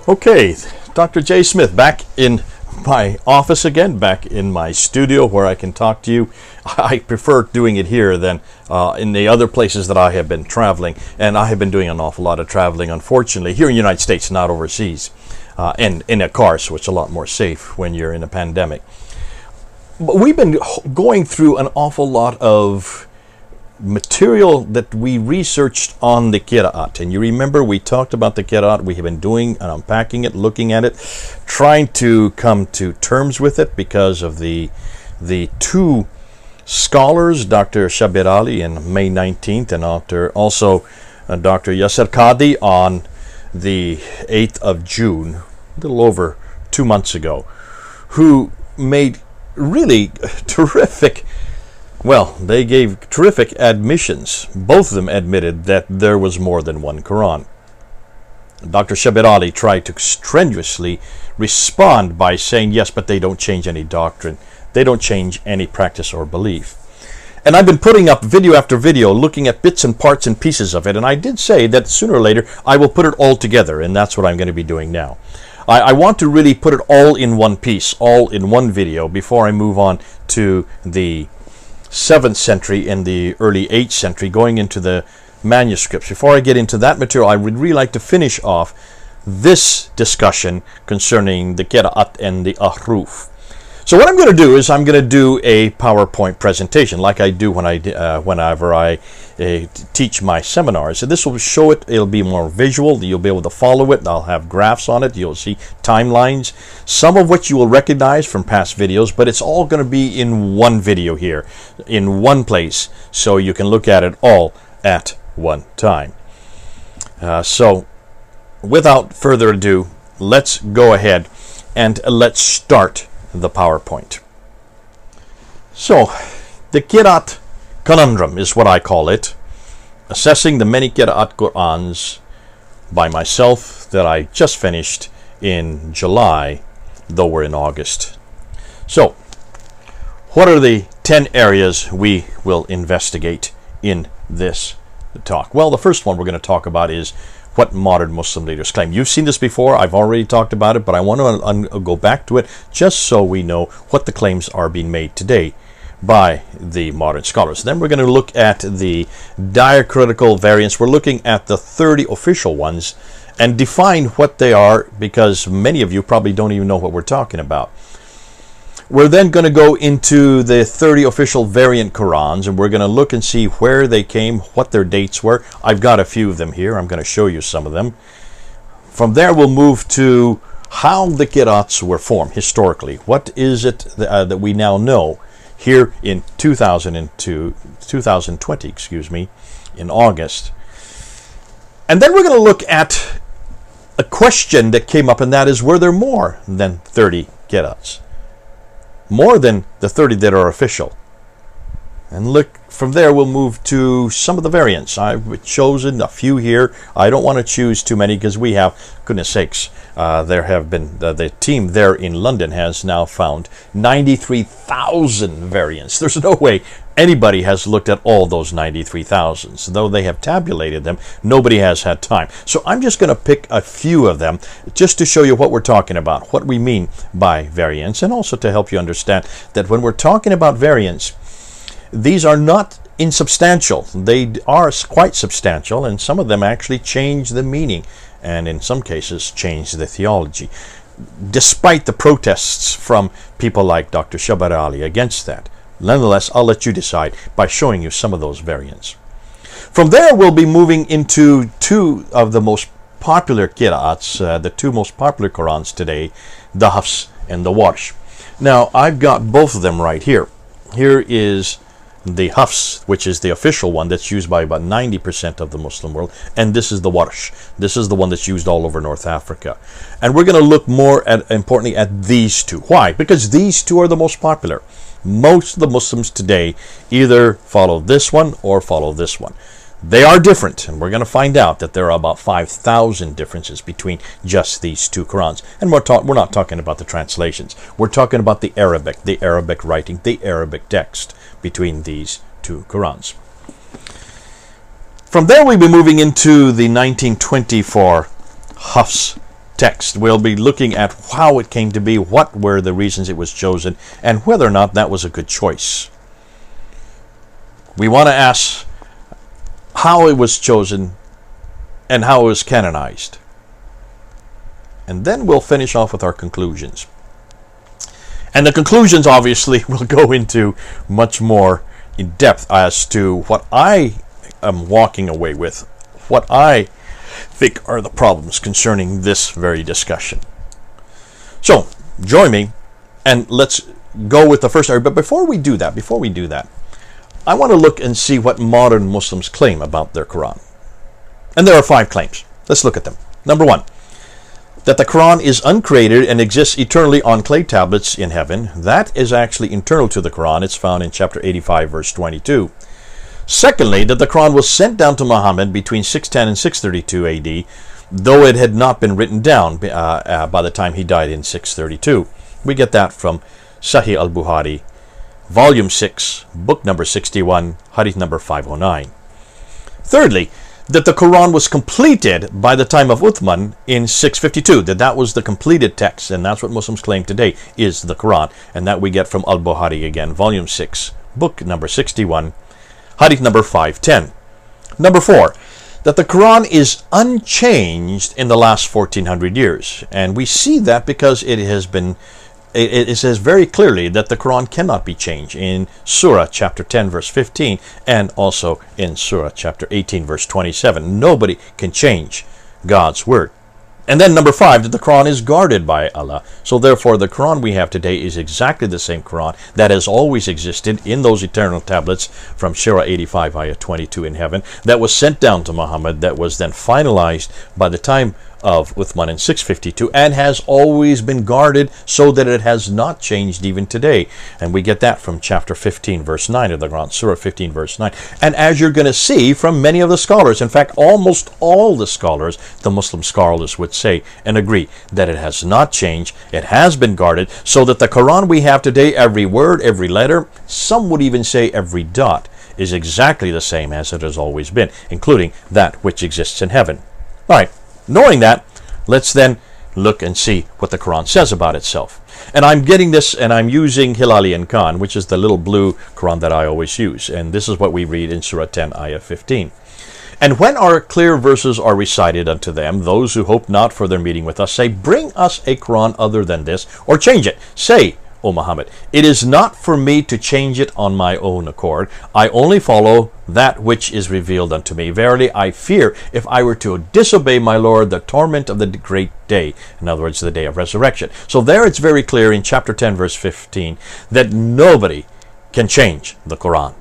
Okay, Dr. JaySmith back in my office again, back in my studio where I can talk to you. I prefer doing it here than in the other places that I have been traveling, and I have been doing an awful lot of traveling, unfortunately, here in the United States, not overseas, and in a car, so it's a lot more safe when you're in a pandemic. But we've been going through an awful lot of material that we researched on the Qira'at. And you remember we talked about the Qira'at. We have been doing and unpacking it, looking at it, trying to come to terms with it because of the two scholars, Dr. Shabir Ali on May 19th and also Dr. Yasser Qadi on the 8th of June, a little over 2 months ago, who made really terrific. Well, they gave terrific admissions. Both of them admitted that there was more than one Quran. Dr. Shabir Ali tried to strenuously respond by saying, yes, but they don't change any doctrine. They don't change any practice or belief. And I've been putting up video after video looking at bits and parts and pieces of it. And I did say that sooner or later I will put it all together. And that's what I'm going to be doing now. I want to really put it all in one piece, all in one video before I move on to the 7th century and the early 8th century, going into the manuscripts. Before I get into that material, I would really like to finish off this discussion concerning the Qira'at and the Ahruf. So what I'm going to do is I'm going to do a PowerPoint presentation like I do whenever I teach my seminars. So this will show it. It'll be more visual. You'll be able to follow it. I'll have graphs on it. You'll see timelines, some of which you will recognize from past videos, but it's all going to be in one video here, in one place, so you can look at it all at one time. So without further ado, let's go ahead and let's start the PowerPoint. So, the Qira'at conundrum is what I call it, assessing the many Qira'at Qur'ans by myself that I just finished in July, though we're in August. So, what are the 10 areas we will investigate in this talk? Well, the first one we're going to talk about is what modern Muslim leaders claim. You've seen this before. I've already talked about it, but I want to go back to it just so we know what the claims are being made today by the modern scholars. Then we're going to look at the diacritical variants. We're looking at the 30 official ones and define what they are, because many of you probably don't even know what we're talking about. We're then going to go into the 30 official variant Qurans, and we're going to look and see where they came, what their dates were. I've got a few of them here. I'm going to show you some of them. From there, we'll move to how the Qira'ats were formed historically. What is it that we now know here in 2020, in August. And then we're going to look at a question that came up, and that is, were there more than 30 Qira'ats? More than the 30 that are official. And look, from there we'll move to some of the variants. I've chosen a few here. I don't want to choose too many because we have, goodness sakes, there have been, the team there in London has now found 93,000 variants. There's no way anybody has looked at all those 93,000. So though they have tabulated them, nobody has had time. So I'm just going to pick a few of them just to show you what we're talking about, what we mean by variants, and also to help you understand that when we're talking about variants, these are not insubstantial. They are quite substantial, and some of them actually change the meaning, and in some cases change the theology, despite the protests from people like Dr. Shabir Ali against that. Nonetheless, I'll let you decide by showing you some of those variants. From there, we'll be moving into two of the most popular Qira'ats, the two most popular Qurans today, the Hafs and the Warsh. Now, I've got both of them right here. Here is the Hafs, which is the official one that's used by about 90% of the Muslim world, and this is the Warsh. This is the one that's used all over North Africa. And we're going to look more importantly at these two. Why? Because these two are the most popular. Most of the Muslims today either follow this one or follow this one. They are different, and we're going to find out that there are about 5,000 differences between just these two Qurans. And we're not talking about the translations. We're talking about the Arabic writing, the Arabic text between these two Qurans. From there, we'll be moving into the 1924 Hafs text. We'll be looking at how it came to be, what were the reasons it was chosen, and whether or not that was a good choice. We want to ask how it was chosen and how it was canonized. And then we'll finish off with our conclusions. And the conclusions obviously will go into much more in depth as to what I am walking away with, what I think are the problems concerning this very discussion. So, join me and let's go with the first area. But before we do that, I want to look and see what modern Muslims claim about their Quran. And there are 5 claims. Let's look at them. Number 1, that the Quran is uncreated and exists eternally on clay tablets in heaven. That is actually internal to the Quran. It's found in chapter 85, verse 22. Secondly, that the Quran was sent down to Muhammad between 610 and 632 AD, though it had not been written down by the time he died in 632. We get that from Sahih al-Bukhari, volume 6, book number 61, hadith number 509. Thirdly, that the Quran was completed by the time of Uthman in 652, that was the completed text, and that's what Muslims claim today is the Quran, and that we get from al-Bukhari again, volume 6, book number 61, hadith number 510. Number 4, that the Quran is unchanged in the last 1400 years, and we see that because it says very clearly that the Quran cannot be changed in Surah chapter 10 verse 15 and also in Surah chapter 18 verse 27. Nobody can change God's word. And then number 5, that the Quran is guarded by Allah. So therefore the Quran we have today is exactly the same Quran that has always existed in those eternal tablets from Surah 85 ayah 22 in heaven, that was sent down to Muhammad, that was then finalized by the time of Uthman in 652, and has always been guarded so that it has not changed even today. And we get that from chapter 15 verse 9 of the Quran, Surah 15 verse 9. And as you're going to see from many of the scholars, in fact almost all the scholars, the Muslim scholars would say and agree that it has not changed, it has been guarded, so that the Quran we have today, every word, every letter, some would even say every dot, is exactly the same as it has always been, including that which exists in heaven. All right. Knowing that, let's then look and see what the Quran says about itself. And I'm getting this, and I'm using Hilali and Khan, which is the little blue Quran that I always use. And this is what we read in Surah 10, ayah 15. And when our clear verses are recited unto them, those who hope not for their meeting with us say, bring us a Quran other than this, or change it. Say, O Muhammad, it is not for me to change it on my own accord. I only follow that which is revealed unto me. Verily, I fear if I were to disobey my Lord, the torment of the great day. In other words, the day of resurrection. So there it's very clear in chapter 10, verse 15, that nobody can change the Quran.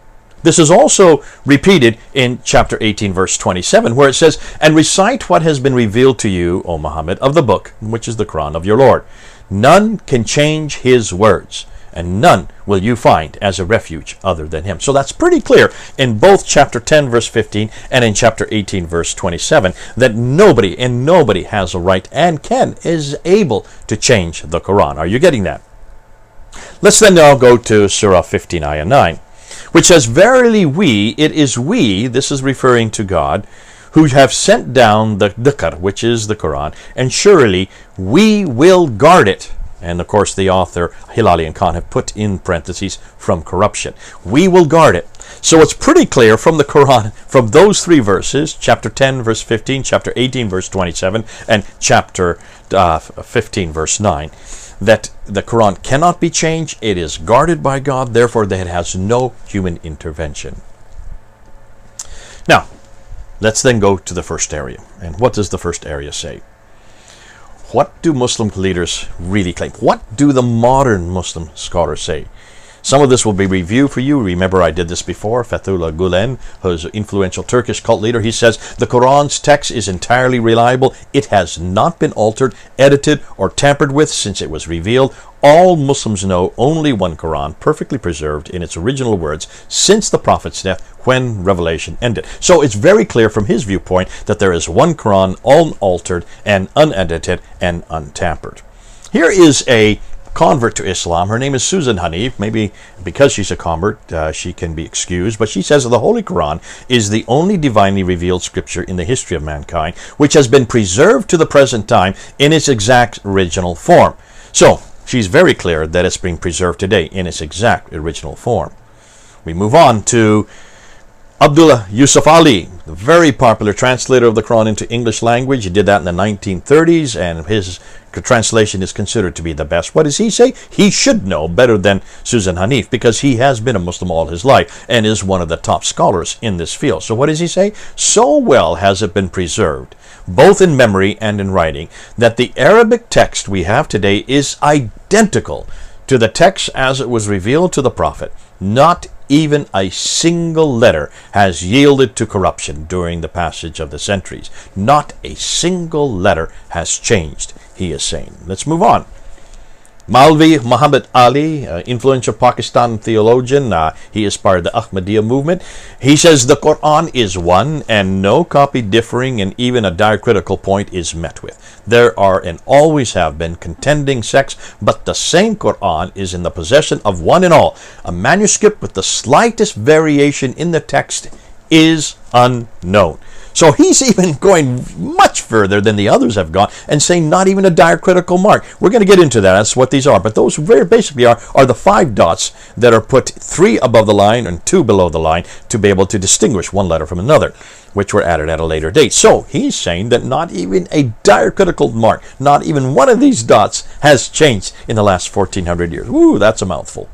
This is also repeated in chapter 18, verse 27, where it says, and recite what has been revealed to you, O Muhammad, of the book, which is the Quran of your Lord. None can change his words, and none will you find as a refuge other than him. So that's pretty clear in both chapter 10 verse 15 and in chapter 18 verse 27 that nobody has a right and is able to change the Quran. Are you getting that? Let's then now go to Surah 15 ayah 9, which says, verily it is we, this is referring to God, who have sent down the dhikr, which is the Quran, and surely we will guard it. And of course the author Hilali and Khan have put in parentheses, from corruption. We will guard it. So it's pretty clear from the Quran, from those 3 verses, chapter 10 verse 15, chapter 18 verse 27, and chapter 15 verse 9, that the Quran cannot be changed. It is guarded by God, therefore that it has no human intervention. Now, let's then go to the first area. And what does the first area say? What do Muslim leaders really claim? What do the modern Muslim scholars say? Some of this will be review for you. Remember, I did this before. Fethullah Gulen, who's an influential Turkish cult leader, he says the Quran's text is entirely reliable. It has not been altered, edited, or tampered with since it was revealed. All Muslims know only one Quran, perfectly preserved in its original words since the Prophet's death, when revelation ended. So it's very clear from his viewpoint that there is one Quran, unaltered and unedited and untampered. Here is a convert to Islam. Her name is Susan Hanif. Maybe because she's a convert, she can be excused. But she says that the Holy Quran is the only divinely revealed scripture in the history of mankind, which has been preserved to the present time in its exact original form. So, she's very clear that it's being preserved today in its exact original form. We move on to Abdullah Yusuf Ali, the very popular translator of the Quran into English language. He did that in the 1930s, and his translation is considered to be the best. What does he say? He should know better than Susan Hanif, because he has been a Muslim all his life and is one of the top scholars in this field. So what does he say? So well has it been preserved, both in memory and in writing, that the Arabic text we have today is identical to the text as it was revealed to the Prophet. Not even a single letter has yielded to corruption during the passage of the centuries. Not a single letter has changed, he is saying. Let's move on. Maulvi Muhammad Ali, influential Pakistan theologian, he is part of the Ahmadiyya movement. He says the Quran is one and no copy differing, and even a diacritical point is met with. There are and always have been contending sects, but the same Quran is in the possession of one and all. A manuscript with the slightest variation in the text is unknown. So he's even going much further than the others have gone and saying not even a diacritical mark. We're going to get into that. That's what these are. But those very basically are the 5 dots that are put 3 above the line and 2 below the line to be able to distinguish one letter from another, which were added at a later date. So he's saying that not even a diacritical mark, not even one of these dots has changed in the last 1400 years. Ooh, that's a mouthful.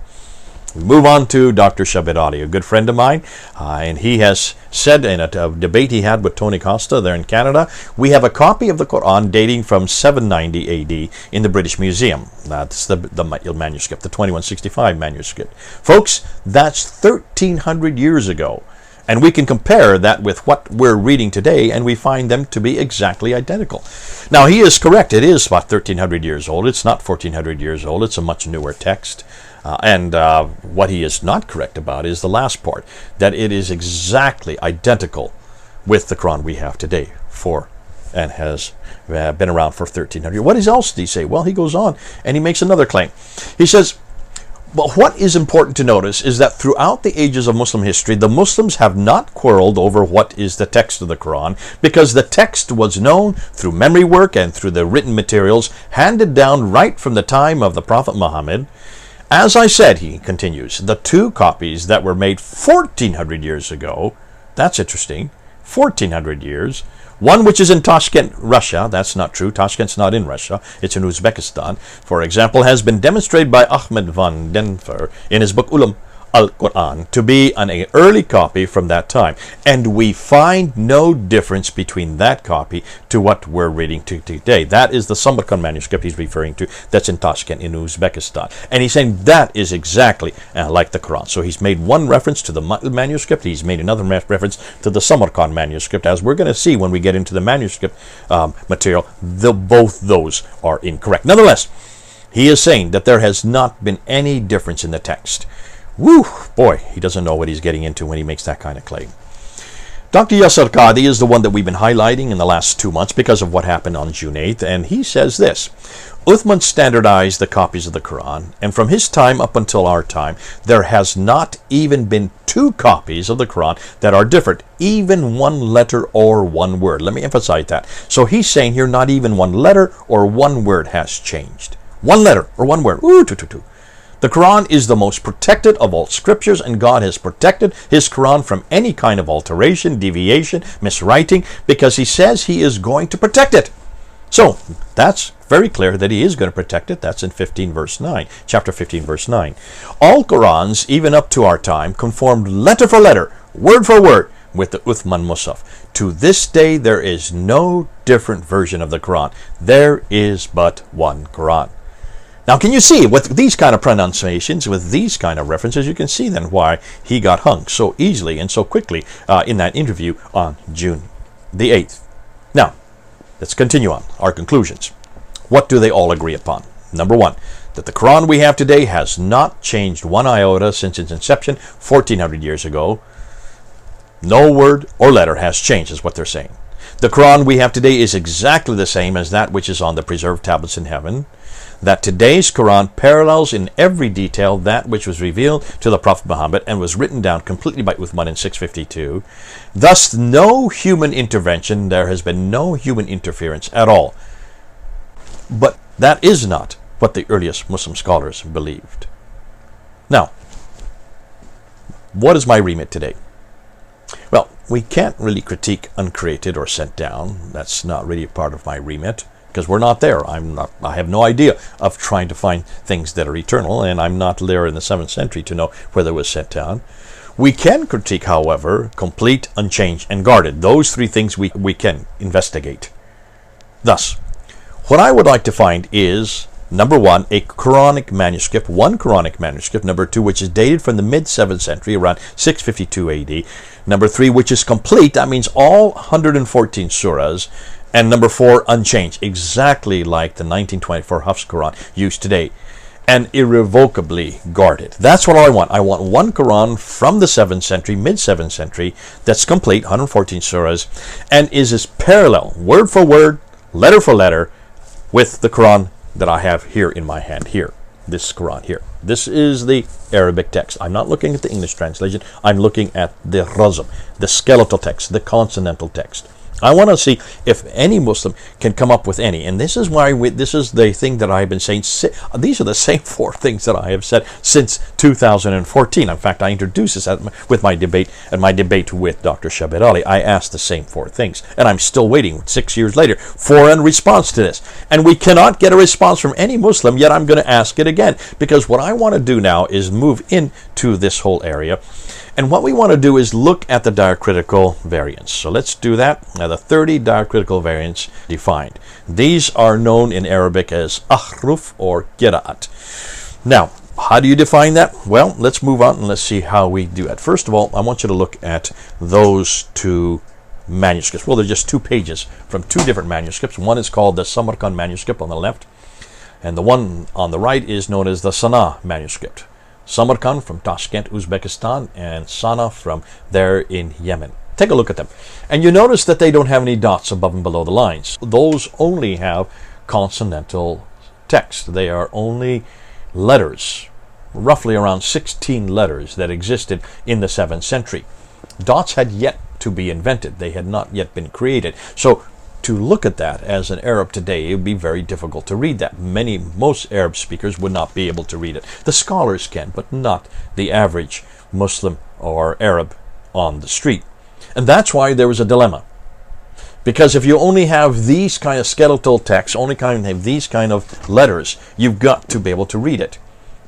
We move on to Dr. Shabbat Ali, a good friend of mine, and he has said in a debate he had with Tony Costa there in Canada, we have a copy of the Quran dating from 790 AD in the British Museum. That's the manuscript, the 2165 manuscript. Folks, that's 1,300 years ago. And we can compare that with what we're reading today, and we find them to be exactly identical. Now, he is correct. It is about 1,300 years old. It's not 1,400 years old. It's a much newer text. And what he is not correct about is the last part, that it is exactly identical with the Quran we have today and has been around for 1,300 years. What else did he say? Well, he goes on and he makes another claim. He says, but what is important to notice is that throughout the ages of Muslim history, the Muslims have not quarreled over what is the text of the Quran, because the text was known through memory work and through the written materials handed down right from the time of the Prophet Muhammad. As I said, he continues, the 2 copies that were made 1,400 years ago, that's interesting, 1,400 years, one which is in Tashkent, Russia. That's not true. Tashkent's not in Russia. It's in Uzbekistan, for example, has been demonstrated by Ahmed van Denver in his book Ulum al-Quran to be an early copy from that time. And we find no difference between that copy to what we're reading today. That is the Samarkand manuscript he's referring to, that's in Tashkent in Uzbekistan. And he's saying that is exactly like the Quran. So he's made one reference to the manuscript. He's made another reference to the Samarkand manuscript. As we're going to see when we get into the manuscript material, both those are incorrect. Nonetheless, he is saying that there has not been any difference in the text. Woo, boy, he doesn't know what he's getting into when he makes that kind of claim. Dr. Yasser Qadhi is the one that we've been highlighting in the last 2 months because of what happened on June 8th, and he says this: Uthman standardized the copies of the Quran, and from his time up until our time, there has not even been 2 copies of the Quran that are different, even 1 letter or 1 word. Let me emphasize that. So he's saying here not even 1 letter or 1 word has changed. 1 letter or 1 word. Ooh, two. The Quran is the most protected of all scriptures, and God has protected his Quran from any kind of alteration, deviation, miswriting, because he says he is going to protect it. So that's very clear that he is going to protect it. That's in 15 verse 9, chapter 15 verse 9. All Qurans, even up to our time, conformed letter for letter, word for word, with the Uthman Musaf. To this day, there is no different version of the Quran. There is but one Quran. Now, can you see, with these kind of pronunciations, with these kind of references, you can see then why he got hung so easily and so quickly in that interview on June the 8th. Now, let's continue on our conclusions. What do they all agree upon? Number 1, that the Quran we have today has not changed 1 iota since its inception 1,400 years ago. No word or letter has changed, is what they're saying. The Quran we have today is exactly the same as that which is on the preserved tablets in heaven. that today's Quran parallels in every detail that which was revealed to the Prophet Muhammad and was written down completely by Uthman in 652. Thus, no human intervention, there has been no human interference at all. But that is not what the earliest Muslim scholars believed. Now, what is my remit today? Well, we can't really critique uncreated or sent down. That's not really a part of my remit, because we're not there. I have no idea of trying to find things that are eternal, and I'm not there in the 7th century to know whether it was sent down. We can critique, however, complete, unchanged, and guarded. Those three things we can investigate. Thus, what I would like to find is, number one, a Quranic manuscript, one Quranic manuscript. Number two, which is dated from the mid-7th century, around 652 AD. Number three, which is complete. That means all 114 surahs. And number four, unchanged, exactly like the 1924 Hafs Quran used today, and irrevocably guarded. That's what I want. I want one Quran from the 7th century, mid-7th century, that's complete, 114 surahs, and is as parallel, word for word, letter for letter, with the Quran that I have here in my hand, here, this Quran here. This is the Arabic text. I'm not looking at the English translation. I'm looking at the razm, the skeletal text, the consonantal text. I want to see if any Muslim can come up with any. And this is why this is the thing that I've been saying. These are the same four things that I have said since 2014. In fact, I introduced this with my debate with Dr. Shabir Ali. I asked the same four things. And I'm still waiting 6 years later for a response to this. And we cannot get a response from any Muslim, yet I'm going to ask it again. Because what I want to do now is move into this whole area. And what we want to do is look at the diacritical variants. So let's do that. Now, the 30 diacritical variants defined. These are known in Arabic as ahruf or qira'at. Now, how do you define that? Well, let's move on and let's see how we do it. First of all, I want you to look at those two manuscripts. Well, they're just 2 pages from 2 different manuscripts. One is called the Samarkand manuscript on the left, and the one on the right is known as the Sana'a manuscript. Samarkand from Tashkent, Uzbekistan, and Sana from there in Yemen. Take a look at them. And you notice that they don't have any dots above and below the lines. Those only have consonantal text. They are only letters, roughly around 16 letters that existed in the 7th century. Dots had yet to be invented. They had not yet been created. So to look at that as an Arab today, it would be very difficult to read that. Most Arab speakers would not be able to read it. The scholars can, but not the average Muslim or Arab on the street. And that's why there was a dilemma. Because if you only have these kind of skeletal text, only kind of these kind of letters, you've got to be able to read it.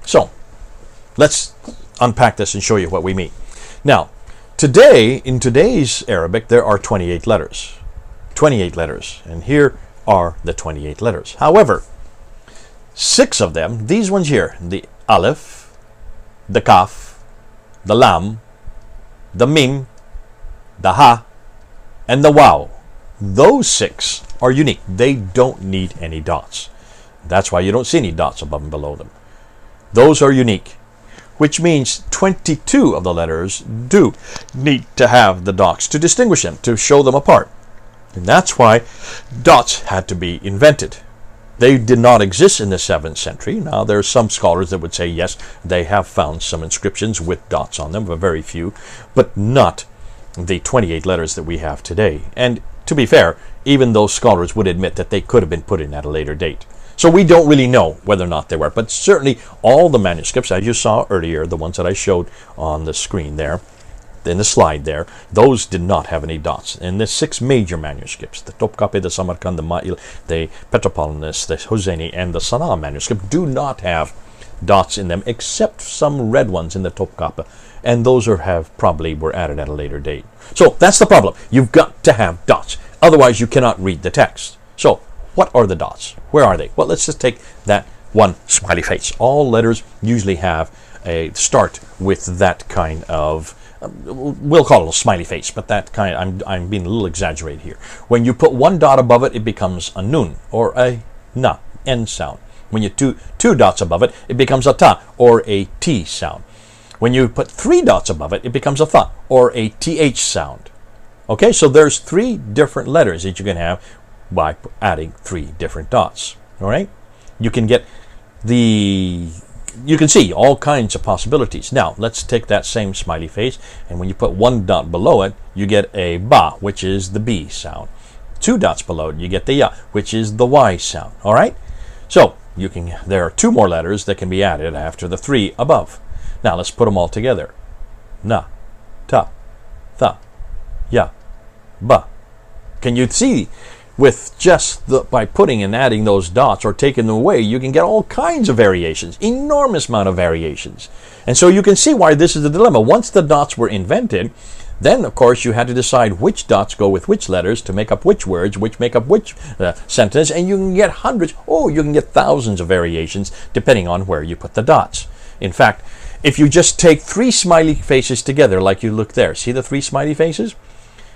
So let's unpack this and show you what we mean. Now, today, in today's Arabic, there are 28 letters. 28 letters, and here are the 28 letters. However, 6 of them, these ones here, the Aleph, the Kaf, the Lam, the Mim, the Ha, and the Waw, those 6 are unique. They don't need any dots. That's why you don't see any dots above and below them. Those are unique, which means 22 of the letters do need to have the dots to distinguish them, to show them apart. And that's why dots had to be invented. They did not exist in the 7th century. Now, there are some scholars that would say, yes, they have found some inscriptions with dots on them, but very few, but not the 28 letters that we have today. And to be fair, even those scholars would admit that they could have been put in at a later date. So we don't really know whether or not they were. But certainly all the manuscripts, as you saw earlier, the ones that I showed on the screen there, in the slide there, those did not have any dots. And the 6 major manuscripts, the Topkapi, the Samarkand, the Ma'il, the Petropolitan, the Hosseini, and the Sana'a manuscript, do not have dots in them, except some red ones in the Topkapi. And those probably were added at a later date. So that's the problem. You've got to have dots. Otherwise, you cannot read the text. So what are the dots? Where are they? Well, let's just take that one smiley face. All letters usually have a start with that kind of we'll call it a smiley face, but that kind, I'm being a little exaggerated here. When you put 1 dot above it, it becomes a nun, or a na, N sound. When you two dots above it, it becomes a ta, or a T sound. When you put 3 dots above it, it becomes a tha, or a TH sound. Okay, so there's 3 different letters that you can have by adding 3 different dots. All right, you can get you can see all kinds of possibilities. Now, let's take that same smiley face, and when you put one dot below it, you get a ba, which is the B sound. 2 dots below it, you get the ya, which is the Y sound. All right? So, there are 2 more letters that can be added after the 3 above. Now, let's put them all together. Na, ta, tha, ya, ba. Can you see? With by putting and adding those dots or taking them away, you can get all kinds of variations, enormous amount of variations. And so you can see why this is the dilemma. Once the dots were invented, then of course you had to decide which dots go with which letters to make up which words, which make up which sentence, and you can get hundreds, you can get thousands of variations depending on where you put the dots. In fact, if you just take 3 smiley faces together like you look there, see the 3 smiley faces?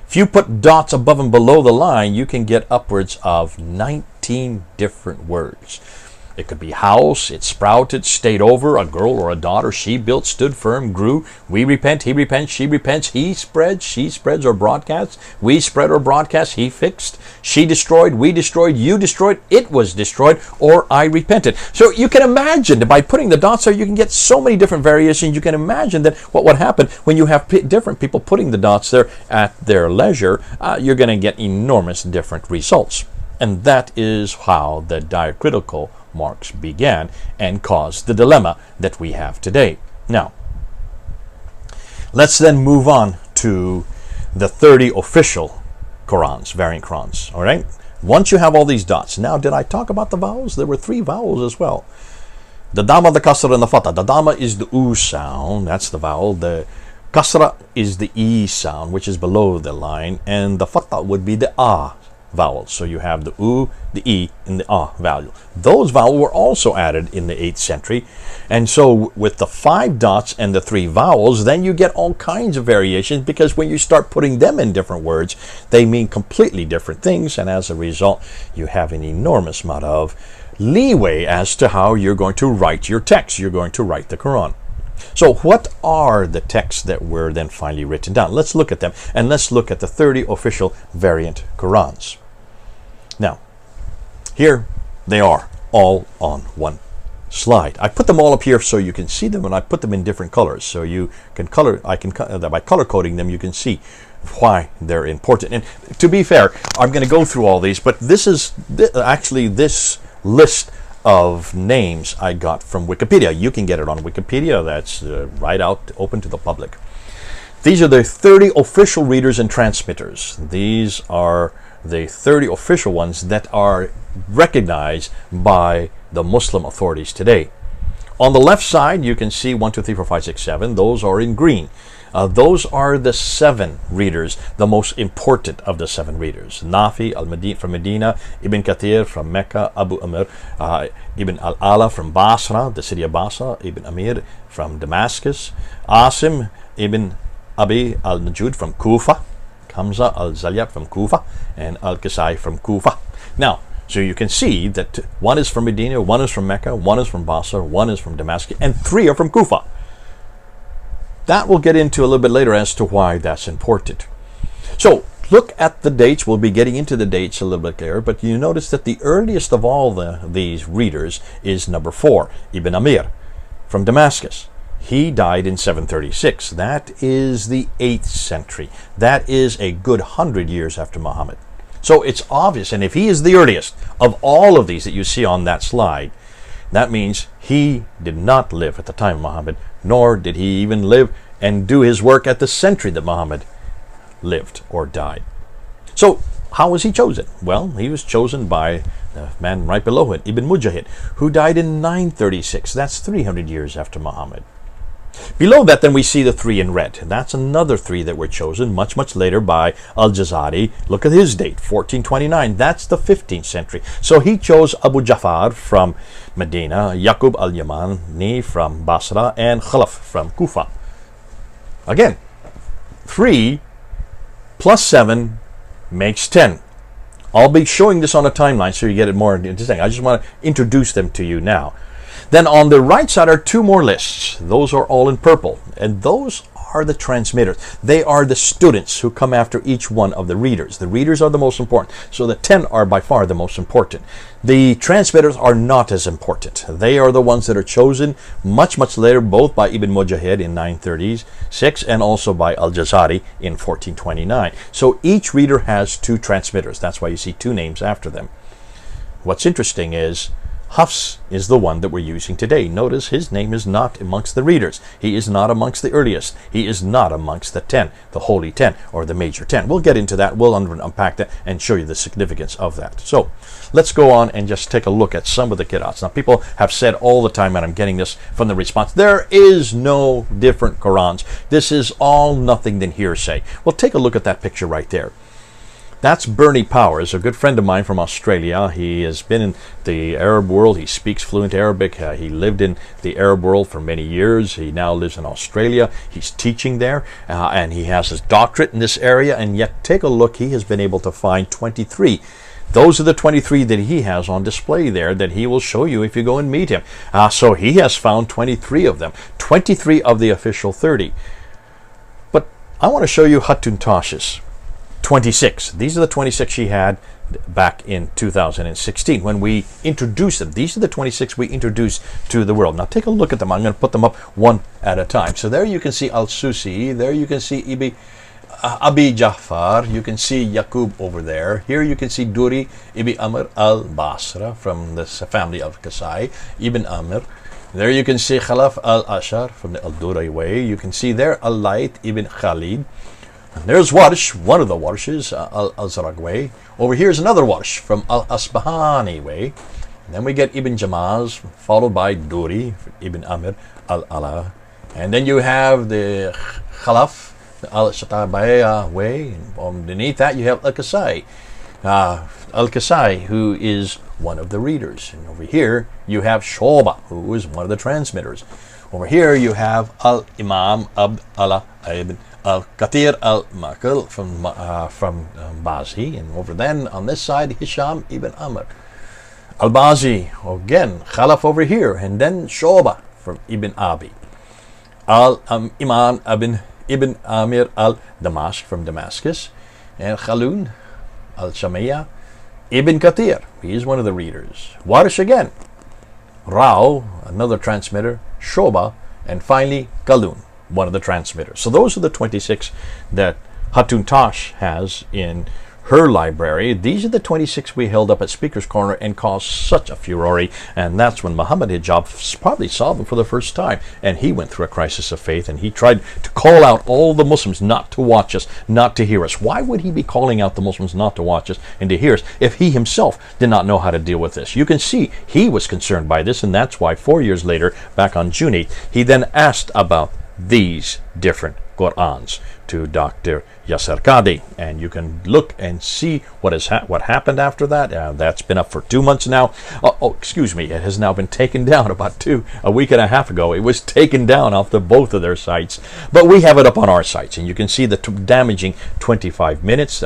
If you put dots above and below the line, you can get upwards of 19 different words. It could be house, it sprouted, stayed over, a girl or a daughter, she built, stood firm, grew, we repent, he repents, she repents, he spreads, she spreads or broadcasts, we spread or broadcast, he fixed, she destroyed, we destroyed, you destroyed, it was destroyed, or I repented. So you can imagine that by putting the dots there, you can get so many different variations. You can imagine that what would happen when you have different people putting the dots there at their leisure, you're going to get enormous different results. And that is how the diacritical marks began and caused the dilemma that we have today. Now, let's then move on to the 30 official Qurans, variant Qurans. All right? Once you have all these dots, now did I talk about the vowels? There were 3 vowels as well. The Dhamma, the Kasra, and the Fatha. The Dhamma is the U sound, that's the vowel. The Kasra is the E sound, which is below the line, and the Fatha would be the A vowels. So you have the U, the E, and the A vowel. Those vowels were also added in the 8th century. And so with the 5 dots and the 3 vowels, then you get all kinds of variations, because when you start putting them in different words, they mean completely different things. And as a result, you have an enormous amount of leeway as to how you're going to write your text. You're going to write the Quran. So what are the texts that were then finally written down? Let's look at them, and let's look at the 30 official variant Qurans. Now, here they are, all on one slide. I put them all up here so you can see them, and I put them in different colors so you can by color coding them, you can see why they're important. And to be fair, I'm going to go through all these, but this is actually this list of names I got from Wikipedia. You can get it on Wikipedia. That's right out, open to the public. These are the 30 official readers and transmitters. These are the 30 official ones that are recognized by the Muslim authorities today. On the left side, you can see 1, 2, 3, 4, 5, 6, 7. Those are in green. Those are the 7 readers, the most important of the 7 readers. Nafi from Medina, Ibn Kathir from Mecca, Abu Amr, Ibn al-Ala from Basra, the city of Basra, Ibn Amir from Damascus, Asim Ibn Abi al-Najud from Kufa, Hamza al-Zalyat from Kufa, and al-Kisai from Kufa. Now, so you can see that 1 is from Medina, 1 is from Mecca, 1 is from Basra, 1 is from Damascus, and 3 are from Kufa. That we'll get into a little bit later as to why that's important. So look at the dates. We'll be getting into the dates a little bit later, but you notice that the earliest of all these readers is number 4, Ibn Amir from Damascus. He died in 736. That is the 8th century. That is a good 100 years after Muhammad. So it's obvious, and if he is the earliest of all of these that you see on that slide, that means he did not live at the time of Muhammad, nor did he even live and do his work at the century that Muhammad lived or died. So how was he chosen? Well, he was chosen by the man right below it, Ibn Mujahid, who died in 936. That's 300 years after Muhammad. Below that, then we see the 3 in red. That's another 3 that were chosen much, much later by Al-Jazari. Look at his date, 1429. That's the 15th century. So he chose Abu Jafar from Medina, Yaqub al-Yamani from Basra, and Khalaf from Kufa. Again, 3 plus 7 makes 10. I'll be showing this on a timeline so you get it more interesting. I just want to introduce them to you now. Then on the right side are 2 more lists. Those are all in purple. And those are the transmitters. They are the students who come after each one of the readers. The readers are the most important. So the 10 are by far the most important. The transmitters are not as important. They are the ones that are chosen much, much later, both by Ibn Mujahid in 936 and also by Al-Jazari in 1429. So each reader has 2 transmitters. That's why you see 2 names after them. What's interesting is Hafs is the one that we're using today. Notice his name is not amongst the readers. He is not amongst the earliest. He is not amongst the 10, the holy 10, or the major 10. We'll get into that. We'll unpack that and show you the significance of that. So let's go on and just take a look at some of the qira'ats. Now, people have said all the time, and I'm getting this from the response, there is no different Qur'ans. This is all nothing than hearsay. Well, take a look at that picture right there. That's Bernie Powers, a good friend of mine from Australia. He has been in the Arab world. He speaks fluent Arabic. He lived in the Arab world for many years. He now lives in Australia. He's teaching there, and he has his doctorate in this area. And yet, take a look. He has been able to find 23. Those are the 23 that he has on display there that he will show you if you go and meet him. So he has found 23 of them, 23 of the official 30. But I want to show you Hatun Tash's 26. These are the 26 she had back in 2016 when we introduced them. These are the 26 we introduced to the world. Now take a look at them. I'm going to put them up one at a time. So there you can see Al-Susi. There you can see Abi Jafar. You can see Yaqub over there. Here you can see Duri Ibn Amr al-Basra from the family of Kasai, Ibn Amr. There you can see Khalaf al-Ashar from the Al-Durai way. You can see there Al-Layth Ibn Khalid. And there's Warsh, one of the Warshes, Al-Azraq way. Over here is another Warsh from Al-Asbahani way. And then we get Ibn Jamaz, followed by Duri, Ibn Amr, Al-Ala. And then you have the Khalaf, the Al-Shatabaya way. And underneath that you have Al-Kasai. Al-Kasai, who is one of the readers. And over here you have Shoba, who is one of the transmitters. Over here you have Al-Imam Abd Allah Ibn Al-Qatir al-Makil from Bazi, and over then on this side Hisham ibn Amr. Al-Bazi, again, Khalaf over here, and then Shoba from Ibn Abi. Al-Iman ibn Amir al-Damask from Damascus, and Khalun al-Shamiyya Ibn Qatir, he is one of the readers. Warish again, Rao, another transmitter, Shoba, and finally Kalun, one of the transmitters. So those are the 26 that Hatun Tash has in her library. These are the 26 we held up at Speaker's Corner and caused such a furore, and that's when Muhammad Hijab probably saw them for the first time, and he went through a crisis of faith, and he tried to call out all the Muslims not to watch us, not to hear us. Why would he be calling out the Muslims not to watch us and to hear us if he himself did not know how to deal with this? You can see he was concerned by this, and that's why 4 years later, back on June 8th, he then asked about these different Qur'ans to Dr. Yasser Qadi, and you can look and see what happened after that. That's been up for 2 months now. Excuse me, it has now been taken down about a week and a half ago. It was taken down off both of their sites, but we have it up on our sites, and you can see the damaging 25 minutes.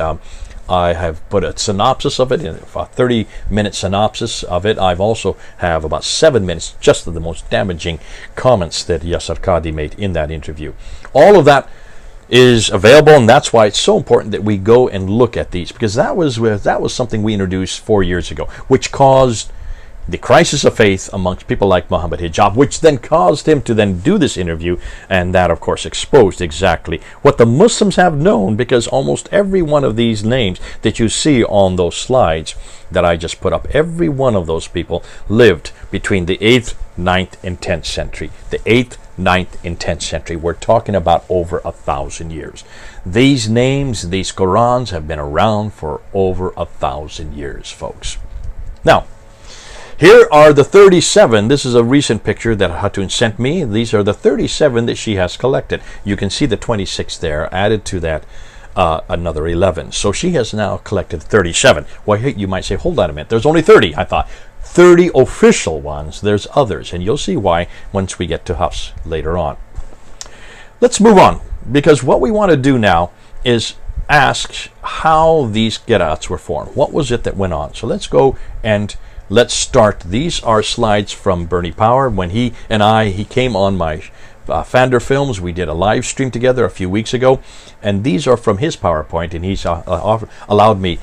I have put a synopsis of it, a 30-minute synopsis of it. I've also have about 7 minutes just of the most damaging comments that Yasser Qadi made in that interview. All of that is available, and that's why it's so important that we go and look at these, because that was something we introduced 4 years ago, which caused the crisis of faith amongst people like Muhammad Hijab, which then caused him to then do this interview, and that of course exposed exactly what the Muslims have known, because almost every one of these names that you see on those slides that I just put up, every one of those people lived between the 8th, 9th, and 10th century. The 8th, 9th, and 10th century. We're talking about over 1,000 years. These names, these Qurans have been around for over 1,000 years, folks. Now, here are the 37. This is a recent picture that Hatun sent me. These are the 37 that she has collected. You can see the 26 there. Added to that another 11. So she has now collected 37. Well, you might say, hold on a minute. There's only 30. I thought 30 official ones. There's others, and you'll see why once we get to Hafs later on. Let's move on, because what we want to do now is ask how these qira'ats were formed. What was it that went on? So let's go and let's start. These are slides from Bernie Power when he came on my PfanderFilms. We did a live stream together a few weeks ago, and these are from his PowerPoint, and he's allowed me,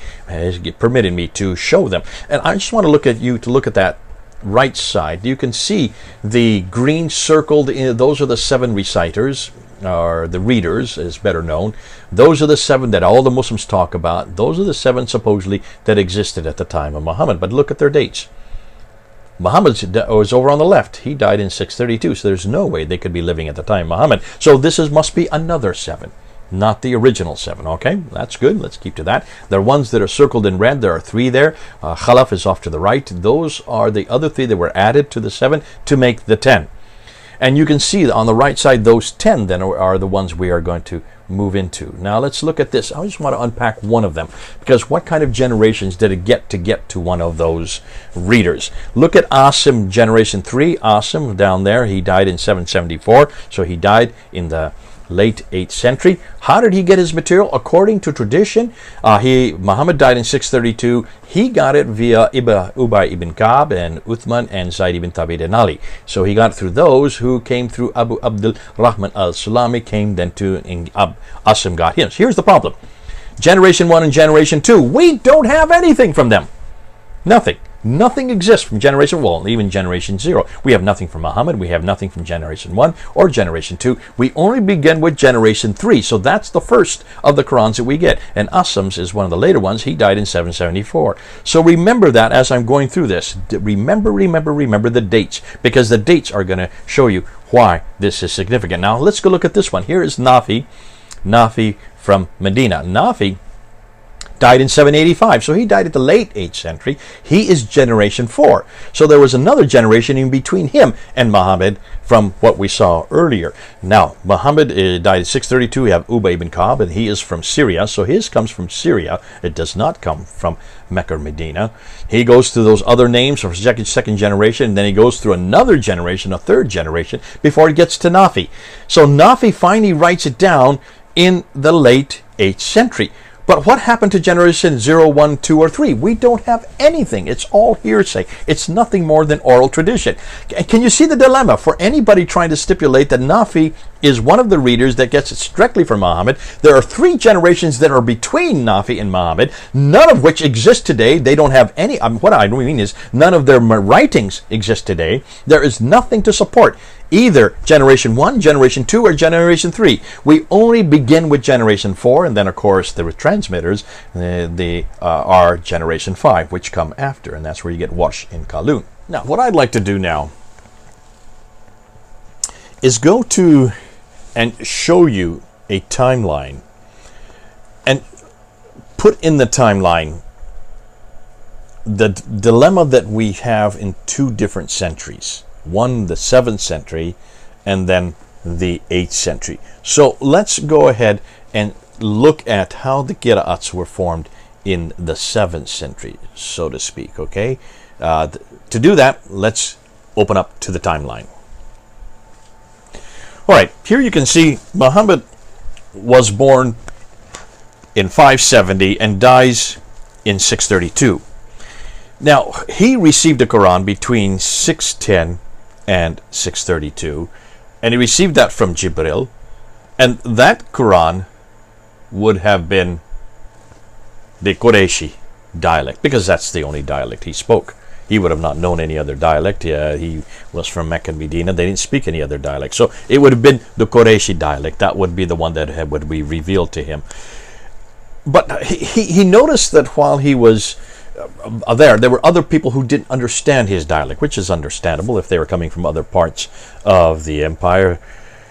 permitted me to show them. And I just want to look at that right side. You can see the green circled, those are the 7 reciters, or the readers, as better known. Those are the 7 that all the Muslims talk about. Those are the 7 supposedly that existed at the time of Muhammad. But look at their dates. Muhammad was over on the left. He died in 632, so there's no way they could be living at the time of Muhammad. So this must be another 7, not the original 7. Okay, that's good. Let's keep to that. There are ones that are circled in red. There are 3 there. Khalaf is off to the right. Those are the other 3 that were added to the 7 to make the 10. And you can see on the right side, those 10 then are the ones we are going to move into. Now let's look at this. I just want to unpack one of them, because what kind of generations did it get to one of those readers? Look at Asim, generation 3. Asim down there, he died in 774, so he died in the late 8th century. How did he get his material? According to tradition, Muhammad died in 632. He got it via Ubay ibn Ka'b and Uthman and Zayd ibn Thabit and Ali. So he got it through those who came through Abu Abdul Rahman al-Sulami, came then to Asim got him. Here's the problem. Generation 1 and Generation 2, we don't have anything from them. Nothing. Nothing exists from Generation 1, even Generation 0. We have nothing from Muhammad. We have nothing from Generation 1 or Generation 2. We only begin with Generation 3. So that's the first of the Qurans that we get. And Asim's is one of the later ones. He died in 774. So remember that as I'm going through this. Remember the dates, because the dates are going to show you why this is significant. Now let's go look at this one. Here is Nafi. Nafi from Medina. Nafi died in 785, so he died at the late 8th century. He is Generation 4. So there was another generation in between him and Muhammad from what we saw earlier. Now, Muhammad died in 632. We have Ubay ibn Ka'b, and he is from Syria. So his comes from Syria. It does not come from Mecca or Medina. He goes through those other names for second generation, and then he goes through another generation, a 3rd generation, before it gets to Nafi. So Nafi finally writes it down in the late 8th century. But what happened to generation 0, 1, 2, or 3? We don't have anything. It's all hearsay. It's nothing more than oral tradition. Can you see the dilemma for anybody trying to stipulate that Nafi is one of the readers that gets it directly from Muhammad? There are 3 generations that are between Nafi and Muhammad, none of which exist today. They don't have any. What I mean is none of their writings exist today. There is nothing to support either Generation 1, Generation 2, or Generation 3. We only begin with Generation 4, and then, of course, the transmitters are Generation 5, which come after, and that's where you get Wash in Kalun. Now, what I'd like to do now is go to and show you a timeline and put in the timeline the dilemma that we have in 2 different centuries. One, the 7th century, and then the 8th century. So let's go ahead and look at how the qira'ats were formed in the 7th century, so to speak, okay? To do that, let's open up to the timeline. All right, here you can see Muhammad was born in 570 and dies in 632. Now, he received the Quran between 610 and 632, and he received that from Jibril, and that Quran would have been the Qurayshi dialect, because that's the only dialect he spoke. He would have not known any other dialect. He was from Mecca and Medina. They didn't speak any other dialect. So it would have been the Qurayshi dialect. That would be the one that would be revealed to him. But he noticed that while he was there were other people who didn't understand his dialect, which is understandable if they were coming from other parts of the empire.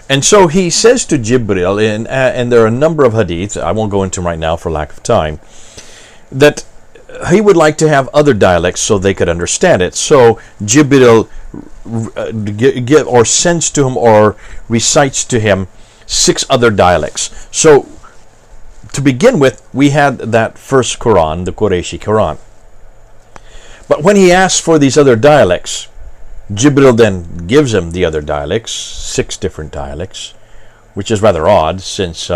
And so he says to Jibril, and there are a number of hadiths, I won't go into them right now for lack of time, that he would like to have other dialects so they could understand it. So Jibril sends to him or recites to him 6 other dialects. So to begin with, we had that first Quran, the Qurayshi Quran. But when he asks for these other dialects, Jibril then gives him the other dialects, 6 different dialects, which is rather odd since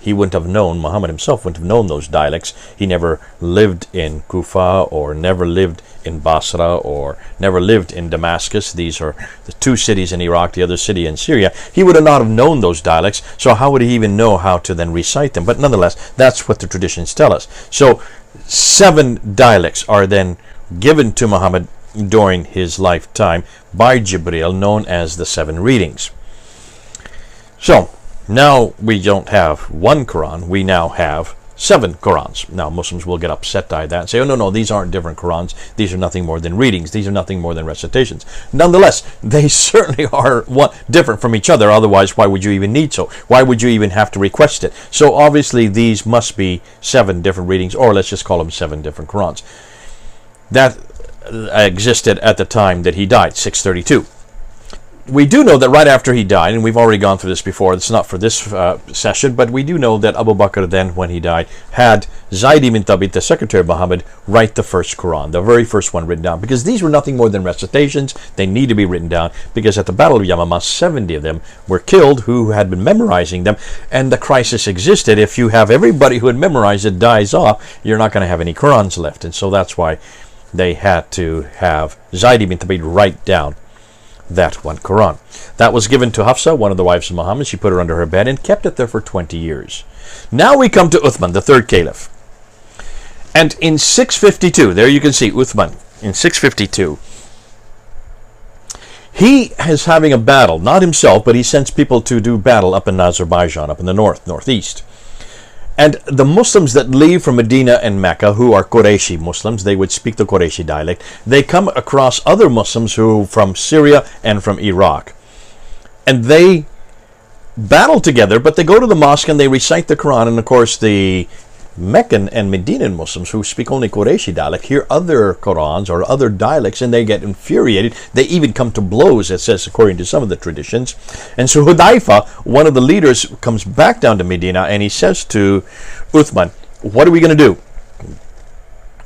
he wouldn't have known, Muhammad himself wouldn't have known those dialects. He never lived in Kufa, or never lived in Basra, or never lived in Damascus. These are the two cities in Iraq, the other city in Syria. He would not have known those dialects, so how would he even know how to then recite them? But nonetheless, that's what the traditions tell us. So 7 dialects are then given to Muhammad during his lifetime by Jibril, known as the 7 readings. So now we don't have one Quran, we now have 7 Qurans. Now Muslims will get upset by that and say, oh no, these aren't different Qurans, these are nothing more than readings, these are nothing more than recitations. Nonetheless, they certainly are different from each other, otherwise why would you even need so? Why would you even have to request it? So obviously these must be 7 different readings, or let's just call them 7 different Qurans. That existed at the time that he died, 632. We do know that right after he died, and we've already gone through this before, it's not for this session, but we do know that Abu Bakr then, when he died, had Zayd ibn Thabit, the secretary of Muhammad, write the first Quran, the very first one written down, because these were nothing more than recitations. They need to be written down, because at the Battle of Yamamah, 70 of them were killed who had been memorizing them, and the crisis existed. If you have everybody who had memorized it dies off, you're not going to have any Qurans left, and so that's why they had to have Zayd ibn Thabit write down that one Quran. That was given to Hafsa, one of the wives of Muhammad. She put her under her bed and kept it there for 20 years. Now we come to Uthman, the third caliph. And in 652, there you can see Uthman, in 652, he is having a battle, not himself, but he sends people to do battle up in Azerbaijan, up in the northeast. And the Muslims that leave from Medina and Mecca, who are Qurayshi Muslims, they would speak the Qurayshi dialect, they come across other Muslims who from Syria and from Iraq. And they battle together, but they go to the mosque and they recite the Quran. And of course the Meccan and Medinan Muslims who speak only Qurayshi dialect hear other Qurans or other dialects, and they get infuriated. They even come to blows, it says, according to some of the traditions. And so Hudayfa, one of the leaders, comes back down to Medina, and he says to Uthman, what are we going to do?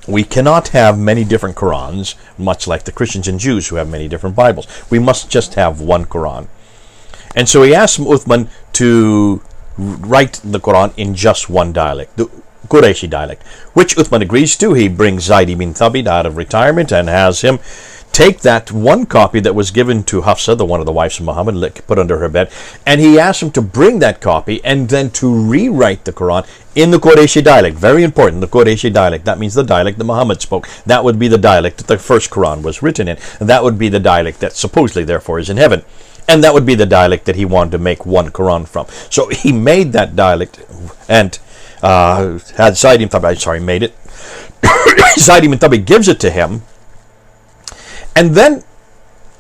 We cannot have many different Qurans, much like the Christians and Jews who have many different Bibles. We must just have one Quran. And so he asked Uthman to write the Quran in just one dialect, the Qurayshi dialect, which Uthman agrees to. He brings Zayd ibn Thabit out of retirement and has him take that one copy that was given to Hafsa, one of the wives of Muhammad, put under her bed, and he asked him to bring that copy and then to rewrite the Quran in the Qurayshi dialect. Very important, the Qurayshi dialect. That means the dialect that Muhammad spoke. That would be the dialect that the first Quran was written in. And that would be the dialect that supposedly, therefore, is in heaven. And that would be the dialect that he wanted to make one Quran from. So he made that dialect and had Zayd ibn Thabit, made it. Zayd ibn Thabit gives it to him. And then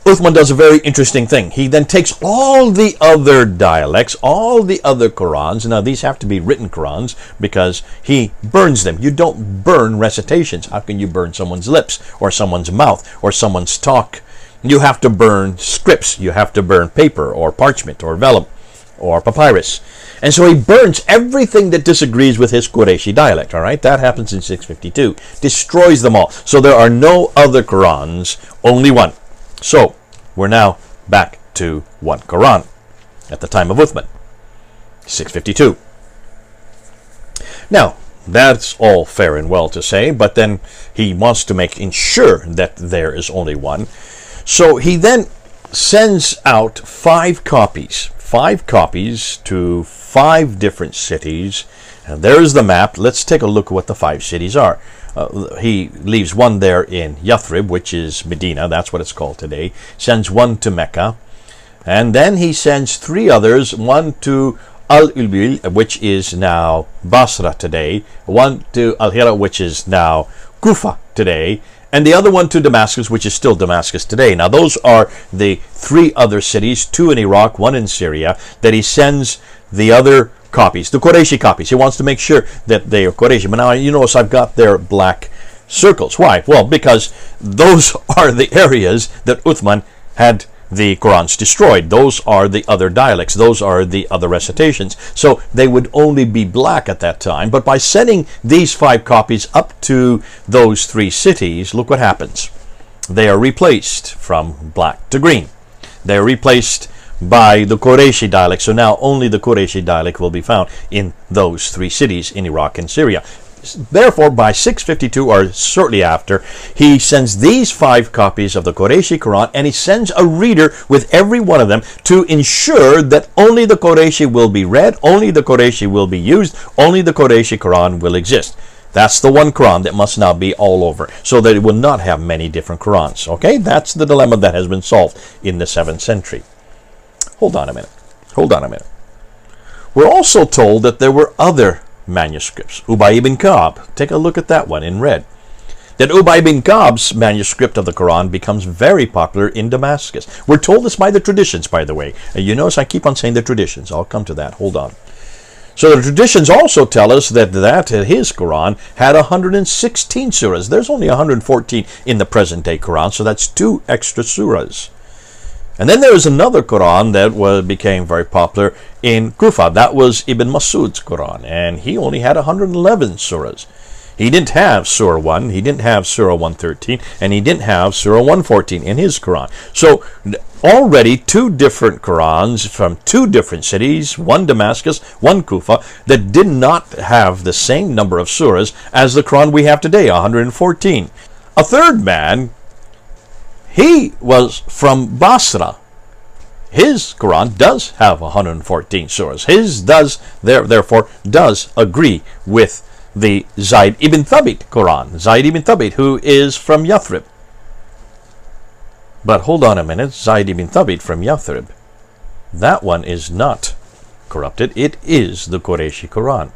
Uthman does a very interesting thing. He then takes all the other dialects, all the other Qurans. Now, these have to be written Qurans because he burns them. You don't burn recitations. How can you burn someone's lips or someone's mouth or someone's talk? You have to burn scripts. You have to burn paper or parchment or vellum or papyrus. And so he burns everything that disagrees with his Qurayshi dialect. All right, that happens in 652. Destroys them all. So there are no other Qurans, only one. So we're now back to one Quran at the time of Uthman, 652. Now, that's all fair and well to say, but then he wants to ensure that there is only one. So he then sends out 5 copies to 5 different cities. And there's the map. Let's take a look at what the 5 cities are. He leaves one there in Yathrib, which is Medina. That's what it's called today. Sends one to Mecca. And then he sends 3 others. One to Al-Ulbil, which is now Basra today. One to Al-Hira, which is now Kufa today. And the other one to Damascus, which is still Damascus today. Now, those are the 3 other cities, 2 in Iraq, 1 in Syria, that he sends the other copies, the Qurayshi copies. He wants to make sure that they are Qurayshi. But now, you notice I've got their black circles. Why? Well, because those are the areas that Uthman had the Qurans destroyed. Those are the other dialects. Those are the other recitations. So they would only be black at that time. But by sending these 5 copies up to those 3 cities, look what happens. They are replaced from black to green. They are replaced by the Qurayshi dialect. So now only the Qurayshi dialect will be found in those three cities in Iraq and Syria. Therefore, by 652, or shortly after, he sends these 5 copies of the Qurayshi Quran, and he sends a reader with every one of them to ensure that only the Qurayshi will be read, only the Qurayshi will be used, only the Qurayshi Quran will exist. That's the one Quran that must now be all over, so that it will not have many different Qurans. Okay, that's the dilemma that has been solved in the 7th century. Hold on a minute. Hold on a minute. We're also told that there were other manuscripts. Ubay ibn Ka'b, take a look at that one in red. That Ubay ibn Ka'b's manuscript of the Quran becomes very popular in Damascus. We're told this by the traditions, by the way. And you notice I keep on saying the traditions. I'll come to that. Hold on. So the traditions also tell us that his Quran had 116 surahs. There's only 114 in the present-day Quran, so that's 2 extra surahs. And then there was another Quran that became very popular in Kufa. That was Ibn Masud's Quran, and he only had 111 surahs. He didn't have Surah 1, he didn't have Surah 113, and he didn't have Surah 114 in his Quran. So already 2 different Qurans from 2 different cities, one Damascus, one Kufa, that did not have the same number of surahs as the Quran we have today, 114. A third man, he was from Basra. His Quran does have 114 surahs. His therefore does agree with the Zayd ibn Thabit Quran. Zayd ibn Thabit, who is from Yathrib. But hold on a minute, Zayd ibn Thabit from Yathrib, that one is not corrupted. It is the Qurayshi Quran.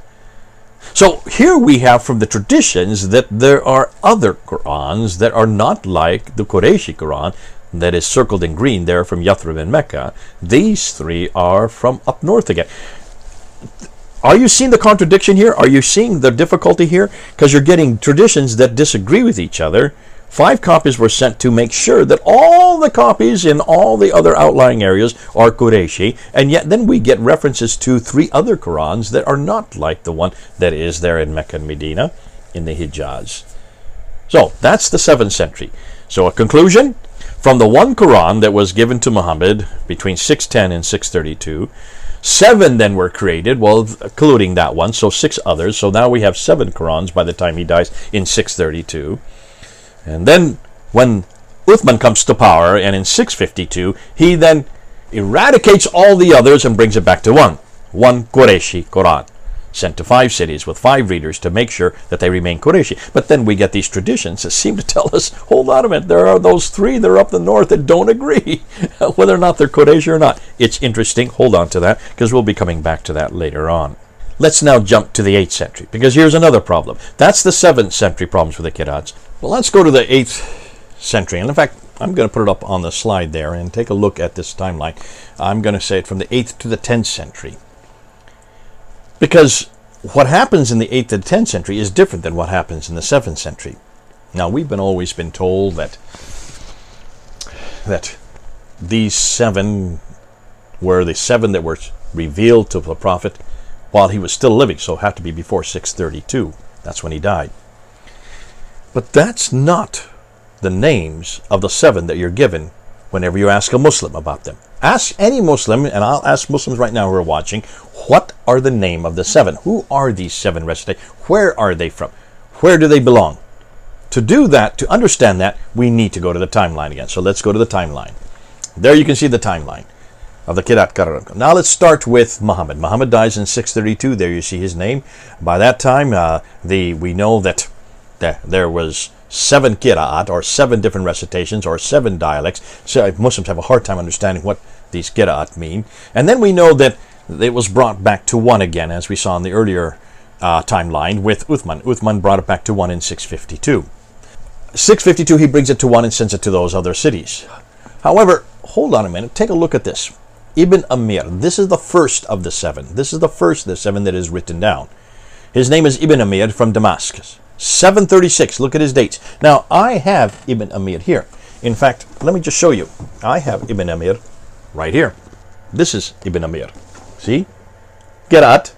So here we have from the traditions that there are other Qurans that are not like the Qurayshi Quran that is circled in green there from Yathrib and Mecca. These 3 are from up north again. Are you seeing the contradiction here? Are you seeing the difficulty here? Because you're getting traditions that disagree with each other. 5 copies were sent to make sure that all the copies in all the other outlying areas are Qurayshi, and yet then we get references to 3 other Qurans that are not like the one that is there in Mecca and Medina in the Hijaz. So that's the 7th century. So a conclusion, from the one Quran that was given to Muhammad between 610 and 632, 7 then were created, well, including that one, so 6 others. So now we have 7 Qurans by the time he dies in 632. And then when Uthman comes to power, and in 652, he then eradicates all the others and brings it back to one Qurayshi Quran, sent to 5 cities with 5 readers to make sure that they remain Qurayshi. But then we get these traditions that seem to tell us, hold on a minute, there are those 3 that are up the north that don't agree whether or not they're Qurayshi or not. It's interesting. Hold on to that, because we'll be coming back to that later on. Let's now jump to the 8th century, because here's another problem. That's the 7th century problems with the Qira'ats. Well, let's go to the 8th century. And in fact, I'm going to put it up on the slide there and take a look at this timeline. I'm going to say it from the 8th to the 10th century. Because what happens in the 8th and 10th century is different than what happens in the 7th century. Now, we've always been told that these 7 were the 7 that were revealed to the Prophet while he was still living, so it had to be before 632. That's when he died. But that's not the names of the 7 that you're given whenever you ask a Muslim about them. Ask any Muslim, and I'll ask Muslims right now who are watching, what are the name of the 7? Who are these 7 recitations? Where are they from? Where do they belong? To do that, to understand that, we need to go to the timeline again. So let's go to the timeline. There you can see the timeline of the Qira'at. Now let's start with Muhammad. Muhammad dies in 632. There you see his name. By that time, we know that there was 7 Qira'at, or 7 different recitations, or 7 dialects. So Muslims have a hard time understanding what these Qira'at mean. And then we know that it was brought back to 1 again, as we saw in the earlier timeline with Uthman. Uthman brought it back to 1 in 652. 652, he brings it to 1 and sends it to those other cities. However, hold on a minute. Take a look at this. Ibn Amir. This is the first of the 7. This is the first of the 7 that is written down. His name is Ibn Amir from Damascus. 736. Look at his dates. Now, I have Ibn Amir here. In fact, let me just show you. I have Ibn Amir right here. This is Ibn Amir. See? Qira'at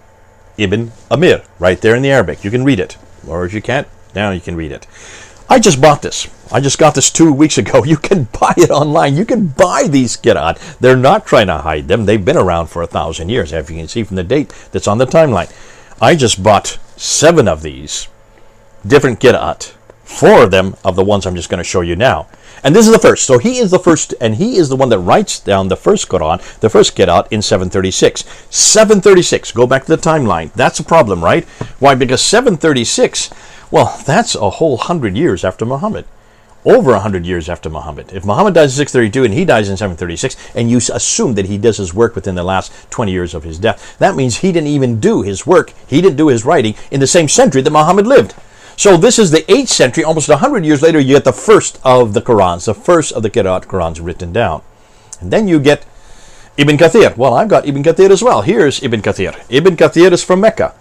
Ibn Amir. Right there in the Arabic. You can read it. Or if you can't, now you can read it. I just bought this. I just got this 2 weeks ago. You can buy it online. You can buy these qira'at. They're not trying to hide them. They've been around for 1,000 years, as you can see from the date that's on the timeline. I just bought 7 of these different qira'at. 4 of them of the ones I'm just going to show you now. And this is the first. So he is the first, and he is the one that writes down the first Quran, the first qira'at in 736. 736, go back to the timeline. That's a problem, right? Why? Because 736, well, that's a whole 100 years after Muhammad. Over 100 years after Muhammad. If Muhammad dies in 632 and he dies in 736, and you assume that he does his work within the last 20 years of his death, that means he didn't even do his work, he didn't do his writing in the same century that Muhammad lived. So this is the 8th century, almost 100 years later, you get the first of the Qurans, the first of the Qira'at Qurans written down. And then you get Ibn Kathir. Well, I've got Ibn Kathir as well. Here's Ibn Kathir. Ibn Kathir is from Mecca.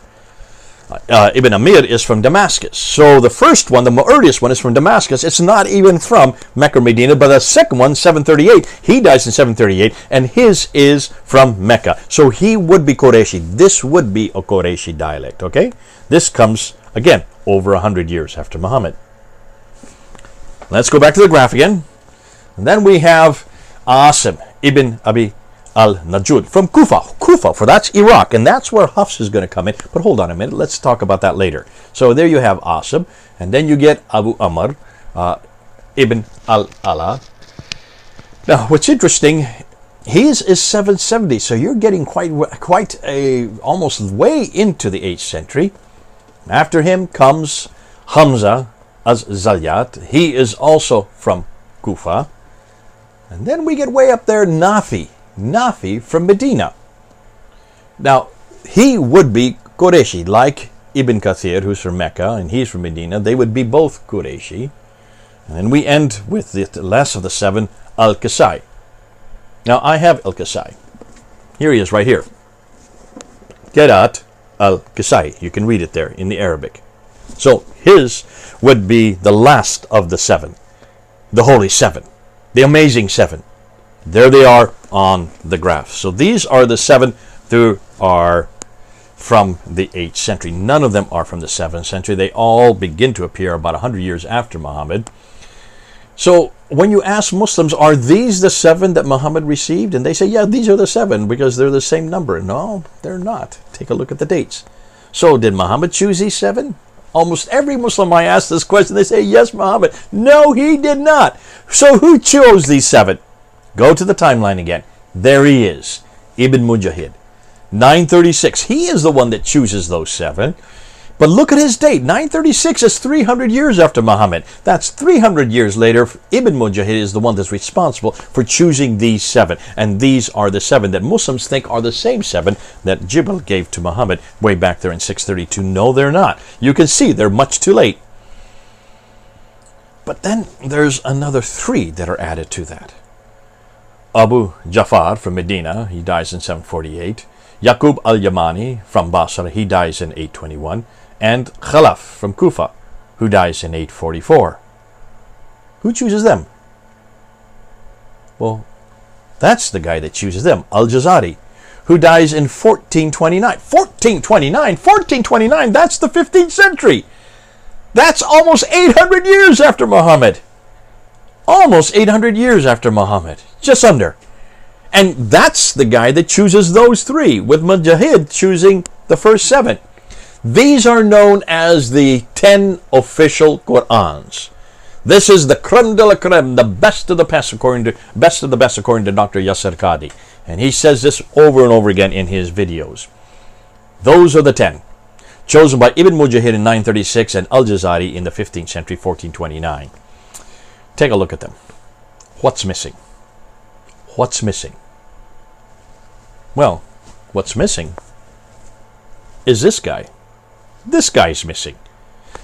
Ibn Amir is from Damascus. So the first one, the earliest one, is from Damascus. It's not even from Mecca or Medina, but the second one, 738, he dies in 738, and his is from Mecca. So he would be Qurayshi. This would be a Qurayshi dialect, okay? This comes, again, over 100 years after Muhammad. Let's go back to the graph again. And then we have Asim ibn Abi al-Najud from Kufa, for that's Iraq, and that's where Hafs is going to come in. But hold on a minute, let's talk about that later. So there you have Asim, and then you get Abu Amr ibn al-Ala. Now, what's interesting, his is 770, so you're getting quite almost way into the 8th century. After him comes Hamza az-Zayyat. He is also from Kufa. And then we get way up there, Nafi from Medina. Now, he would be Qurayshi, like Ibn Kathir, who's from Mecca, and he's from Medina. They would be both Qurayshi. And then we end with the last of the 7, Al-Qasai. Now, I have Al-Qasai. Here he is, right here. Qira'at Al-Qasai. You can read it there in the Arabic. So, his would be the last of the 7. The Holy 7. The Amazing 7. There they are on the graph. So these are the 7 that are from the 8th century. None of them are from the 7th century. They all begin to appear about 100 years after Muhammad. So when you ask Muslims, are these the 7 that Muhammad received? And they say, yeah, these are the 7 because they're the same number. No, they're not. Take a look at the dates. So did Muhammad choose these 7? Almost every Muslim I ask this question, they say, yes, Muhammad. No, he did not. So who chose these 7? Go to the timeline again. There he is, Ibn Mujahid. 936. He is the one that chooses those 7. But look at his date. 936 is 300 years after Muhammad. That's 300 years later. Ibn Mujahid is the one that's responsible for choosing these 7. And these are the 7 that Muslims think are the same 7 that Jibril gave to Muhammad way back there in 632. No, they're not. You can see they're much too late. But then there's another 3 that are added to that. Abu Jafar from Medina, he dies in 748. Yaqub al-Yamani from Basra, he dies in 821. And Khalaf from Kufa, who dies in 844. Who chooses them? Well, that's the guy that chooses them, Al-Jazari, who dies in 1429. 1429, that's the 15th century. That's almost 800 years after Muhammad. Almost 800 years after Muhammad. Just under. And that's the guy that chooses those 3, with Mujahid choosing the first 7. These are known as the 10 official Qur'ans. This is the creme de la creme, the best of the best according to Dr. Yasser Qadi. And he says this over and over again in his videos. Those are the 10. Chosen by Ibn Mujahid in 936 and Al-Jazari in the 15th century, 1429. Take a look at them. What's missing? What's missing? Well, what's missing is this guy. This guy's missing.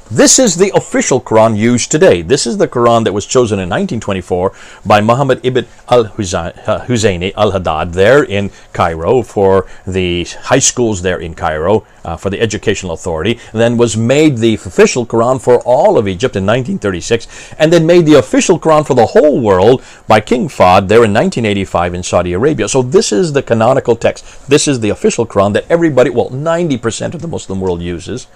This is the official Quran used today. This is the Quran that was chosen in 1924 by Muhammad ibn al-Husayni al-Haddad there in Cairo for the high schools there in Cairo, for the Educational Authority, and then was made the official Quran for all of Egypt in 1936, and then made the official Quran for the whole world by King Fahd there in 1985 in Saudi Arabia. So this is the canonical text. This is the official Quran that everybody, well, 90% of the Muslim world uses.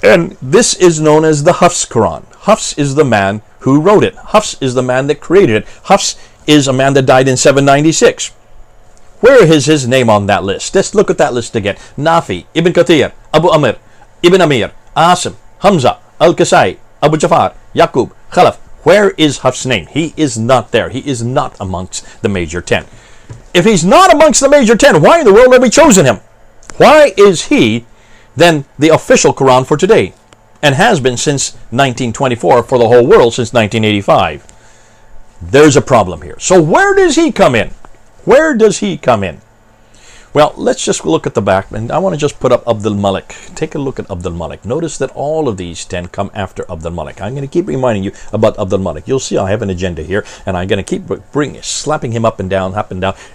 And this is known as the Hafs Quran. Hafs is the man who wrote it. Hafs is the man that created it. Hafs is a man that died in 796. Where is his name on that list? Let's look at that list again. Nafi, Ibn Kathir, Abu Amr, Ibn Amir, Asim, Hamza, Al-Kasai, Abu Jafar, Yaqub, Khalaf. Where is Hafs' name? He is not there. He is not amongst the major 10. If he's not amongst the major 10, why in the world have we chosen him? Why is he then the official Quran for today? And has been since 1924 for the whole world since 1985. There's a problem here. So where does he come in? Where does he come in? Well, let's just look at the back, and I want to just put up Abdul Malik. Take a look at Abdul Malik. Notice that all of these 10 come after Abdul Malik. I'm going to keep reminding you about Abdul Malik. You'll see I have an agenda here, and I'm going to keep slapping him up and down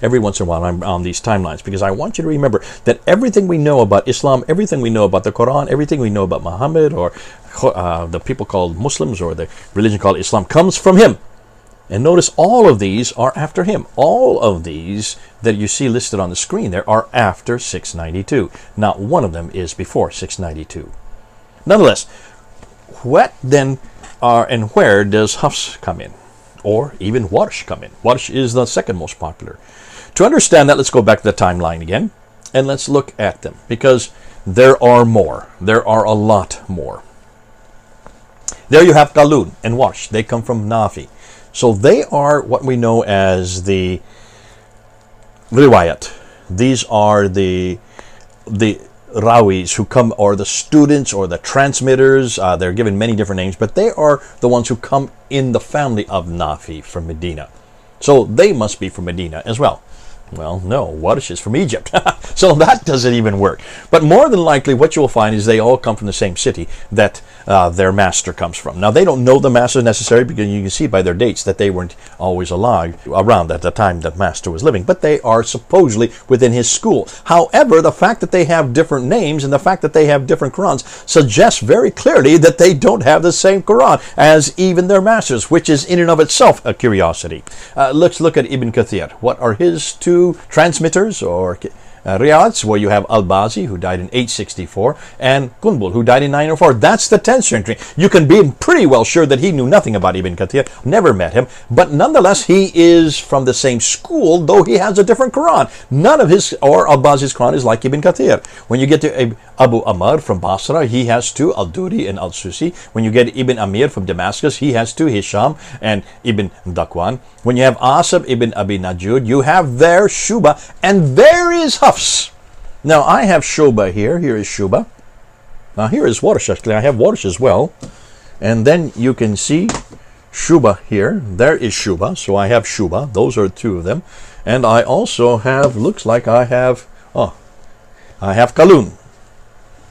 every once in a while on these timelines, because I want you to remember that everything we know about Islam, everything we know about the Quran, everything we know about Muhammad, or the people called Muslims, or the religion called Islam, comes from him. And notice all of these are after him. All of these that you see listed on the screen there are after 692. Not one of them is before 692. Nonetheless, what then and where does Hafs come in? Or even Warsh come in? Warsh is the second most popular. To understand that, let's go back to the timeline again, and let's look at them, because there are more. There are a lot more. There you have Qalun and Warsh. They come from Nafi. So they are what we know as the riwayat. These are the rawis who come, or the students, or the transmitters. They're given many different names, but they are the ones who come in the family of Nafi from Medina. So they must be from Medina as well. Well, no, Warsh is from Egypt. So that doesn't even work. But more than likely, what you'll find is they all come from the same city that their master comes from. Now, they don't know the master necessarily, because you can see by their dates that they weren't always around at the time that master was living, but they are supposedly within his school. However, the fact that they have different names and the fact that they have different Qurans suggests very clearly that they don't have the same Quran as even their masters, which is in and of itself a curiosity. Let's look at Ibn Kathir. What are his two transmitters, or Riyadhs, where you have Al-Bazi, who died in 864, and Qunbul, who died in 904. That's the 10th century. You can be pretty well sure that he knew nothing about Ibn Kathir, never met him, but nonetheless, he is from the same school, though he has a different Quran. None of his, or Al-Bazi's Quran, is like Ibn Kathir. When you get to Abu Amr from Basra, he has two, Al-Duri and Al-Susi. When you get Ibn Amir from Damascus, he has two, Hisham and Ibn Dakwan. When you have Asab ibn Abi Najud, you have there Shuba, and there is Hafs. Now, I have Shuba here. Here is Shuba. Now, here is Warsh. Actually, I have Warsh as well. And then you can see Shuba here. There is Shuba. So I have Shuba. Those are two of them. And I also have, looks like I have Qalun.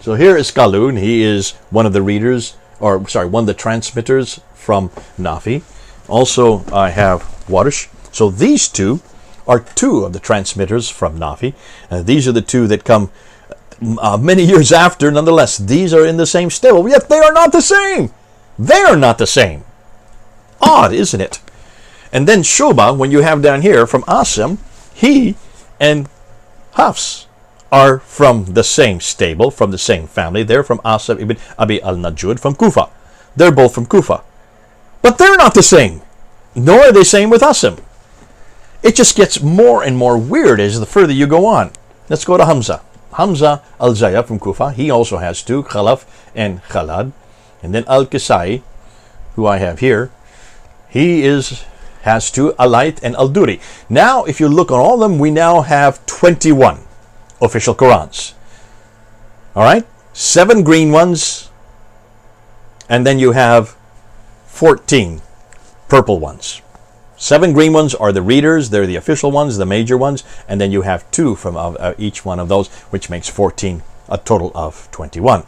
So here is Qalun. He is one of the readers, or sorry, one of the transmitters from Nafi. Also, I have Warsh. So these two are two of the transmitters from Nafi. These are the two that come many years after. Nonetheless, these are in the same stable, yet they are not the same. They are not the same. Odd, isn't it? And then Shuba, when you have down here from Asim, he and Hafs are from the same stable, from the same family. They're from Asab ibn Abi al-Najud from Kufa. They're both from Kufa. But they're not the same, nor are they same with Asim. It just gets more and more weird as the further you go on. Let's go to Hamza. Hamza al-Zaya from Kufa. He also has two, Khalaf and Khalad. And then Al-Kisai, who I have here, he has two, Alayt and Al-Duri. Now, if you look on all of them, we now have 21 official Qurans. All right? 7 green ones, and then you have 14 purple ones. 7 green ones are the readers. They're the official ones, the major ones. And then you have 2 from each one of those, which makes 14, a total of 21.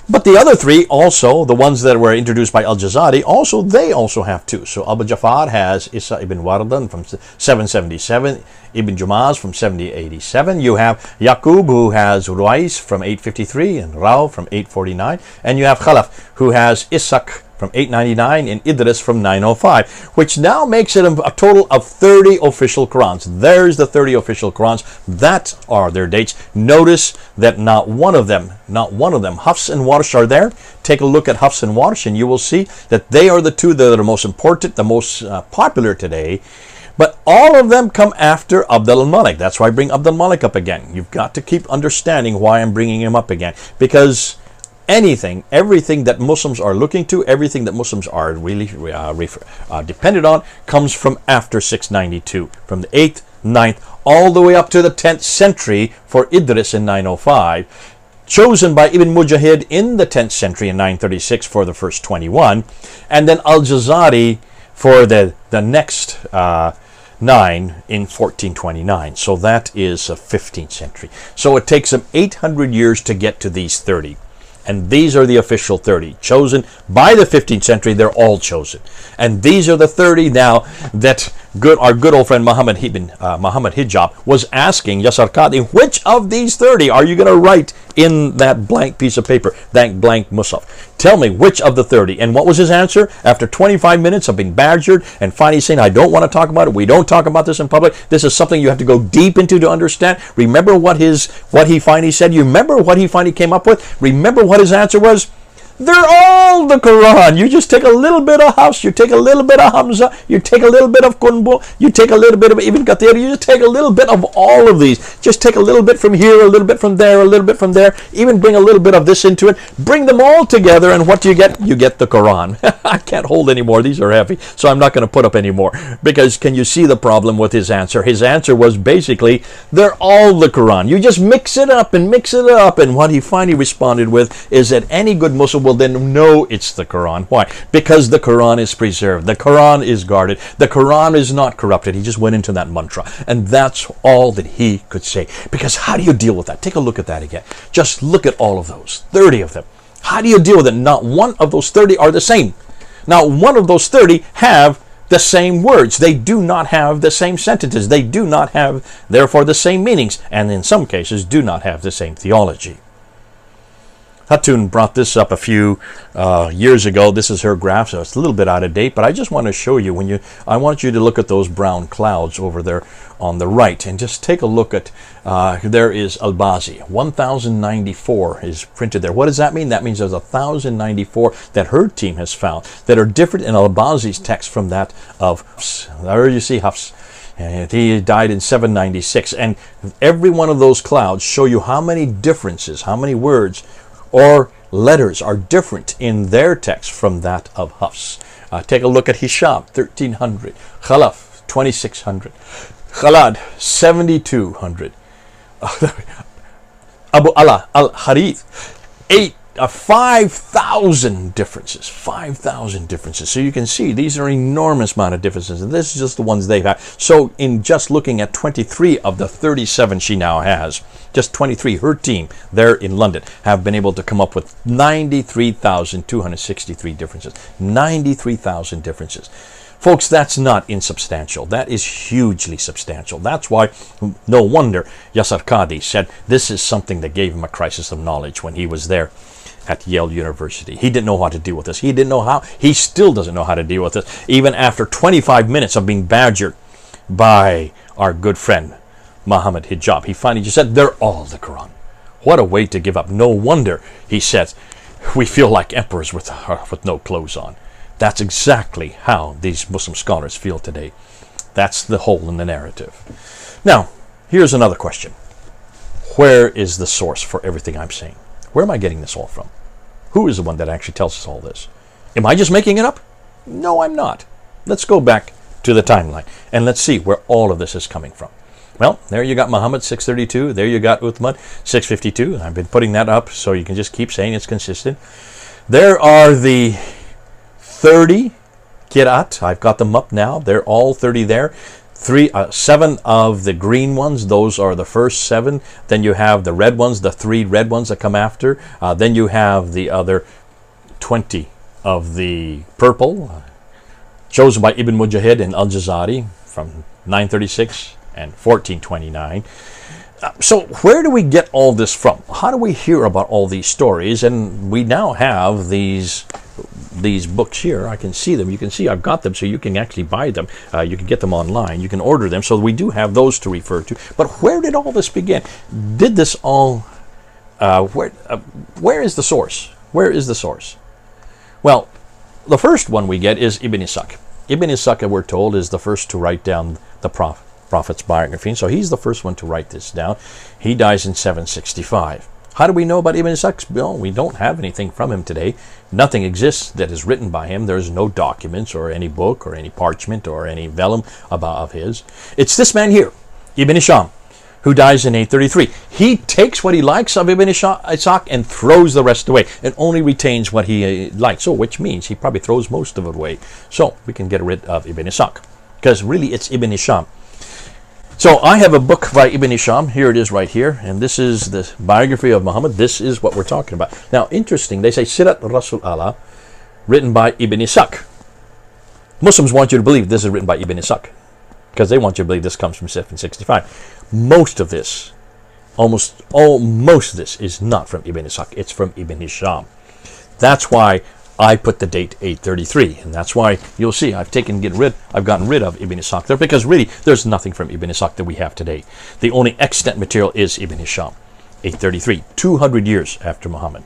But the other 3 also, the ones that were introduced by Al-Jazari, they also have 2. So Abu Jafar has Isa ibn Wardan from 777, Ibn Jumaz from 787. You have Yaqub, who has Ruwais from 853, and Rao from 849. And you have Khalaf, who has Ishaq from 899 and Idris from 905, which now makes it a total of 30 official Qurans. There's the 30 official Qurans. That are their dates. Notice that not one of them, Hafs and Warsh are there. Take a look at Hafs and Warsh and you will see that they are the two that are the most important, the most popular today. But all of them come after Abdul Malik. That's why I bring Abdul Malik up again. You've got to keep understanding why I'm bringing him up again. Because everything that Muslims are looking to, everything that Muslims are really dependent on, comes from after 692. From the 8th, 9th, all the way up to the 10th century for Idris in 905. Chosen by Ibn Mujahid in the 10th century in 936 for the first 21. And then Al-Jazari for the next 9 in 1429. So that is 15th century. So it takes them 800 years to get to these 30. And these are the official 30. Chosen by the 15th century, they're all chosen. And these are the 30 now that our good old friend Muhammad Hijab was asking Yasar Qadi, which of these 30 are you going to write in that blank piece of paper, that blank mushaf? Tell me which of the 30. And what was his answer? After 25 minutes of being badgered and finally saying, I don't want to talk about it. We don't talk about this in public. This is something you have to go deep into to understand. Remember what he finally said? You remember what he finally came up with? Remember what his answer was? They're all the Quran. You just take a little bit of Hafs, you take a little bit of Hamza, you take a little bit of Qunbul, you take a little bit of Ibn Kathir, you just take a little bit of all of these. Just take a little bit from here, a little bit from there, a little bit from there, even bring a little bit of this into it. Bring them all together, and what do you get? You get the Quran. I can't hold any more. These are heavy, so I'm not going to put up any more. Because can you see the problem with his answer? His answer was basically, they're all the Quran. You just mix it up and mix it up. And what he finally responded with is that any good Muslim will then know it's the Quran. Why? Because the Quran is preserved. The Quran is guarded. The Quran is not corrupted. He just went into that mantra. And that's all that he could say. Because how do you deal with that? Take a look at that again. Just look at all of those. 30 of them. How do you deal with it? Not one of those 30 are the same. Not one of those 30 have the same words. They do not have the same sentences. They do not have, therefore, the same meanings. And in some cases, do not have the same theology. Hatun brought this up a few years ago. This is her graph, so it's a little bit out of date, but I just want to show you I want you to look at those brown clouds over there on the right and just take a look at, there is Al-Bazi. 1094 is printed there. What does that mean? That means there's 1094 that her team has found that are different in Al-Bazi's text from that of Hafs. There you see Hafs. And he died in 796. And every one of those clouds show you how many differences, how many words or letters are different in their text from that of Hafs. Take a look at Hisham, 1300. Khalaf, 2600. Khalad, 7200. Abu Allah al-Harith, 5,000 differences. 5,000 differences. So you can see these are enormous amount of differences. And this is just the ones they've had. So in just looking at 23 of the 37 she now has, just 23, her team there in London have been able to come up with 93,263 differences. 93,000 differences. Folks, that's not insubstantial. That is hugely substantial. That's why, no wonder, Yasar Qadi said this is something that gave him a crisis of knowledge when he was there at Yale University. He didn't know how to deal with this. He didn't know how. He still doesn't know how to deal with this, even after 25 minutes of being badgered by our good friend, Muhammad Hijab. He finally just said, they're all the Quran. What a way to give up. No wonder, he says, we feel like emperors with no clothes on. That's exactly how these Muslim scholars feel today. That's the hole in the narrative. Now, here's another question. Where is the source for everything I'm saying? Where am I getting this all from? Who is the one that actually tells us all this? Am I just making it up? No, I'm not. Let's go back to the timeline and let's see where all of this is coming from. Well, there you got Muhammad, 632. There you got Uthman, 652. I've been putting that up so you can just keep saying it's consistent. There are the 30 Qira'at. I've got them up now. They're all 30 there. 7 of the green ones, those are the first 7. Then you have the red ones, the 3 red ones that come after. Then you have the other 20 of the purple, chosen by Ibn Mujahid and Al-Jazari from 936 and 1429. So where do we get all this from? How do we hear about all these stories? And we now have these these books here. I can see them. You can see I've got them, so you can actually buy them. You can get them online. You can order them. So we do have those to refer to. But where did all this begin? Did this all... where is the source? Where is the source? Well, the first one we get is Ibn Ishaq. Ibn Ishaq, we're told, is the first to write down the prophet's biography. So he's the first one to write this down. He dies in 765. How do we know about Ibn Ishaq? Well, we don't have anything from him today. Nothing exists that is written by him. There's no documents or any book or any parchment or any vellum of his. It's this man here, Ibn Hisham, who dies in 833. He takes what he likes of Ibn Ishaq and throws the rest away, and only retains what he likes. So, which means he probably throws most of it away. So we can get rid of Ibn Ishaq, because really it's Ibn Hisham. So I have a book by Ibn Hisham. Here it is right here. And this is the biography of Muhammad. This is what we're talking about. Now, interesting. They say Sirat Rasul Allah, written by Ibn Ishaq. Muslims want you to believe this is written by Ibn Ishaq, because they want you to believe this comes from 765. Most of this, most of this is not from Ibn Ishaq. It's from Ibn Hisham. That's why I put the date 833, and that's why you'll see I've gotten rid of Ibn Ishaq there, because really there's nothing from Ibn Ishaq that we have today. The only extant material is Ibn Hisham, 833, 200 years after Muhammad.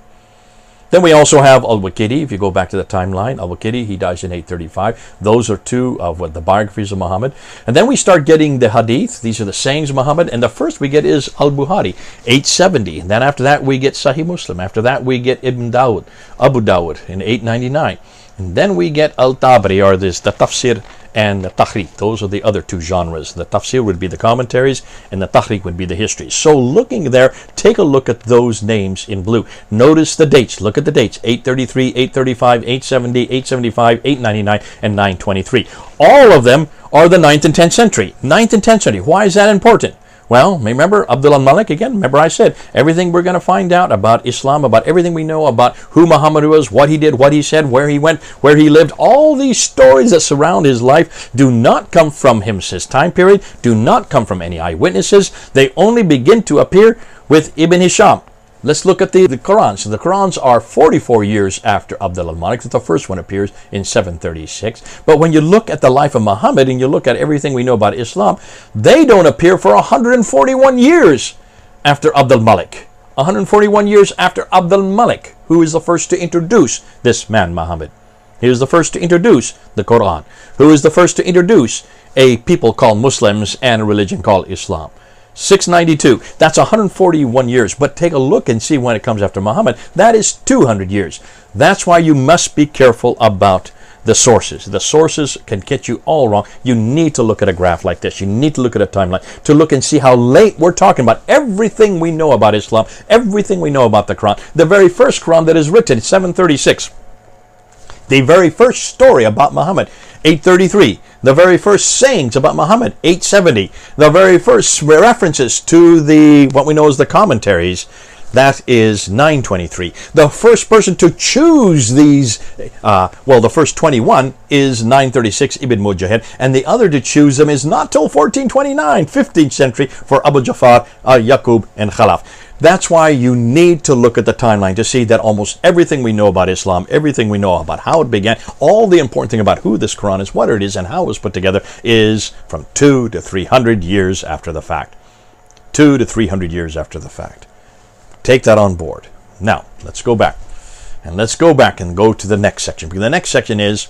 Then we also have Al-Waqidi. If you go back to the timeline, Al-Waqidi, he dies in 835. Those are two of the biographies of Muhammad. And then we start getting the hadith. These are the sayings of Muhammad. And the first we get is Al-Bukhari, 870. And then after that we get Sahih Muslim. After that we get Abu Dawud in 899. And then we get Al-Tabari, or the tafsir and the tahriq. Those are the other two genres. The tafsir would be the commentaries, and the tahriq would be the histories. So looking there, take a look at those names in blue. Notice the dates. Look at the dates. 833, 835, 870, 875, 899, and 923. All of them are the 9th and 10th century. 9th and 10th century. Why is that important? Well, remember Abdul al-Malik again? Remember I said everything we're going to find out about Islam, about everything we know about who Muhammad was, what he did, what he said, where he went, where he lived. All these stories that surround his life do not come from his time period, do not come from any eyewitnesses. They only begin to appear with Ibn Hisham. Let's look at the Qurans. So the Qurans are 44 years after Abdul al-Malik. The first one appears in 736. But when you look at the life of Muhammad and you look at everything we know about Islam, they don't appear for 141 years after Abdul al-Malik. 141 years after Abdul al-Malik, who is the first to introduce this man, Muhammad. He was the first to introduce the Quran, who is the first to introduce a people called Muslims and a religion called Islam. 692, that's 141 years. But take a look and see when it comes after Muhammad. That is 200 years. That's why you must be careful about the sources. The sources can get you all wrong. You need to look at a graph like this. You need to look at a timeline to look and see how late we're talking about. Everything we know about Islam, everything we know about the Quran. The very first Quran that is written, 736. The very first story about Muhammad, 833. The very first sayings about Muhammad, 870. The very first references to what we know as the commentaries, that is 923. The first person to choose these, the first 21 is 936, Ibn Mujahid, and the other to choose them is not till 1429, 15th century, for Abu Jafar, Yaqub, and Khalaf. That's why you need to look at the timeline to see that almost everything we know about Islam, everything we know about how it began, all the important thing about who this Quran is, what it is, and how it was put together is from 200 to 300 years after the fact. 200 to 300 years after the fact. Take that on board. Now, let's go back. And let's go back and go to the next section. Because the next section is,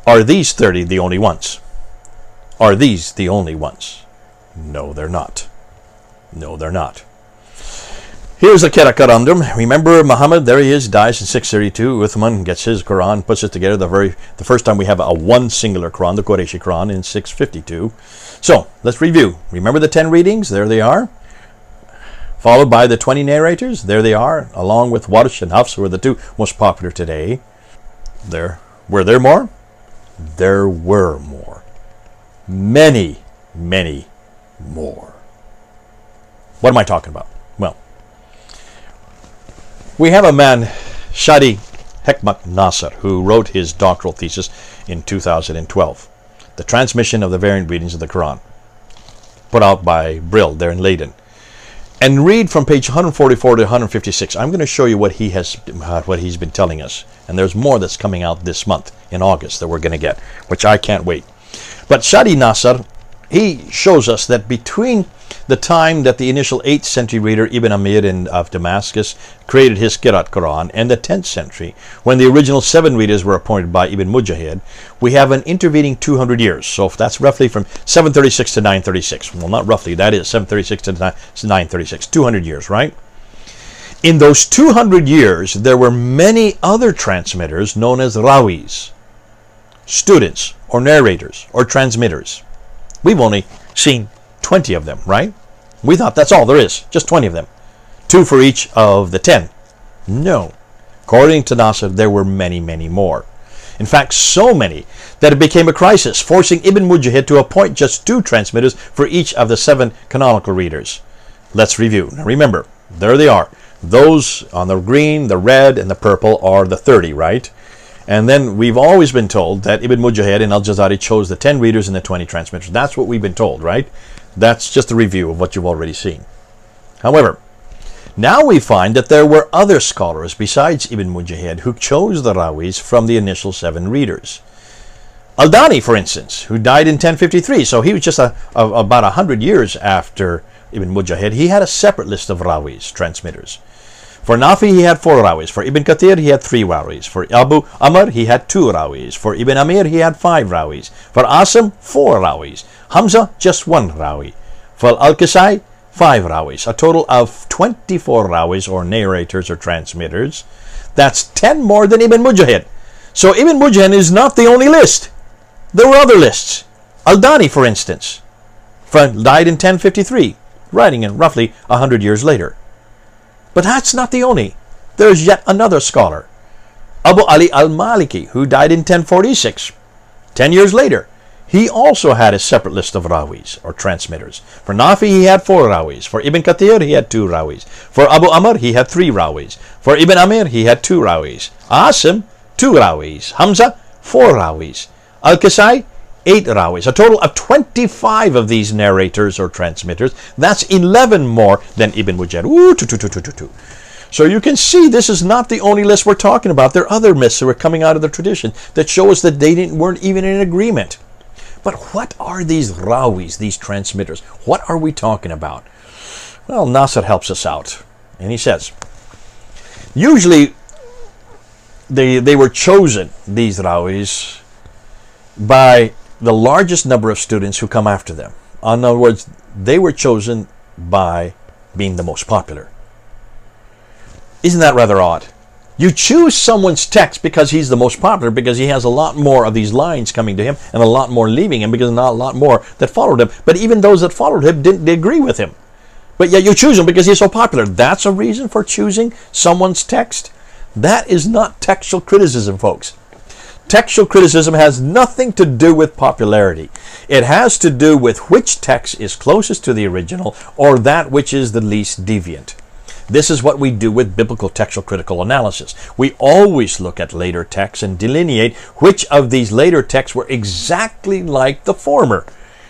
are these 30 the only ones? Are these the only ones? No, they're not. No, they're not. Here's the Qira'atVariants. Remember Muhammad, there he is, dies in 632. Uthman gets his Quran, puts it together. The first time we have a one singular Quran, the Qurayshi Quran, in 652. So, let's review. Remember the 10 readings? There they are. Followed by the 20 narrators. There they are, along with Warsh and Hafs, who are the two most popular today. Were there more? There were more. Many, many more. What am I talking about? Well, we have a man, Shadi Hekmat Nasser, who wrote his doctoral thesis in 2012. The transmission of the variant readings of the Quran, put out by Brill there in Leiden. and read from page 144 to 156. I'm going to show you what he's been telling us. And there's more that's coming out this month in August that we're going to get, which I can't wait. But Shadi Nasr, he shows us that between the time that the initial 8th century reader Ibn Amir of Damascus created his Quran and the 10th century, when the original 7 readers were appointed by Ibn Mujahid, we have an intervening 200 years. So that's roughly from 736 to 936. Well, not roughly, that is 736 to 936. 200 years, right? In those 200 years, there were many other transmitters known as rawis, students or narrators or transmitters. We've only seen 20 of them, right? We thought that's all there is, just 20 of them. 2 for each of the 10. No. According to Nasr, there were many, many more. In fact, so many that it became a crisis, forcing Ibn Mujahid to appoint just 2 transmitters for each of the 7 canonical readers. Let's review. Now remember, there they are. Those on the green, the red, and the purple are the 30, right? And then we've always been told that Ibn Mujahid and Al-Jazari chose the 10 readers and the 20 transmitters. That's what we've been told, right? That's just a review of what you've already seen. However, now we find that there were other scholars besides Ibn Mujahid who chose the rawis from the initial 7 readers. Al-Dani, for instance, who died in 1053, so he was just about 100 years after Ibn Mujahid. He had a separate list of rawis, transmitters. For Nafi, he had 4 rawis. For Ibn Kathir, he had 3 rawis. For Abu Amr, he had 2 rawis. For Ibn Amir, he had 5 rawis. For Asim, 4 rawis. Hamza, just 1 rawi. For Al-Kisai, 5 rawis. A total of 24 rawis, or narrators or transmitters. That's 10 more than Ibn Mujahid. So Ibn Mujahid is not the only list. There were other lists. Al-Dani, for instance, died in 1053, writing in roughly 100 years later. But that's not the only. There's yet another scholar, Abu Ali al-Maliki, who died in 1046. 10 years later, he also had a separate list of rawis, or transmitters. For Nafi, he had 4 rawis. For Ibn Kathir, he had 2 rawis. For Abu Amr, he had 3 rawis. For Ibn Amir, he had 2 rawis. Asim, 2 rawis. Hamza, 4 rawis. Al-Kisai, 8 rawis. A total of 25 of these narrators or transmitters. That's 11 more than Ibn Mujahid. So you can see this is not the only list we're talking about. There are other myths that are coming out of the tradition that show us that they weren't even in agreement. But what are these rawis, these transmitters? What are we talking about? Well, Nasr helps us out. And he says, usually they were chosen, these rawis, by the largest number of students who come after them. In other words, they were chosen by being the most popular. Isn't that rather odd? You choose someone's text because he's the most popular, because he has a lot more of these lines coming to him and a lot more leaving him, because not a lot more that followed him. But even those that followed him didn't agree with him. But yet you choose him because he's so popular. That's a reason for choosing someone's text? That is not textual criticism, folks. Textual criticism has nothing to do with popularity. It has to do with which text is closest to the original, or that which is the least deviant. This is what we do with biblical textual critical analysis. We always look at later texts and delineate which of these later texts were exactly like the former.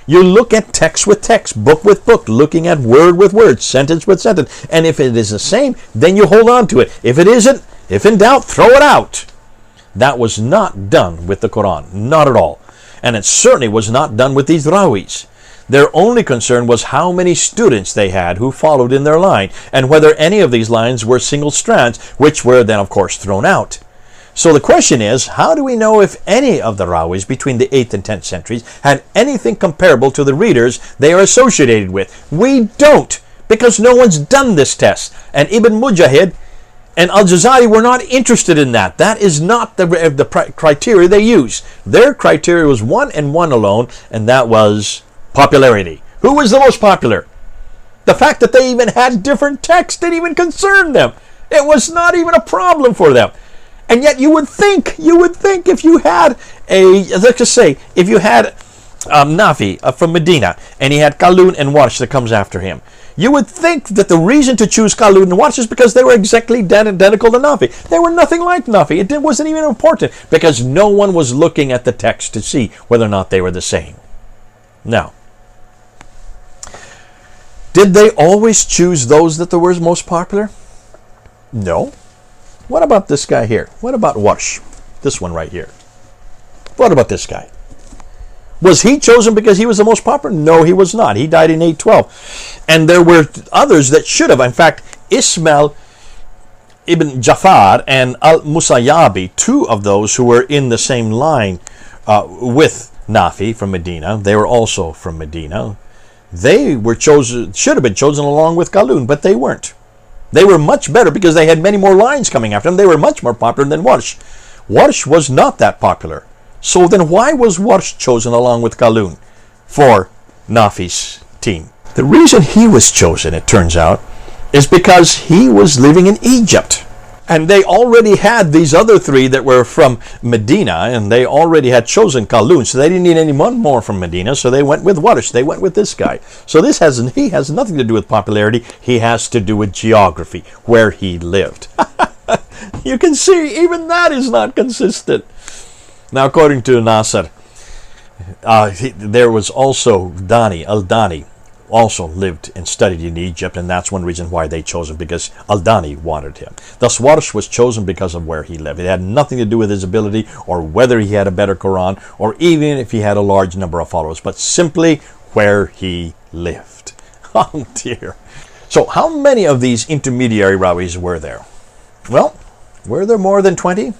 You look at text with text, book with book, looking at word with word, sentence with sentence. And if it is the same, then you hold on to it. If it isn't, if in doubt, throw it out. That was not done with the Quran, not at all. And it certainly was not done with these rawis. Their only concern was how many students they had who followed in their line, and whether any of these lines were single strands, which were then, of course, thrown out. So the question is, how do we know if any of the rawis between the 8th and 10th centuries had anything comparable to the readers they are associated with? We don't, because no one's done this test. And Ibn Mujahid and Al-Jazari were not interested in that. That is not the criteria they use. Their criteria was one and one alone, and that was popularity. Who was the most popular? The fact that they even had different texts didn't even concern them. It was not even a problem for them. And yet you would think if you had let's just say, if you had Nafi from Medina, and he had Qalun and Warsh that comes after him, you would think that the reason to choose Qalun and Warsh is because they were exactly identical to Nafi. They were nothing like Nafi. It wasn't even important, because no one was looking at the text to see whether or not they were the same. Now, Did they always choose those that were most popular? No. What about this guy here? What about Warsh? This one right here. What about this guy? Was he chosen because he was the most popular? No, he was not. He died in 812. And there were others that should have. In fact, Ismail Ibn Jafar and Al-Musayyabi, two of those who were in the same line with Nafi from Medina, they were also from Medina. They were chosen, should have been chosen along with Qalun, but they weren't. They were much better because they had many more lines coming after them. They were much more popular than Warsh. Warsh was not that popular. So then why was Warsh chosen along with Qalun for Nafi's team? The reason he was chosen, it turns out, is because he was living in Egypt. And they already had these other three that were from Medina, and they already had chosen Qalun, so they didn't need anyone more from Medina, so they went with Warsh. They went with this guy. So he has nothing to do with popularity. He has to do with geography, where he lived. You can see, even that is not consistent. Now, according to Nasser, there was also Al-Dani, also lived and studied in Egypt, and that's one reason why they chose him, because Al-Dani wanted him. Thus, Warsh was chosen because of where he lived. It had nothing to do with his ability or whether he had a better Quran or even if he had a large number of followers, but simply where he lived. Oh dear. So how many of these intermediary rawis were there? Well, were there more than 20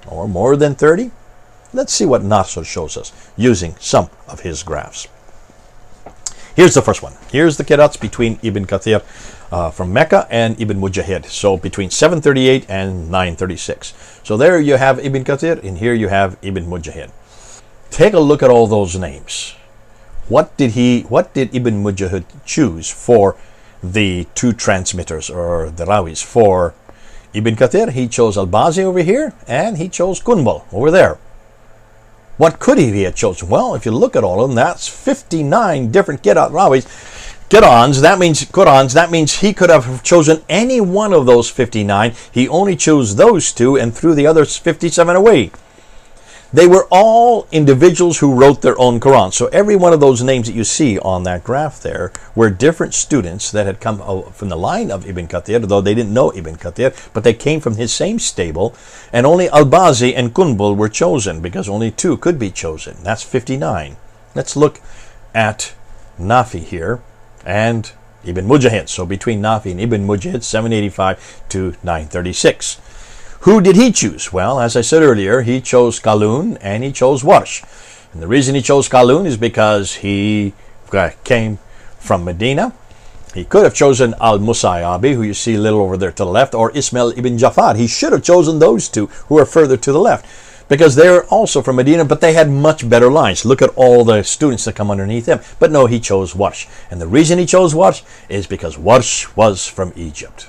or more than 30? Let's see what Nasser shows us using some of his graphs. Here's the first one. Here's the qira'ats between Ibn Kathir from Mecca and Ibn Mujahid. So between 738 and 936. So there you have Ibn Kathir, and here you have Ibn Mujahid. Take a look at all those names. What did Ibn Mujahid choose for the two transmitters or the rawis? For Ibn Kathir, he chose Al-Bazi over here, and he chose Kunbal over there. What could he have chosen? Well, if you look at all of them, that's 59 different Qur'ans. That means he could have chosen any one of those 59. He only chose those two and threw the other 57 away. They were all individuals who wrote their own Quran. So every one of those names that you see on that graph there were different students that had come from the line of Ibn Kathir, though they didn't know Ibn Kathir, but they came from his same stable. And only Al-Bazi and Kunbul were chosen because only two could be chosen. That's 59. Let's look at Nafi here and Ibn Mujahid. So between Nafi and Ibn Mujahid, 785 to 936. Who did he choose? Well, as I said earlier, he chose Qalun and he chose Warsh. And the reason he chose Qalun is because he came from Medina. He could have chosen Al-Musayyabi, who you see a little over there to the left, or Ismail ibn Jafar. He should have chosen those two who are further to the left because they're also from Medina, but they had much better lines. Look at all the students that come underneath them. But no, he chose Warsh. And the reason he chose Warsh is because Warsh was from Egypt.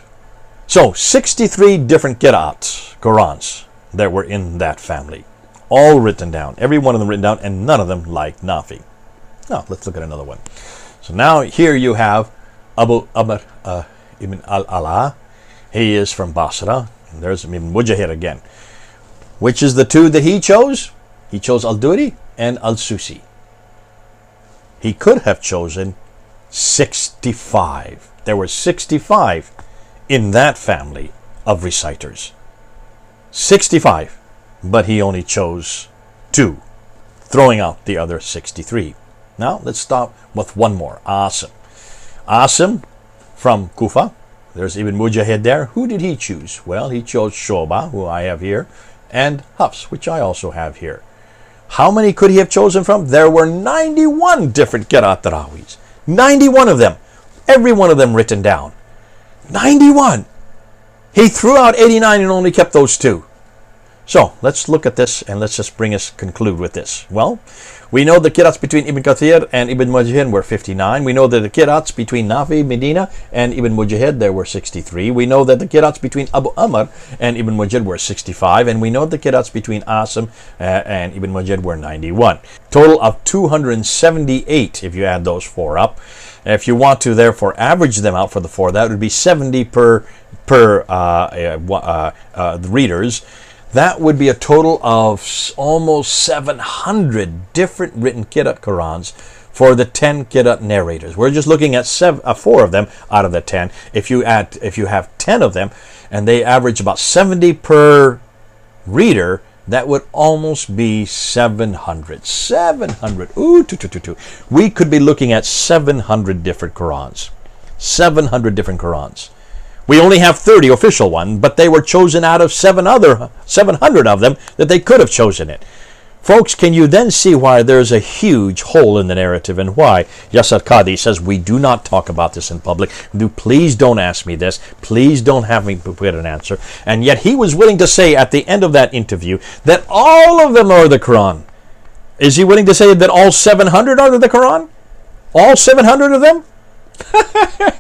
So, 63 different Qur'ans that were in that family. All written down. Every one of them written down, and none of them like Nafi. Now, let's look at another one. So now here you have Abu Amr ibn al-Ala. He is from Basra. And there's Ibn Mujahid again. Which is the two that he chose? He chose Al-Duri and Al-Susi. He could have chosen 65. There were 65 in that family of reciters. 65, but he only chose 2, throwing out the other 63. Now let's stop with one more. Asim. Asim from Kufa. There's Ibn Mujahid there. Who did he choose? Well, he chose Shoba, who I have here, and Hafs, which I also have here. How many could he have chosen from? There were 91 different Qira'at Rawis. 91 of them. Every one of them written down. 91. He threw out 89 and only kept those 2. So let's look at this and let's just conclude with this. Well, we know the qira'ats between Ibn Kathir and Ibn Mujahid were 59. We know that the qira'ats between Nafi, Medina, and Ibn Mujahid there were 63. We know that the qira'ats between Abu Amr and Ibn Mujahid were 65. And we know the qira'ats between Asim and Ibn Mujahid were 91. Total of 278 if you add those 4 up. If you want to therefore average them out for the 4, that would be 70 per readers. That would be a total of almost 700 different written Qira'at Qur'ans for the 10 Qira'at narrators. We're just looking at 4 of them out of the 10. If you have 10 of them, and they average about 70 per reader, that would almost be 700. 700. Ooh, we could be looking at 700 different Qurans. 700 different Qurans. We only have 30 official ones, but they were chosen out of 700 of them that they could have chosen it. Folks, can you then see why there's a huge hole in the narrative and why Yasir Qadhi says we do not talk about this in public. Please don't ask me this. Please don't have me put an answer. And yet he was willing to say at the end of that interview that all of them are the Quran. Is he willing to say that all 700 are the Quran? All 700 of them?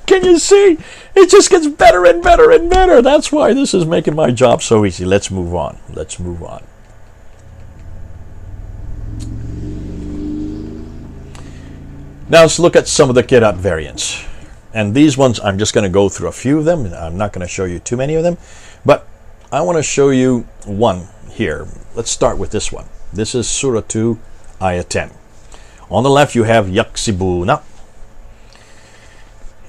Can you see? It just gets better and better and better. That's why this is making my job so easy. Let's move on. Let's move on. Now let's look at some of the Qira'at variants. And these ones, I'm just going to go through a few of them. I'm not going to show you too many of them. But I want to show you one here. Let's start with this one. This is Surah 2, Ayah 10. On the left you have Yaksibuna.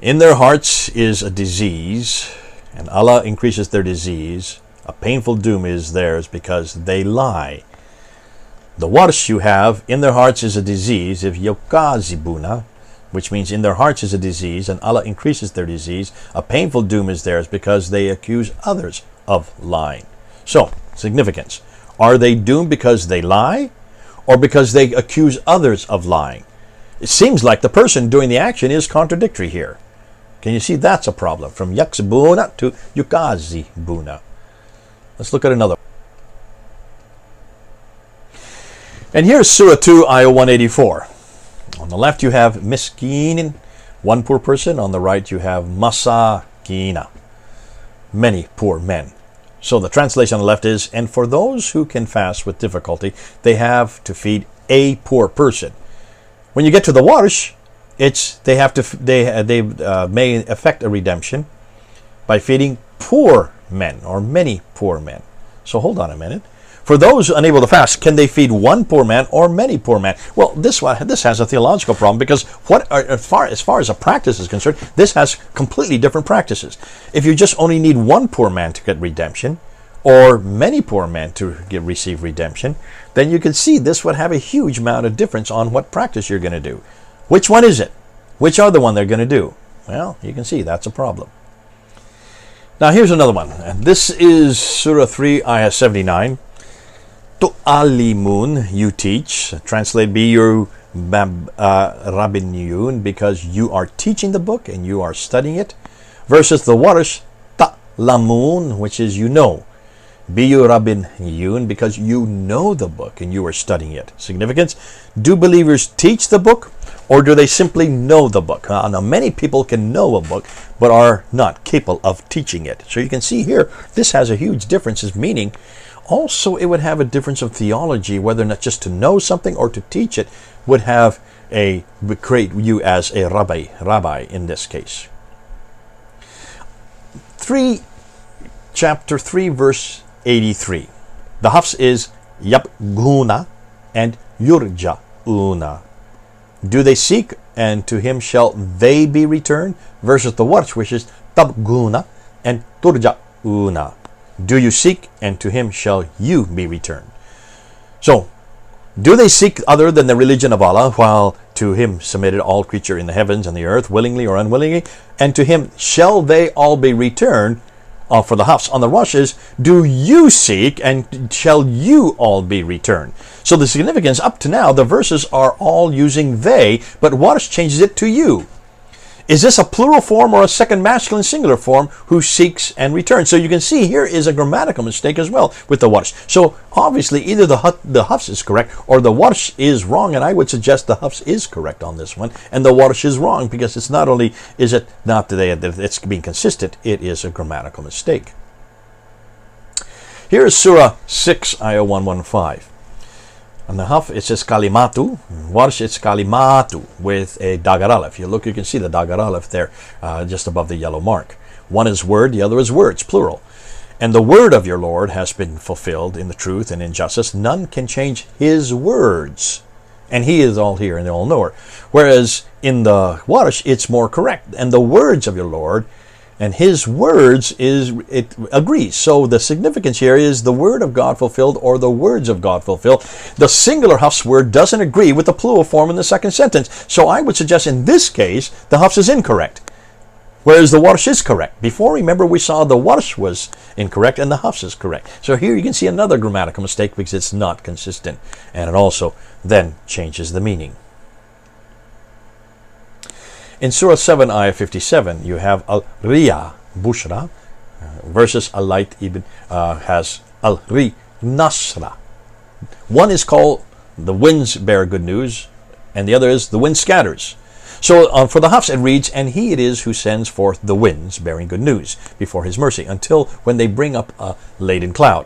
In their hearts is a disease, and Allah increases their disease. A painful doom is theirs because they lie. The Warsh you have, in their hearts is a disease, if Yukazibuna, which means in their hearts is a disease, and Allah increases their disease. A painful doom is theirs because they accuse others of lying. So, significance. Are they doomed because they lie, or because they accuse others of lying? It seems like the person doing the action is contradictory here. Can you see that's a problem? From Yaksibuna to Yukazibuna. Let's look at another. And here's Surah 2, Ayah 184. On the left you have Miskinin, one poor person. On the right you have Masakina, many poor men. So the translation on the left is, and for those who can fast with difficulty, they have to feed a poor person. When you get to the Warsh, they may effect a redemption by feeding poor men or many poor men. So hold on a minute. For those unable to fast, can they feed one poor man or many poor men? Well, this has a theological problem because as far as a practice is concerned, this has completely different practices. If you just only need one poor man to get redemption, or many poor men to receive redemption, then you can see this would have a huge amount of difference on what practice you're going to do. Which one is it? Which are the one they're going to do? Well, you can see that's a problem. Now here's another one. And this is Surah 3, Ayah 79. Tu'alimun, you teach. Translate, be your rabbiniyun, because you are teaching the book and you are studying it. Versus the Warsh, ta'lamun, which is you know. Be you rabbiniyun, because you know the book and you are studying it. Significance, do believers teach the book, or do they simply know the book? Now many people can know a book but are not capable of teaching it. So you can see here, this has a huge difference in meaning. Also, it would have a difference of theology, whether or not just to know something or to teach it would create you as a rabbi in this case. Chapter 3, verse 83. The Hafs is Yabguna and Yurja'una. Do they seek, and to him shall they be returned? Versus the Warsh, which is Tabguna and Turja'una. Do you seek, and to him shall you be returned? So, do they seek other than the religion of Allah, while to him submitted all creature in the heavens and the earth, willingly or unwillingly? And to him shall they all be returned? For the Hafs on the Rush is, do you seek, and shall you all be returned? So the significance, up to now, the verses are all using they, but Warsh changes it to you. Is this a plural form or a second masculine singular form, who seeks and returns? So you can see here is a grammatical mistake as well with the Warsh. So obviously either the Hafs is correct or the Warsh is wrong, and I would suggest the Hafs is correct on this one and the Warsh is wrong, because it's not only is it not that it's being consistent, it is a grammatical mistake. Here is Surah 6, Ayah 115. On the Haf, it says Kalimatu. Warsh, it's Kalimatu with a Dagar Aleph. You look, you can see the Dagar Aleph there, just above the yellow mark. One is word, the other is words, plural. And the word of your Lord has been fulfilled in the truth and in justice. None can change his words. And he is all here and the all-knower. Whereas in the Warsh, it's more correct. And the words of your Lord, and his words, it agrees. So the significance here is the word of God fulfilled or the words of God fulfilled. The singular Hafs word doesn't agree with the plural form in the second sentence. So I would suggest in this case, the Hafs is incorrect. Whereas the Warsh is correct. Before, remember, we saw the Warsh was incorrect and the Hafs is correct. So here you can see another grammatical mistake because it's not consistent. And it also then changes the meaning. In Surah 7, Ayah 57, you have Al-Riya Bushra versus Al-Layth Ibn has Al-Ri Nasra. One is called the winds bear good news, and the other is the wind scatters. So for the Hafs it reads, and he it is who sends forth the winds bearing good news before his mercy, until when they bring up a laden cloud.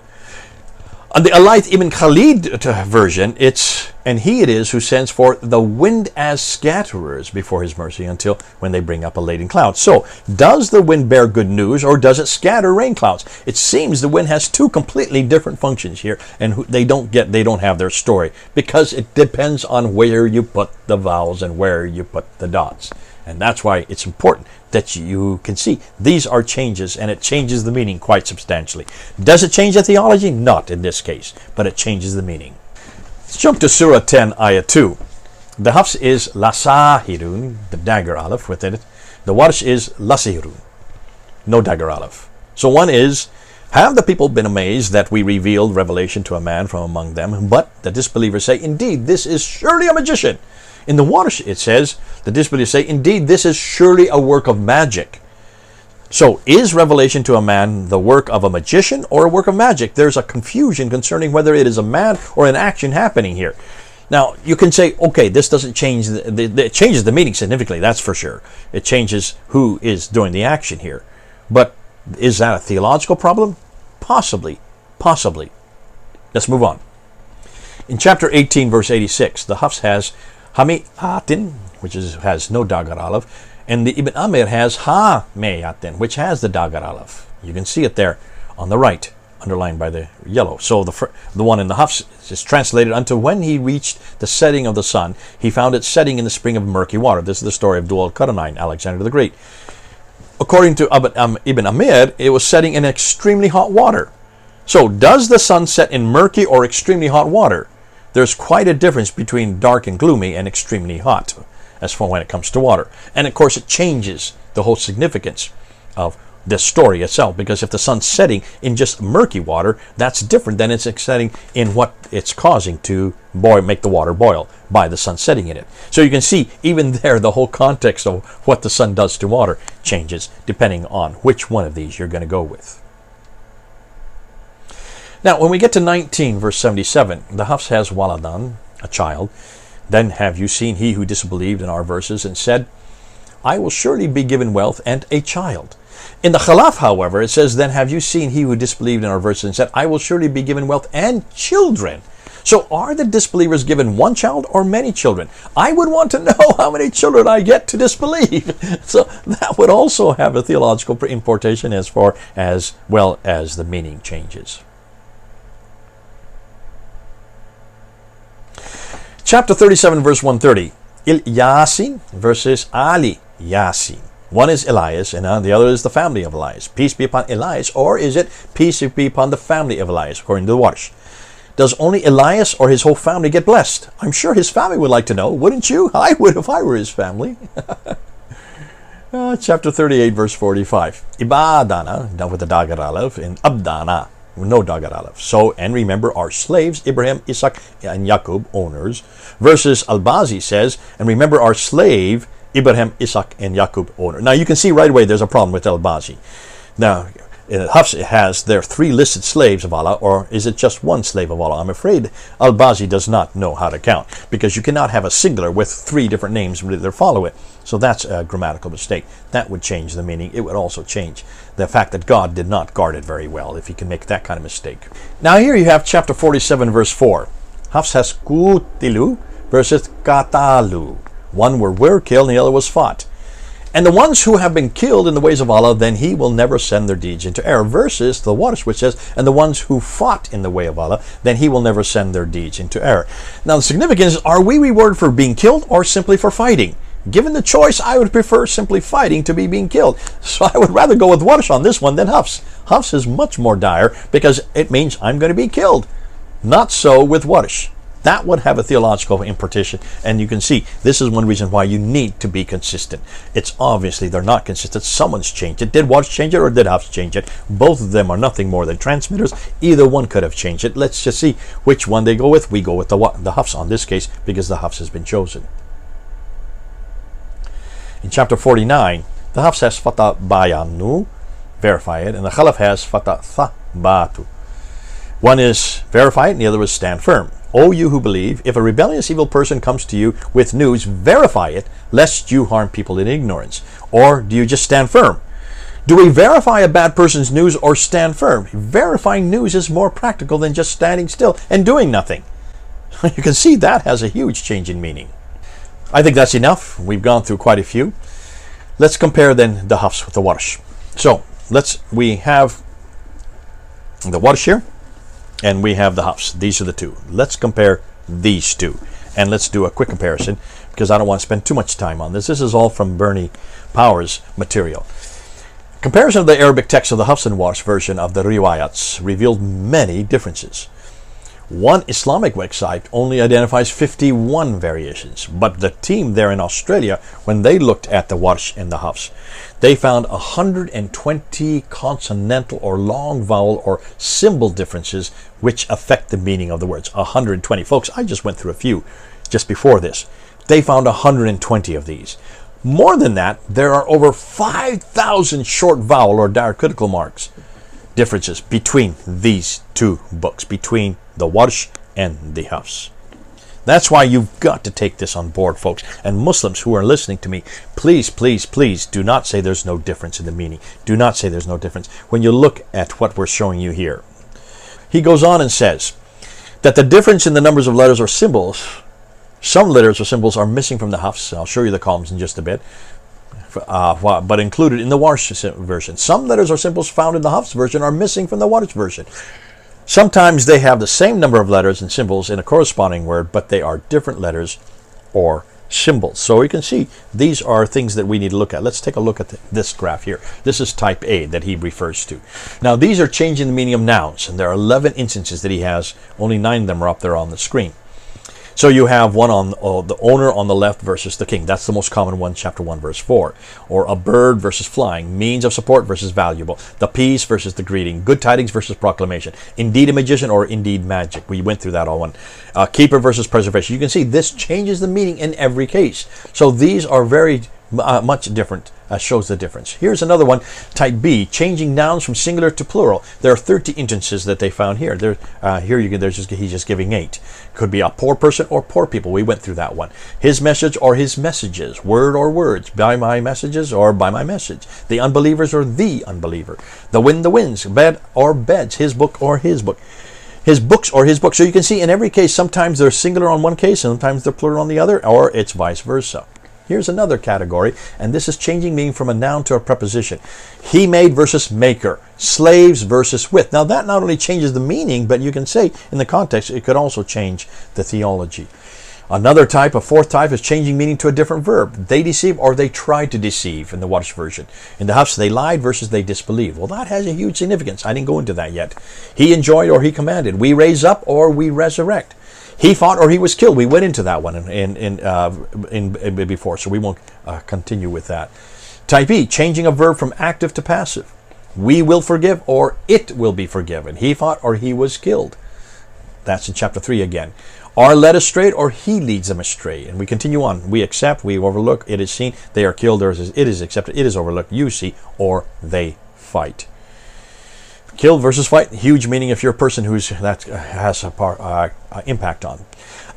On the Al-Layth Ibn Khalid version, it's, and he it is who sends forth the wind as scatterers before his mercy until when they bring up a laden cloud. So, does the wind bear good news or does it scatter rain clouds? It seems the wind has two completely different functions here, and they don't have their story, because it depends on where you put the vowels and where you put the dots. And that's why it's important that you can see these are changes, and it changes the meaning quite substantially. Does it change the theology? Not in this case, but it changes the meaning. Let's jump to Surah 10, Ayah 2. The Hafs is Lasahirun, the dagger aleph within it. The Warsh is Lasihirun, no dagger aleph. So one is, have the people been amazed that we revealed revelation to a man from among them? But the disbelievers say, indeed, this is surely a magician. In the Warsh, it says, the disbelievers say, indeed, this is surely a work of magic. So, is revelation to a man the work of a magician or a work of magic? There's a confusion concerning whether it is a man or an action happening here. Now, you can say, okay, this doesn't change, it changes the meaning significantly, that's for sure. It changes who is doing the action here. But is that a theological problem? Possibly. Possibly. Let's move on. In chapter 18, verse 86, the Hafs has Hami'atin, which has no dagar aleph, and the Ibn Amir has Ha-Me'atin, which has the dagar aleph. You can see it there on the right, underlined by the yellow. So the one in the Hafs is translated, unto when he reached the setting of the sun, he found it setting in the spring of murky water. This is the story of Dul Qarnayn, Alexander the Great. According to Ibn Amir, it was setting in extremely hot water. So does the sun set in murky or extremely hot water? There's quite a difference between dark and gloomy and extremely hot as for when it comes to water. And of course it changes the whole significance of this story itself, because if the sun's setting in just murky water, that's different than it's setting in what it's causing to make the water boil by the sun setting in it. So you can see even there the whole context of what the sun does to water changes depending on which one of these you're going to go with. Now, when we get to 19, verse 77, the Hafs has Waladan, a child. Then have you seen he who disbelieved in our verses and said, I will surely be given wealth and a child. In the Khalaf, however, it says, then have you seen he who disbelieved in our verses and said, I will surely be given wealth and children. So are the disbelievers given one child or many children? I would want to know how many children I get to disbelieve. So that would also have a theological importation as well as the meaning changes. Chapter 37, verse 130. Il-Yasin versus Ali Yasin. One is Elias, and the other is the family of Elias. Peace be upon Elias, or is it peace be upon the family of Elias, according to the Warsh? Does only Elias or his whole family get blessed? I'm sure his family would like to know, wouldn't you? I would if I were his family. Chapter 38, verse 45. Ibadana, now with the dagar aleph, and Abdana, no dagar aleph. So, and remember our slaves, Ibrahim, Isaac, and Yaqub, owners, versus Al-Bazi says, and remember our slave, Ibrahim, Isaac, and Yaqub, owner. Now you can see right away there's a problem with Al-Bazi. Now, Hafs has their three listed slaves of Allah, or is it just one slave of Allah? I'm afraid Al-Bazi does not know how to count, because you cannot have a singular with three different names that follow it. So that's a grammatical mistake. That would change the meaning. It would also change the fact that God did not guard it very well, if he can make that kind of mistake. Now here you have chapter 47, verse 4. Hafs has Kutilu versus Katalu. One were killed and the other was fought. And the ones who have been killed in the ways of Allah, then He will never send their deeds into error. Versus the Warsh, which says, and the ones who fought in the way of Allah, then He will never send their deeds into error. Now the significance is, are we rewarded for being killed or simply for fighting? Given the choice, I would prefer simply fighting to be being killed. So I would rather go with Warsh on this one than Hafs. Hafs is much more dire because it means I'm going to be killed. Not so with Warsh. That would have a theological implication, and you can see this is one reason why you need to be consistent. It's obviously they're not consistent. Someone's changed it. Did Warsh change it or did Hafs change it? Both of them are nothing more than transmitters. Either one could have changed it. Let's just see which one they go with. We go with the Hafs on this case because the Hafs has been chosen. In chapter 49, the Hafs has fata bayanu, verify it, and the Khalaf has fata thabatu. One is verify it and the other is stand firm. O you who believe, if a rebellious evil person comes to you with news, verify it, lest you harm people in ignorance. Or do you just stand firm? Do we verify a bad person's news or stand firm? Verifying news is more practical than just standing still and doing nothing. You can see that has a huge change in meaning. I think that's enough. We've gone through quite a few. Let's compare then the Hafs with the Warsh. So we have the Warsh here, and we have the Hafs. These are the two. Let's compare these two, and let's do a quick comparison because I don't want to spend too much time on this. This is all from Bernie Power's material. Comparison of the Arabic text of the Hafs and Warsh version of the riwayats revealed many differences. One Islamic website only identifies 51 variations, but the team there in Australia, when they looked at the Warsh and the Hafs, they found 120 consonantal or long vowel or symbol differences which affect the meaning of the words. 120. Folks, I just went through a few just before this. They found 120 of these. More than that, there are over 5,000 short vowel or diacritical marks differences between these two books, between the Warsh and the Hafs. That's why you've got to take this on board, folks. And Muslims who are listening to me, please, please, please do not say there's no difference in the meaning. Do not say there's no difference when you look at what we're showing you here. He goes on and says that the difference in the numbers of letters or symbols, some letters or symbols are missing from the Hafs. I'll show you the columns in just a bit. But included in the Warsh version. Some letters or symbols found in the Hafs version are missing from the Warsh version. Sometimes they have the same number of letters and symbols in a corresponding word, but they are different letters or symbols. So you can see these are things that we need to look at. Let's take a look at this graph here. This is type A that he refers to. Now these are changing the meaning of nouns, and there are 11 instances that he has. Only 9 of them are up there on the screen. So you have one on the owner on the left versus the king. That's the most common one, chapter 1, verse 4. Or a bird versus flying, means of support versus valuable, the peace versus the greeting, good tidings versus proclamation, indeed a magician or indeed magic. We went through that all one. Keeper versus preservation. You can see this changes the meaning in every case. So these are very much different, shows the difference. Here's another one, type B, changing nouns from singular to plural. There are 30 instances that they found here. He's just giving 8. Could be a poor person or poor people. We went through that one. His message or his messages, word or words, by my messages or by my message. The unbelievers or the unbeliever. The wind, the winds, bed or beds, his book or his book. His books or his book. So you can see in every case, sometimes they're singular on one case, sometimes they're plural on the other, or it's vice versa. Here's another category, and this is changing meaning from a noun to a preposition. He made versus maker. Slaves versus with. Now that not only changes the meaning, but you can say in the context, it could also change the theology. Another type, a fourth type, is changing meaning to a different verb. They deceive or they tried to deceive in the Warsh version. In the Hafs, they lied versus they disbelieved. Well, that has a huge significance. I didn't go into that yet. He enjoyed or he commanded. We raise up or we resurrect. He fought or he was killed. We went into that one before, so we won't continue with that. Type E, changing a verb from active to passive. We will forgive or it will be forgiven. He fought or he was killed. That's in chapter 3 again. Are led astray or he leads them astray. And we continue on. We accept, we overlook, it is seen, they are killed, it is accepted, it is overlooked, you see, or they fight. Kill versus fight, huge meaning if you're a person that has a impact on.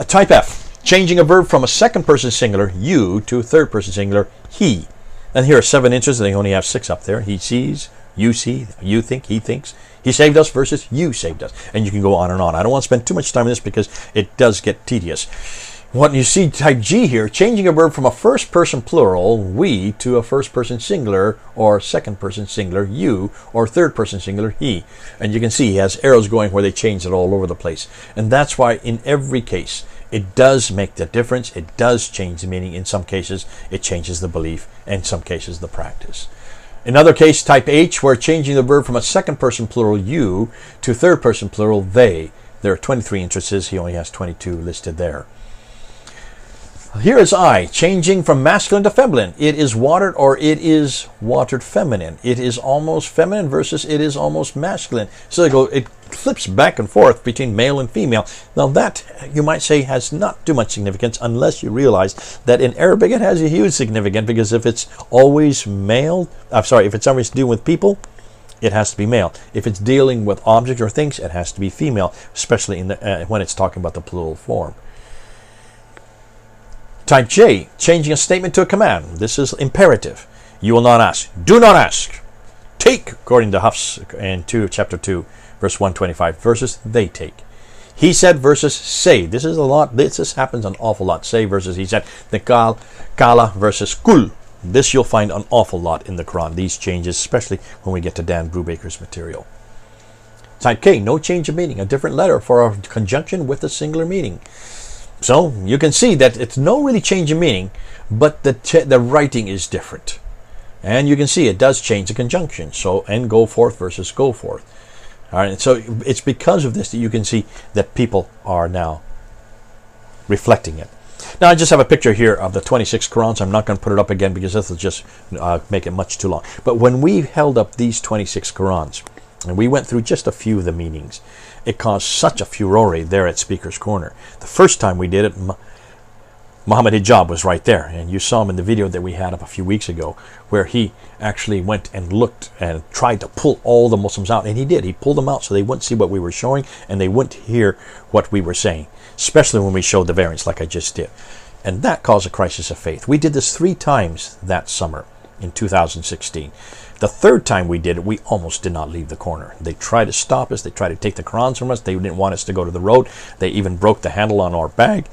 Type F, changing a verb from a second person singular, you, to third person singular, he. And here are 7 instances, they only have 6 up there. He sees, you see, you think, he thinks. He saved us versus you saved us. And you can go on and on. I don't want to spend too much time on this because it does get tedious. What you see type G here, changing a verb from a first person plural, we, to a first person singular or second person singular, you, or third person singular, he. And you can see he has arrows going where they change it all over the place. And that's why in every case, it does make the difference. It does change the meaning. In some cases, it changes the belief. In some cases, the practice. Another case, type H, where changing the verb from a second person plural, you, to third person plural, they. There are 23 instances. He only has 22 listed there. Here is I, changing from masculine to feminine. It is watered or it is watered feminine. It is almost feminine versus it is almost masculine. So it flips back and forth between male and female. Now that, you might say, has not too much significance unless you realize that in Arabic it has a huge significance, because if it's always male, if it's always dealing with people, it has to be male. If it's dealing with objects or things, it has to be female, especially in the, when it's talking about the plural form. Type J, changing a statement to a command. This is imperative. You will not ask. Do not ask. Take, according to Hafs in chapter 2, verse 125, versus they take. He said versus say. This is a lot. This happens an awful lot. Say versus he said. The kala versus kul. This you'll find an awful lot in the Quran. These changes, especially when we get to Dan Brubaker's material. Type K, no change of meaning. A different letter for a conjunction with a singular meaning. So you can see that it's no really change in meaning, but the writing is different. And you can see it does change the conjunction. So, and go forth versus go forth. All right, so it's because of this that you can see that people are now reflecting it. Now I just have a picture here of the 26 Qurans. I'm not going to put it up again because this will just make it much too long. But when we held up these 26 Qurans, and we went through just a few of the meanings, it caused such a furore there at Speaker's Corner. The first time we did it, Muhammad Hijab was right there, and you saw him in the video that we had up a few weeks ago, where he actually went and looked and tried to pull all the Muslims out, and he did. He pulled them out so they wouldn't see what we were showing, and they wouldn't hear what we were saying, especially when we showed the variants like I just did. And that caused a crisis of faith. We did this 3 times that summer in 2016. The third time we did it, we almost did not leave the corner. They tried to stop us. They tried to take the Qurans from us. They didn't want us to go to the road. They even broke the handle on our bag.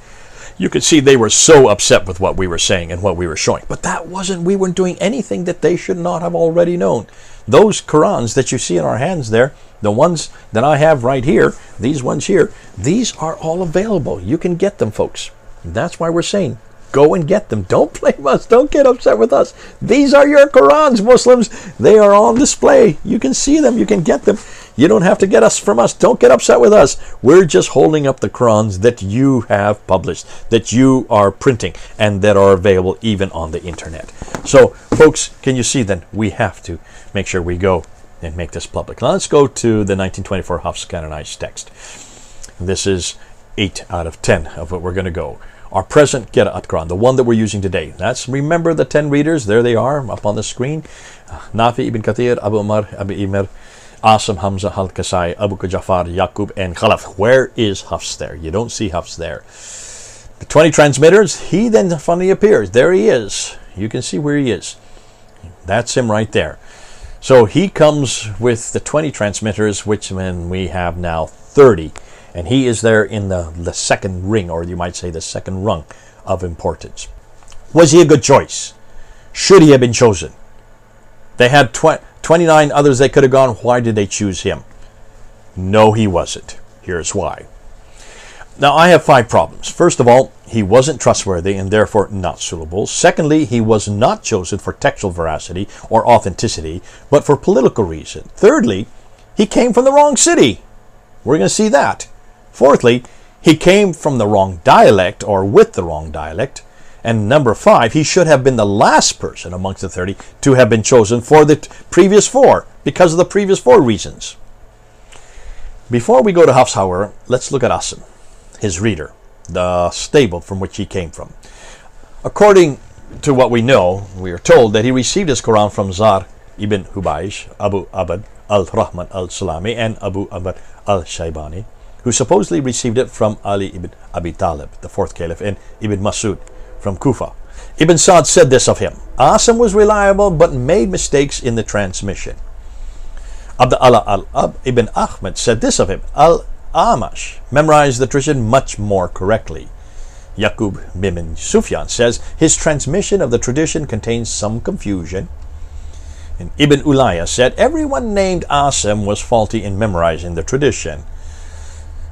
You could see they were so upset with what we were saying and what we were showing. But that wasn't, we weren't doing anything that they should not have already known. Those Qurans that you see in our hands there, the ones that I have right here, these ones here, these are all available. You can get them, folks. That's why we're saying, go and get them. Don't blame us. Don't get upset with us. These are your Qurans, Muslims. They are on display. You can see them. You can get them. You don't have to get us from us. Don't get upset with us. We're just holding up the Qurans that you have published, that you are printing, and that are available even on the internet. So, folks, can you see then? We have to make sure we go and make this public. Now, let's go to the 1924 Hafs canonized text. This is 8 out of 10 of what we're going to go. Our present Qira'at Quran, the one that we're using today. That's, remember the 10 readers, there they are up on the screen. Nafi ibn Kathir, Abu Umar, Abu Imr, Asim, Hamza, Al-Kasai, Abu Jafar, Yaqub, and Khalaf. Where is Hafs there? You don't see Hafs there. The 20 transmitters, he then finally appears. There he is. You can see where he is. That's him right there. So he comes with the 20 transmitters, which then we have now 30. And he is there in the second ring, or you might say the second rung of importance. Was he a good choice? Should he have been chosen? They had 29 others they could have gone. Why did they choose him? No, he wasn't. Here's why. Now, I have 5 problems. First of all, he wasn't trustworthy and therefore not suitable. Secondly, he was not chosen for textual veracity or authenticity, but for political reason. Thirdly, he came from the wrong city. We're going to see that. Fourthly, he came from the wrong dialect or with the wrong dialect. And number 5, he should have been the last person amongst the 30 to have been chosen for the previous 4, because of the previous 4 reasons. Before we go to Hafs, however, let's look at Asim, his reader, the stable from which he came from. According to what we know, we are told that he received his Quran from Zar ibn Hubaysh, Abu Abd al-Rahman al-Sulami, and Abu Amr al-Shaybani, who supposedly received it from Ali ibn Abi Talib, the 4th caliph, and Ibn Masud from Kufa. Ibn Sa'd said this of him: Asim was reliable but made mistakes in the transmission. Abdullah al-Ab ibn Ahmed said this of him: Al-Amash memorized the tradition much more correctly. Yaqub bin Sufyan says his transmission of the tradition contains some confusion. And Ibn Ulayya said everyone named Asim was faulty in memorizing the tradition.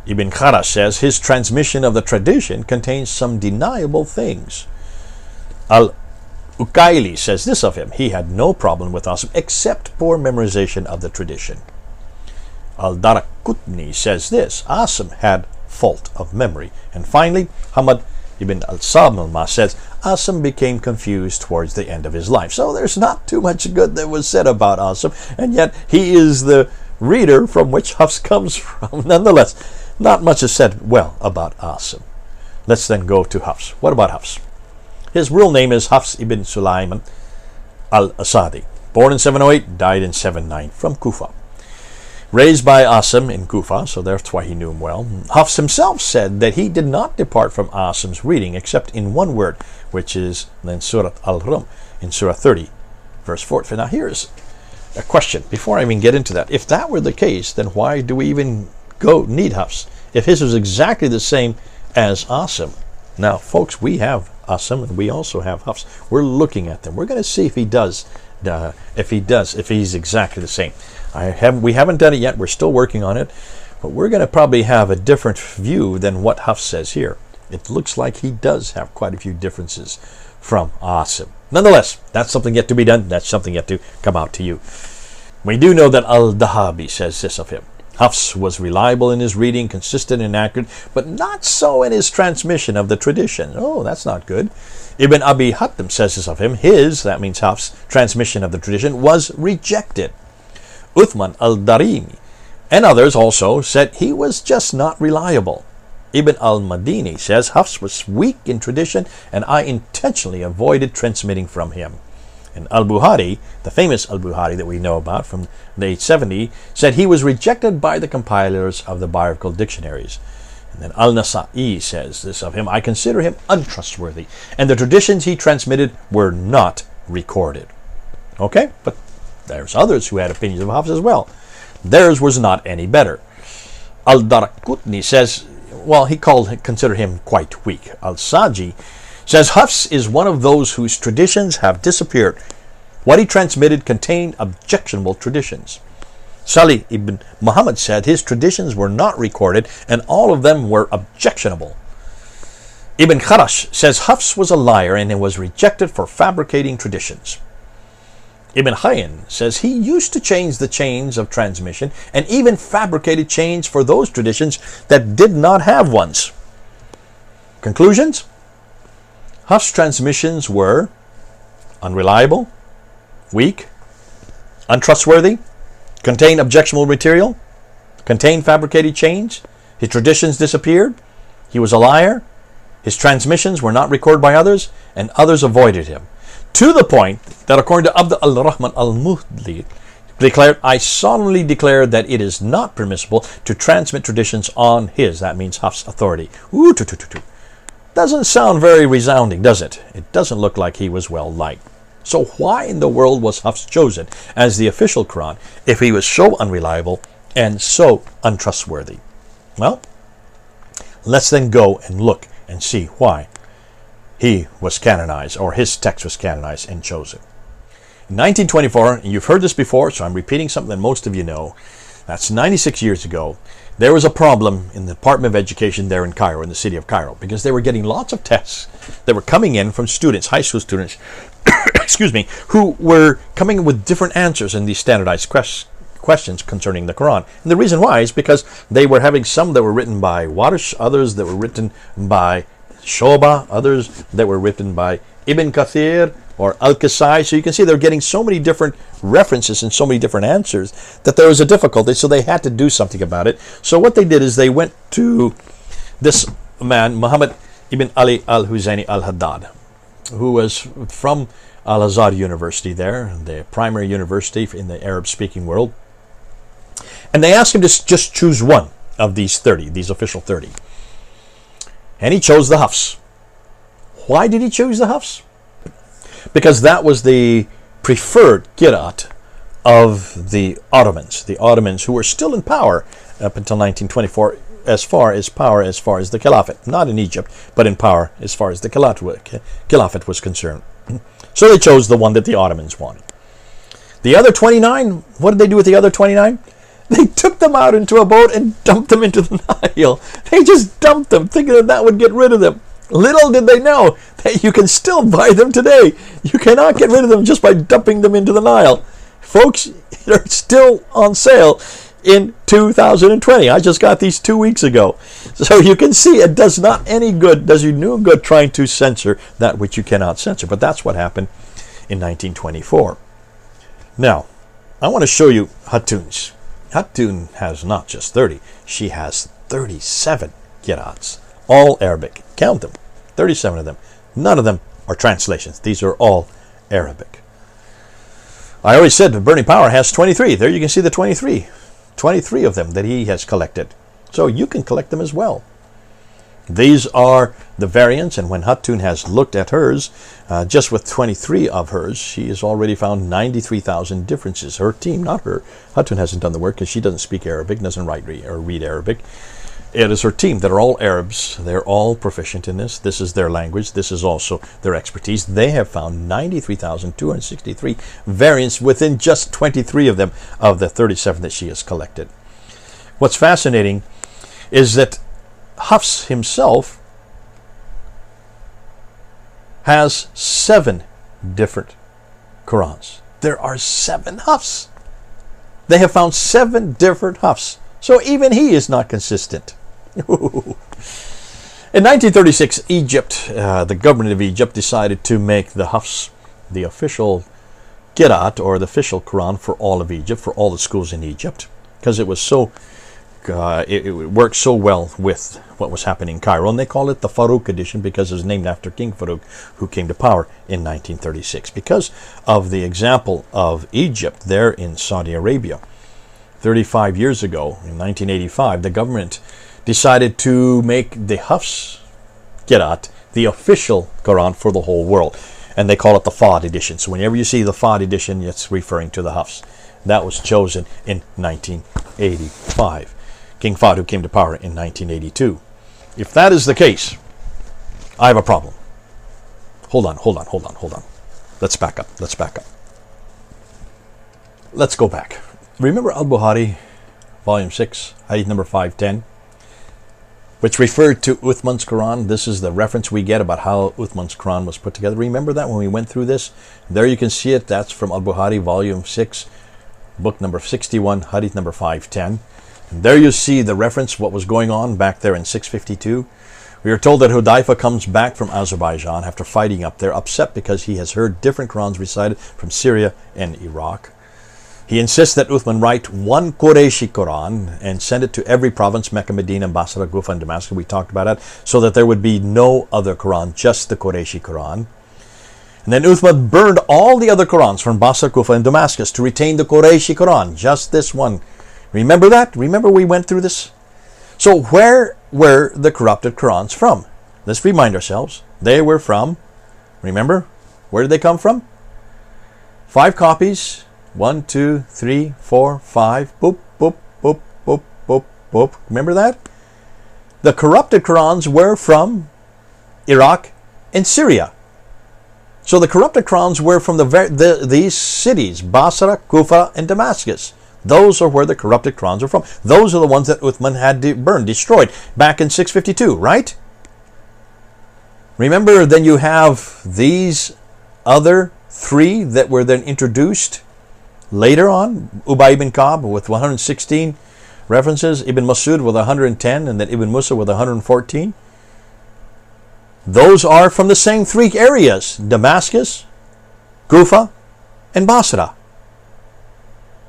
Ibn Khara says his transmission of the tradition contains some deniable things. Al-Ukaili says this of him: he had no problem with Asim except poor memorization of the tradition. Al-Darakutni says this: Asim had fault of memory. And finally, Hamad Ibn al-Samilma says Asim became confused towards the end of his life. So there's not too much good that was said about Asim, and yet he is the reader from which Hafs comes from. Nonetheless, not much is said well about Asim. Let's then go to Hafs. What about Hafs? His real name is Hafs ibn Sulaiman al-Asadi. Born in 708, died in 709, from Kufa. Raised by Asim in Kufa, so that's why he knew him well. Hafs himself said that he did not depart from Asim's reading except in one word, which is in Surah Al-Rum, in Surah 30, verse 4. Now here's a question, before I even get into that. If that were the case, then why do we even need Hafs? If his was exactly the same as Asim. Now, folks, we have Asim and we also have Hafs. We're looking at them. We're going to see if he does, if he's exactly the same. We haven't done it yet. We're still working on it, but we're going to probably have a different view than what Hafs says here. It looks like he does have quite a few differences from Asim. Nonetheless, that's something yet to be done. That's something yet to come out to you. We do know that Al-Dahabi says this of him: Hafs was reliable in his reading, consistent and accurate, but not so in his transmission of the tradition. Oh, that's not good. Ibn Abi Hatim says this of him: his, that means Hafs, transmission of the tradition was rejected. Uthman al-Darimi and others also said he was just not reliable. Ibn al-Madini says Hafs was weak in tradition and I intentionally avoided transmitting from him. And al-Buhari, the famous al-Buhari that we know about from the 870, said he was rejected by the compilers of the biographical dictionaries. And then al-Nasa'i says this of him: I consider him untrustworthy, and the traditions he transmitted were not recorded. Okay, but there's others who had opinions of Hafs as well. Theirs was not any better. Al-Darakutni says, well, he considered him quite weak. Al-Saji says Hafs is one of those whose traditions have disappeared. What he transmitted contained objectionable traditions. Salih ibn Muhammad said his traditions were not recorded and all of them were objectionable. Ibn Kharash says Hafs was a liar and was rejected for fabricating traditions. Ibn Hayyan says he used to change the chains of transmission and even fabricated chains for those traditions that did not have ones. Conclusions? Hafs' transmissions were unreliable, weak, untrustworthy, contained objectionable material, contained fabricated chains, his traditions disappeared, he was a liar, his transmissions were not recorded by others, and others avoided him. To the point that, according to Abd al-Rahman al-Muhdli, declared, I solemnly declare that it is not permissible to transmit traditions on his, that means Hafs' authority. Doesn't sound very resounding, does it? It doesn't look like he was well liked. So why in the world was Hafs chosen as the official Quran if he was so unreliable and so untrustworthy? Well, let's then go and look and see why he was canonized, or his text was canonized and chosen. In 1924, and you've heard this before, so I'm repeating something that most of you know, that's 96 years ago, there was a problem in the Department of Education there in Cairo, in the city of Cairo, because they were getting lots of tests that were coming in from students, high school students, excuse me, who were coming in with different answers in these standardized questions concerning the Quran. And the reason why is because they were having some that were written by Warish, others that were written by Shoba, others that were written by Ibn Kathir or Al-Kasai. So you can see they're getting so many different references and so many different answers that there was a difficulty, so they had to do something about it. So what they did is they went to this man, Muhammad ibn Ali al-Huzaini al-Haddad, who was from Al-Azhar University there, the primary university in the Arab-speaking world. And they asked him to just choose one of these 30, these official 30. And he chose the Hafs. Why did he choose the Hafs? Because that was the preferred qira'at of the Ottomans who were still in power up until 1924 as far as power, as far as the Caliphate. Not in Egypt, but in power as far as the Caliphate was concerned. So they chose the one that the Ottomans wanted. The other 29, what did they do with the other 29? They took them out into a boat and dumped them into the Nile. They just dumped them, thinking that that would get rid of them. Little did they know that you can still buy them today. You cannot get rid of them just by dumping them into the Nile. Folks, they're still on sale in 2020. I just got these 2 weeks ago. So you can see it does not any good, does you no good trying to censor that which you cannot censor. But that's what happened in 1924. Now, I want to show you Hatun's. Hatun has not just 30, she has 37 qira'ats, all Arabic. Count them, 37 of them. None of them are translations. These are all Arabic. I always said the Burning Power has 23. There you can see the 23. 23 of them that he has collected. So you can collect them as well. These are the variants, and when Hatun has looked at hers, just with 23 of hers, she has already found 93,000 differences. Her team, not her. Hatun hasn't done the work because she doesn't speak Arabic, doesn't write or read Arabic. It is her team that are all Arabs. They're all proficient in this. This is their language. This is also their expertise. They have found 93,263 variants within just 23 of them, of the 37 that she has collected. What's fascinating is that Hafs himself has 7 different Qurans. There are 7 Hafs. They have found 7 different Hafs. So even he is not consistent. In 1936, Egypt, the government of Egypt, decided to make the Hafs the official Qira'at, or the official Quran for all of Egypt, for all the schools in Egypt, because it was so it worked so well with what was happening in Cairo, and they call it the Farouk edition because it was named after King Farouk, who came to power in 1936. Because of the example of Egypt there in Saudi Arabia, 35 years ago, in 1985, the government decided to make the Hafs Qira'at the official Quran for the whole world, and they call it the Fad edition. So whenever you see the Fad edition, it's referring to the Hafs. That was chosen in 1985. King Fahd, who came to power in 1982. If that is the case, I have a problem. Hold on. Let's back up. Let's go back. Remember Al-Bukhari, volume 6, hadith number 510, which referred to Uthman's Quran. This is the reference we get about how Uthman's Quran was put together. Remember that when we went through this? There you can see it. That's from Al-Bukhari, volume 6, book number 61, hadith number 510. And there you see the reference, what was going on back there in 652. We are told that Hudayfa comes back from Azerbaijan after fighting up there, upset because he has heard different Qurans recited from Syria and Iraq. He insists that Uthman write one Qurayshi Quran and send it to every province, Mecca, Medina, Basra, Kufa, and Damascus. We talked about that, so that there would be no other Quran, just the Qurayshi Quran. And then Uthman burned all the other Qurans from Basra, Kufa, and Damascus to retain the Qurayshi Quran, just this one. Remember that? Remember we went through this? So where were the corrupted Qurans from? Let's remind ourselves. They were from, remember, where did they come from? 5 copies. 1, 2, 3, 4, 5. Boop, boop, boop, boop, boop, boop. Remember that? The corrupted Qurans were from Iraq and Syria. So the corrupted Qurans were from these cities, Basra, Kufa, and Damascus. Those are where the corrupted Qurans are from. Those are the ones that Uthman had burned, destroyed, back in 652, right? Remember, then you have these other 3 that were then introduced later on. Ubay ibn Ka'b with 116 references, Ibn Masud with 110, and then Ibn Musa with 114. Those are from the same 3 areas, Damascus, Kufa, and Basra.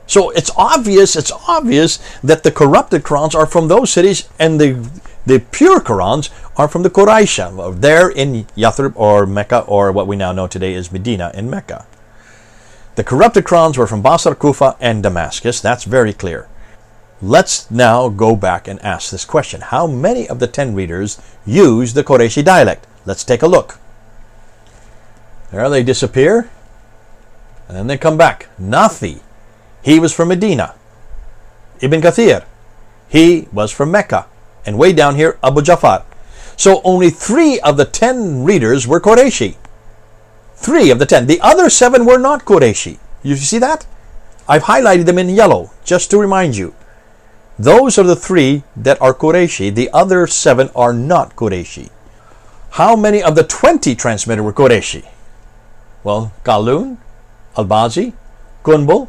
So it's obvious that the corrupted Qurans are from those cities, and the pure Qurans are from the Quraysh, there in Yathrib or Mecca, or what we now know today is Medina and Mecca. The corrupted Qurans were from Basra, Kufa, and Damascus. That's very clear. Let's now go back and ask this question. How many of the 10 readers use the Qurayshi dialect? Let's take a look. There they disappear, and then they come back. Nafi, he was from Medina. Ibn Kathir, he was from Mecca. and way down here, Abu Ja'far. So only 3 of the 10 readers were Qurayshi. 3 of the 10. The other 7 were not Qurayshi. You see that? I've highlighted them in yellow, just to remind you. Those are the 3 that are Qurayshi. The other 7 are not Qurayshi. How many of the 20 transmitted were Qurayshi? Well, Qalun, Al-Bazi, Qunbul,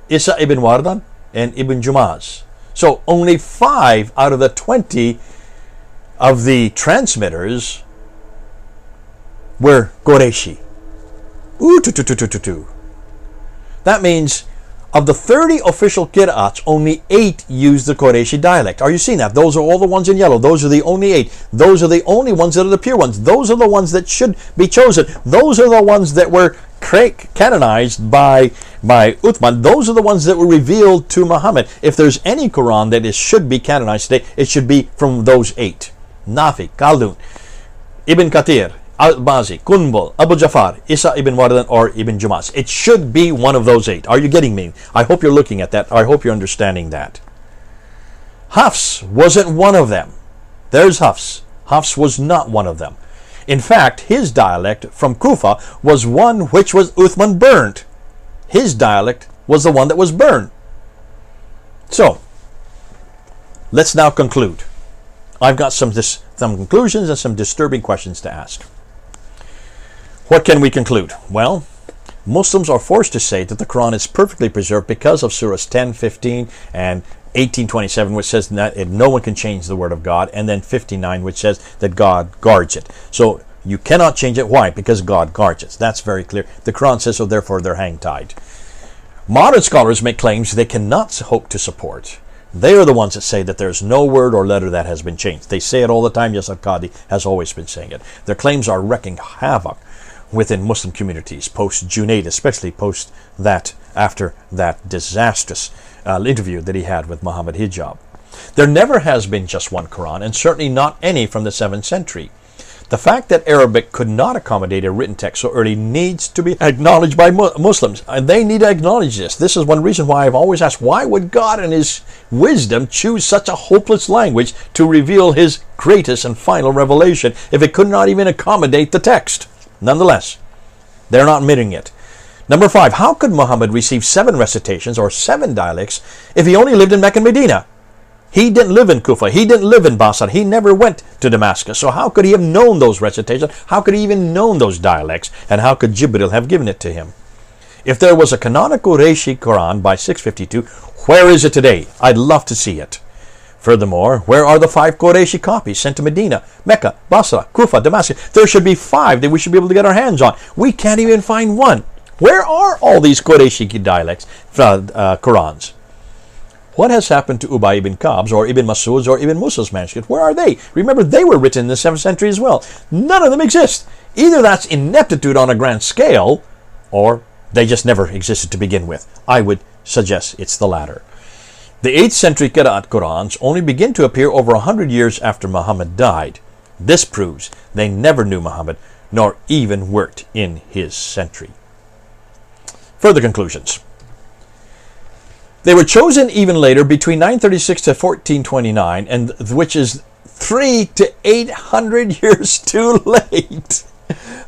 Isa ibn Wardan, and Ibn Jumaz. So only 5 out of the 20 of the transmitters were Qurayshi. That means of the 30 official qira'ats, only 8 use the Qurayshi dialect. Are you seeing that? Those are all the ones in yellow. Those are the only 8. Those are the only ones that are the pure ones. Those are the ones that should be chosen. Those are the ones that were canonized by Uthman. Those are the ones that were revealed to Muhammad. If there's any Quran that should be canonized today, it should be from those 8. Nafi, Khaldun, Ibn Kathir, Al-Bazi, Qunbul, Abu Ja'far, Isa ibn Wardan, or Ibn Jumaz. It should be one of those 8. Are you getting me? I hope you're looking at that. I hope you're understanding that. Hafs wasn't one of them. There's Hafs. Hafs was not one of them. In fact, his dialect from Kufa was one which was Uthman burned. His dialect was the one that was burned. So, let's now conclude. I've got some conclusions and some disturbing questions to ask. What can we conclude? Well, Muslims are forced to say that the Quran is perfectly preserved because of surahs 10, 15, and 18:27, which says that no one can change the word of God, and then 59, which says that God guards it. So you cannot change it. Why? Because God guards it. That's very clear. The Quran says so, therefore they're hang-tied. Modern scholars make claims they cannot hope to support. They are the ones that say that there's no word or letter that has been changed. They say it all the time. Yes, Al-Qadi has always been saying it. Their claims are wreaking havoc within Muslim communities, post-Junaid, especially post that, after that disastrous interview that he had with Muhammad Hijab. There never has been just one Quran, and certainly not any from the 7th century. The fact that Arabic could not accommodate a written text so early needs to be acknowledged by Muslims, and they need to acknowledge this. This is one reason why I've always asked, why would God in His wisdom choose such a hopeless language to reveal His greatest and final revelation if it could not even accommodate the text? Nonetheless, they're not admitting it. Number 5, how could Muhammad receive 7 recitations or 7 dialects if he only lived in Mecca and Medina? He didn't live in Kufa. He didn't live in Basra. He never went to Damascus. So how could he have known those recitations? How could he even known those dialects? And how could Jibril have given it to him? If there was a canonical Qurayshi Quran by 652, where is it today? I'd love to see it. Furthermore, where are the 5 Qurayshi copies sent to Medina, Mecca, Basra, Kufa, Damascus? There should be 5 that we should be able to get our hands on. We can't even find one. Where are all these Qurayshi dialects, Qurans? What has happened to Ubay ibn Ka'b's or Ibn Mas'ud's or Ibn Musa's manuscript? Where are they? Remember, they were written in the 7th century as well. None of them exist. Either that's ineptitude on a grand scale, or they just never existed to begin with. I would suggest it's the latter. The 8th century Qira'at Qurans only begin to appear over 100 years after Muhammad died. This proves they never knew Muhammad, nor even worked in his century. Further conclusions. They were chosen even later, between 936 to 1429, and which is 300 to 800 years too late.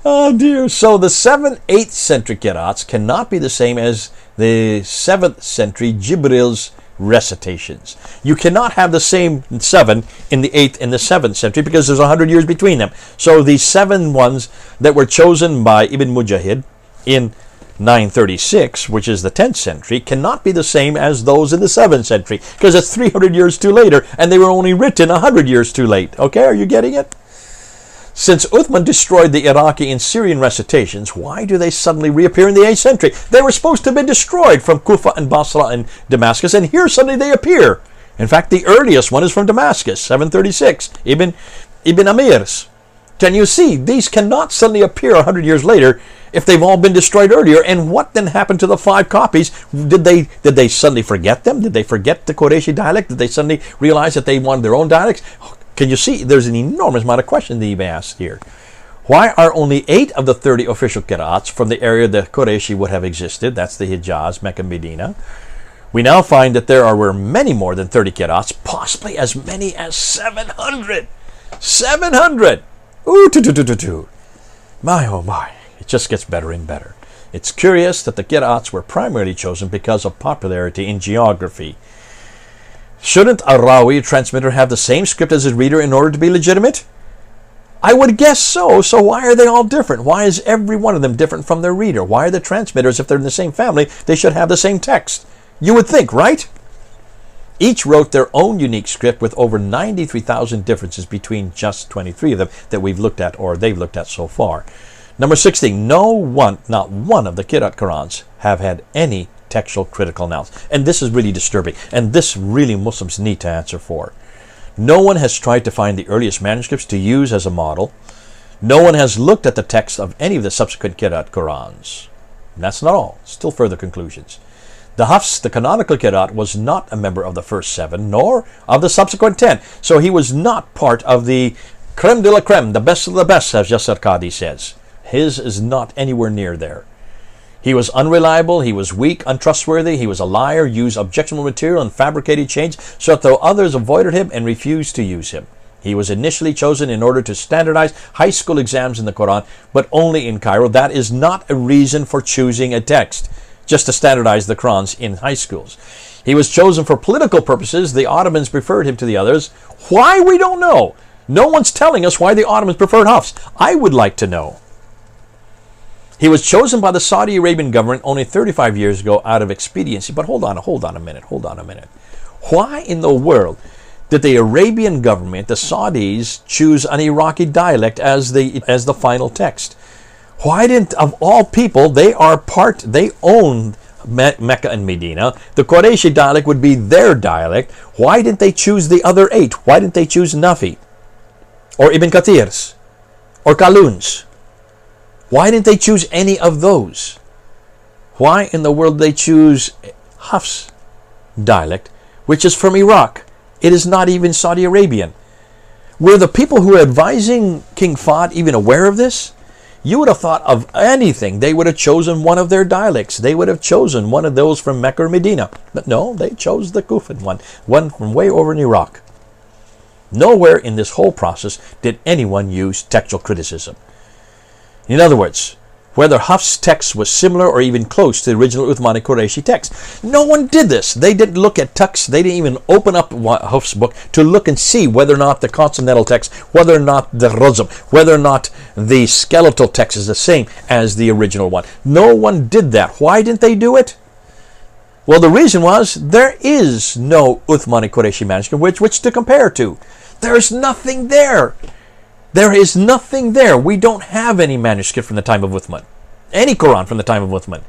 Oh dear. So the 7th, 8th century qira'ats cannot be the same as the 7th century Jibril's recitations. You cannot have the same 7 in the 8th and the 7th century because there's 100 years between them. So the 7 ones that were chosen by Ibn Mujahid in 936, which is the 10th century, cannot be the same as those in the 7th century because it's 300 years too later and they were only written 100 years too late. Okay, are you getting it? Since Uthman destroyed the Iraqi and Syrian recitations, why do they suddenly reappear in the 8th century? They were supposed to have been destroyed from Kufa and Basra and Damascus, and here suddenly they appear. In fact, the earliest one is from Damascus, 736, Ibn Amir's. Can you see? These cannot suddenly appear 100 years later if they've all been destroyed earlier. And what then happened to the 5 copies? Did they suddenly forget them? Did they forget the Qurayshi dialect? Did they suddenly realize that they wanted their own dialects? Can you see? There's an enormous amount of questions that you've asked here. Why are only 8 of the 30 official qira'ats from the area that Qurayshi would have existed? That's the Hijaz, Mecca, Medina. We now find that there were many more than 30 qira'ats, possibly as many as 700. 700! Ooh, my oh my. It just gets better and better. It's curious that the qira'ats were primarily chosen because of popularity in geography. Shouldn't a rawi transmitter have the same script as his reader in order to be legitimate? I would guess so. So why are they all different? Why is every one of them different from their reader? Why are the transmitters, if they're in the same family, they should have the same text? You would think, right? Each wrote their own unique script with over 93,000 differences between just 23 of them that we've looked at or they've looked at so far. Number 16, not one of the Qira'at Qurans have had any textual critical analysis. And this is really disturbing. And this really Muslims need to answer for. No one has tried to find the earliest manuscripts to use as a model. No one has looked at the text of any of the subsequent Qira'at Qurans. And that's not all. Still further conclusions. The Hafs, the canonical Qira'at, was not a member of the first 7, nor of the subsequent 10. So he was not part of the creme de la creme, the best of the best, as Yasser Qadi says. His is not anywhere near there. He was unreliable, he was weak, untrustworthy, he was a liar, used objectionable material and fabricated change, so that others avoided him and refused to use him. He was initially chosen in order to standardize high school exams in the Quran, but only in Cairo. That is not a reason for choosing a text, just to standardize the Qurans in high schools. He was chosen for political purposes. The Ottomans preferred him to the others. Why? We don't know. No one's telling us why the Ottomans preferred Hafs. I would like to know. He was chosen by the Saudi Arabian government only 35 years ago out of expediency. But hold on a minute. Why in the world did the Arabian government, the Saudis, choose an Iraqi dialect as the final text? Why didn't, of all people, they own Mecca and Medina. The Qurayshi dialect would be their dialect. Why didn't they choose the other 8? Why didn't they choose Nafi? Or Ibn Kathir's? Or Qalun's? Why didn't they choose any of those? Why in the world did they choose Hafs dialect, which is from Iraq? It is not even Saudi Arabian. Were the people who were advising King Fahd even aware of this? You would have thought of anything. They would have chosen one of their dialects. They would have chosen one of those from Mecca or Medina. But no, they chose the Kufan one from way over in Iraq. Nowhere in this whole process did anyone use textual criticism. In other words, whether Hafs' text was similar or even close to the original Uthmani Qurayshi text. No one did this. They didn't look at text. They didn't even open up Hafs' book to look and see whether or not the consonantal text, whether or not the razm, whether or not the skeletal text is the same as the original one. No one did that. Why didn't they do it? Well, the reason was there is no Uthmani Qurayshi manuscript which to compare to. There's nothing there. There is nothing there. We don't have any manuscript from the time of Uthman. Any Quran from the time of Uthman.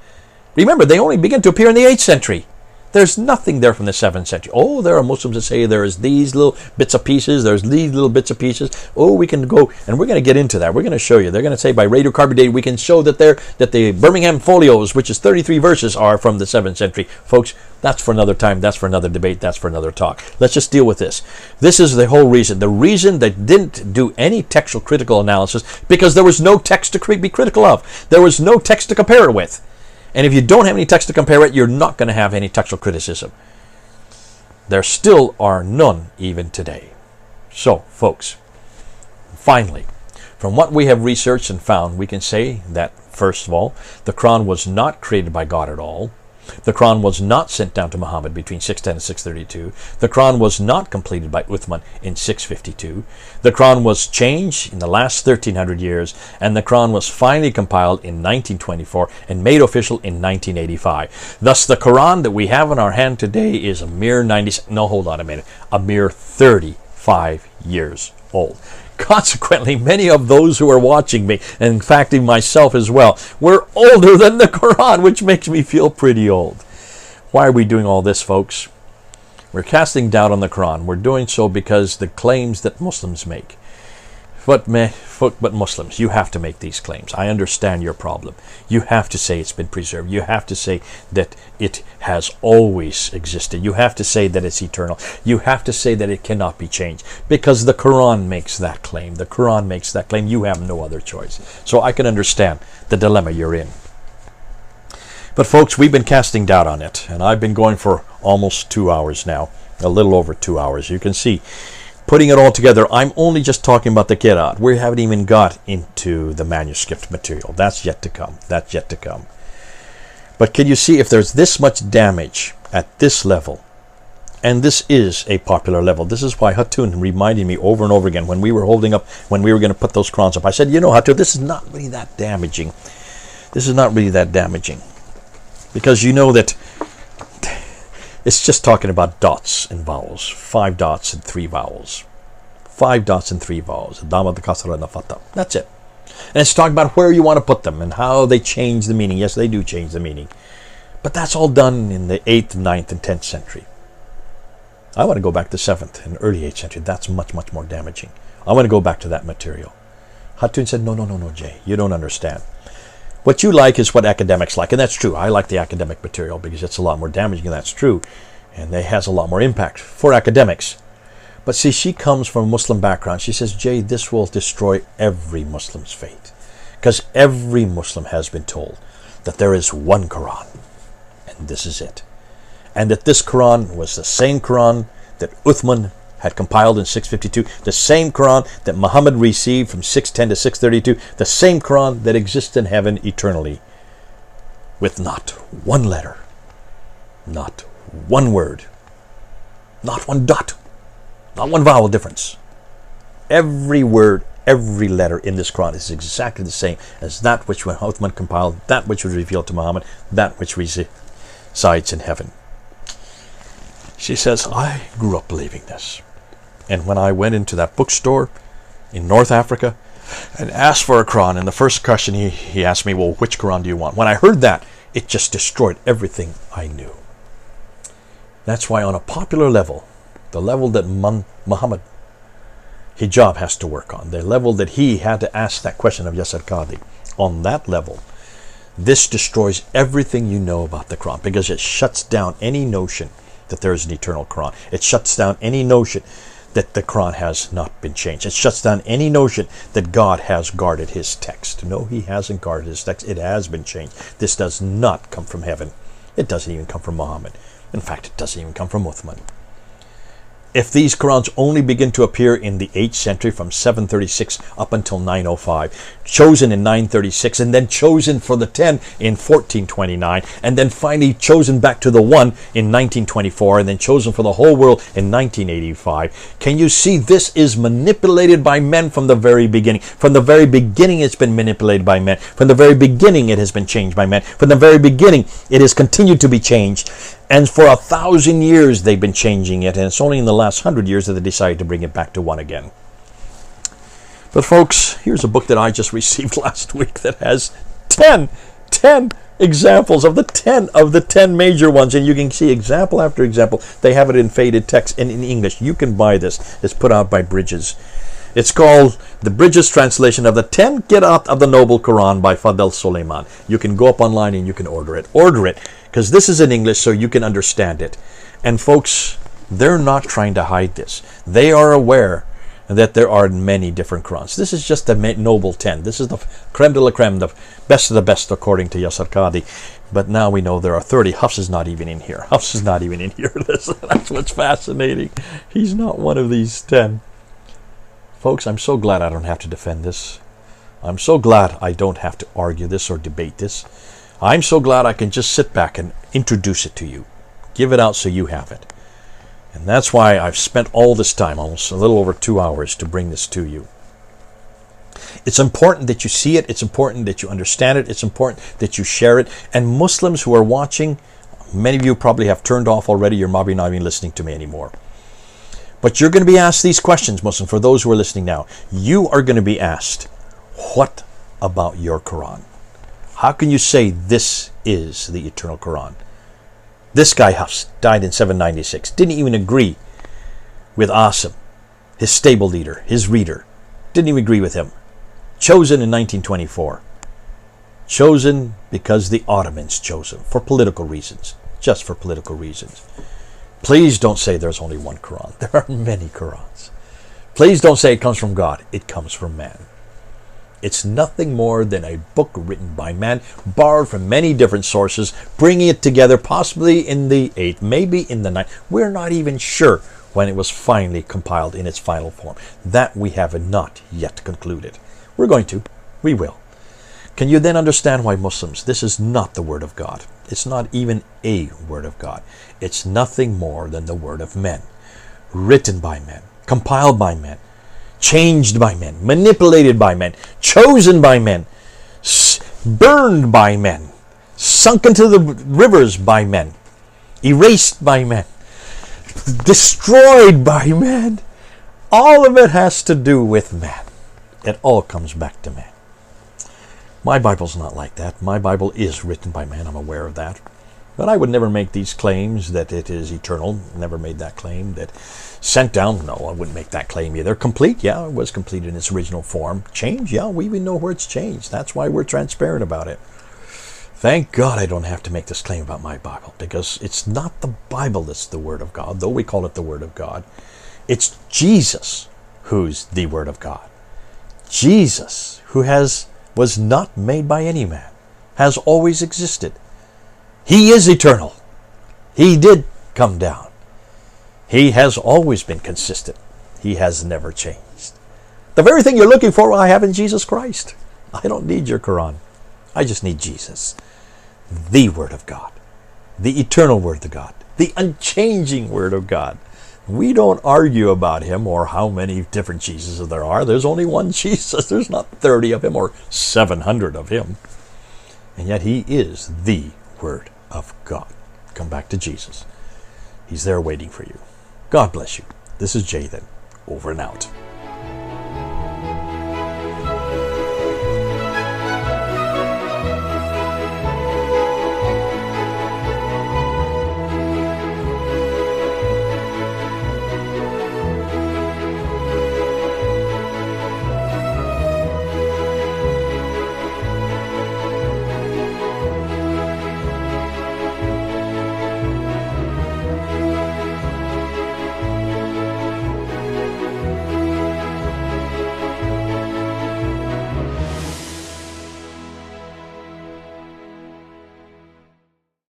Remember, they only begin to appear in the 8th century. There's nothing there from the 7th century. Oh, there are Muslims that say there's these little bits of pieces, there's these little bits of pieces. Oh, we can go, and we're going to get into that. We're going to show you. They're going to say by radiocarbon dating, we can show that the Birmingham Folios, which is 33 verses, are from the 7th century. Folks, that's for another time. That's for another debate. That's for another talk. Let's just deal with this. This is the whole reason. The reason they didn't do any textual critical analysis, because there was no text to be critical of. There was no text to compare it with. And if you don't have any text to compare it, you're not going to have any textual criticism. There still are none even today. So, folks, finally, from what we have researched and found, we can say that, first of all, the Quran was not created by God at all. The Quran was not sent down to Muhammad between 610 and 632. The Quran was not completed by Uthman in 652. The Quran was changed in the last 1300 years, and the Quran was finally compiled in 1924 and made official in 1985. Thus, the Quran that we have in our hand today is a mere a mere 35 years old. Consequently, many of those who are watching me, and in fact myself as well, were older than the Quran, which makes me feel pretty old. Why are we doing all this, folks? We're casting doubt on the Quran. We're doing so because the claims that Muslims make. But Muslims, you have to make these claims. I understand your problem. You have to say it's been preserved. You have to say that it has always existed. You have to say that it's eternal. You have to say that it cannot be changed. Because the Quran makes that claim. The Quran makes that claim. You have no other choice. So I can understand the dilemma you're in. But folks, we've been casting doubt on it, and I've been going for almost 2 hours now, a little over 2 hours. You can see, putting it all together, I'm only just talking about the Qira'at. We haven't even got into the manuscript material. That's yet to come. That's yet to come. But can you see, if there's this much damage at this level, and this is a popular level. This is why Hatun reminded me over and over again when we were holding up, when we were going to put those Qurans up. I said, you know, Hatun, this is not really that damaging. This is not really that damaging. Because you know that it's just talking about dots and vowels. 5 dots and 3 vowels. 5 dots and 3 vowels. Dama, the kasra, and the fatha. That's it. And it's talking about where you want to put them and how they change the meaning. Yes, they do change the meaning. But that's all done in the 8th, 9th, and 10th century. I want to go back to 7th and early 8th century. That's much, much more damaging. I want to go back to that material. Hatun said, no, Jay, you don't understand. What you like is what academics like, and that's true. I like the academic material because it's a lot more damaging, and that's true. And it has a lot more impact for academics. But see, she comes from a Muslim background. She says, Jay, this will destroy every Muslim's faith. Because every Muslim has been told that there is one Quran, and this is it. And that this Quran was the same Quran that Uthman had compiled in 652, the same Quran that Muhammad received from 610 to 632, the same Quran that exists in heaven eternally, with not one letter, not one word, not one dot, not one vowel difference. Every word, every letter in this Quran is exactly the same as that which Uthman compiled, that which was revealed to Muhammad, that which resides in heaven. She says, I grew up believing this. And when I went into that bookstore in North Africa and asked for a Quran, and the first question he asked me, well, which Quran do you want? When I heard that, it just destroyed everything I knew. That's why on a popular level, the level that Muhammad hijab has to work on, the level that he had to ask that question of Yasir Qadhi, on that level, this destroys everything you know about the Quran, because it shuts down any notion that there is an eternal Quran. It shuts down any notion that the Quran has not been changed. It shuts down any notion that God has guarded his text. No, he hasn't guarded his text. It has been changed. This does not come from heaven. It doesn't even come from Muhammad. In fact, it doesn't even come from Uthman. If these Qurans only begin to appear in the 8th century from 736 up until 905, chosen in 936, and then chosen for the 10 in 1429, and then finally chosen back to the 1 in 1924, and then chosen for the whole world in 1985, can you see this is manipulated by men from the very beginning? From the very beginning it's been manipulated by men. From the very beginning it has been changed by men. From the very beginning it has continued to be changed. And for 1,000 years they've been changing it, and it's only in the last 100 years that they decided to bring it back to 1 again. But folks, here's a book that I just received last week that has 10 examples of the 10 major ones, and you can see example after example. They have it in faded text and in English. You can buy this. It's put out by Bridges. It's called the Bridges translation of the 10 Qira'at of the Noble Quran by Fadl Suleiman. You can go up online and you can order it. Order it, because this is in English so you can understand it. And folks, they're not trying to hide this. They are aware that there are many different Qurans. This is just the noble 10. This is the creme de la creme, the best of the best, according to Yasir Qadhi. But now we know there are 30. Hafs is not even in here. Hafs is not even in here. That's what's fascinating. He's not one of these 10. Folks, I'm so glad I don't have to defend this. I'm so glad I don't have to argue this or debate this. I'm so glad I can just sit back and introduce it to you. Give it out so you have it. And that's why I've spent all this time, almost a little over 2 hours, to bring this to you. It's important that you see it. It's important that you understand it. It's important that you share it. And Muslims who are watching, many of you probably have turned off already. You're probably not even listening to me anymore. But you're going to be asked these questions, Muslim, for those who are listening now. You are going to be asked, what about your Quran? How can you say this is the eternal Quran? This guy, Hafs, died in 796. Didn't even agree with Asim, his stable leader, his reader. Didn't even agree with him. Chosen in 1924. Chosen because the Ottomans chose him for political reasons. Just for political reasons. Please don't say there's only one Quran. There are many Qurans. Please don't say it comes from God. It comes from man. It's nothing more than a book written by man, borrowed from many different sources, bringing it together possibly in the 8th, maybe in the 9th. We're not even sure when it was finally compiled in its final form. That we have not yet concluded. We will. Can you then understand why Muslims, this is not the Word of God. It's not even a Word of God. It's nothing more than the Word of men, written by men, compiled by men, changed by men, manipulated by men, chosen by men, burned by men, sunk into the rivers by men, erased by men, destroyed by men. All of it has to do with man. It all comes back to man. My Bible's not like that. My Bible is written by man. I'm aware of that. But I would never make these claims that it is eternal. Never made that claim. That sent down, no, I wouldn't make that claim either. Complete, yeah, it was complete in its original form. Change, yeah, we even know where it's changed. That's why we're transparent about it. Thank God I don't have to make this claim about my Bible, because it's not the Bible that's the Word of God, though we call it the Word of God. It's Jesus who's the Word of God. Jesus, who was not made by any man, has always existed. He is eternal. He did come down. He has always been consistent. He has never changed. The very thing you're looking for, I have in Jesus Christ. I don't need your Quran. I just need Jesus, the Word of God, the eternal Word of God, the unchanging Word of God. We don't argue about him or how many different Jesuses there are. There's only one Jesus. There's not 30 of him or 700 of him. And yet he is the Word of God. Come back to Jesus. He's there waiting for you. God bless you. This is Jay then. Over and out.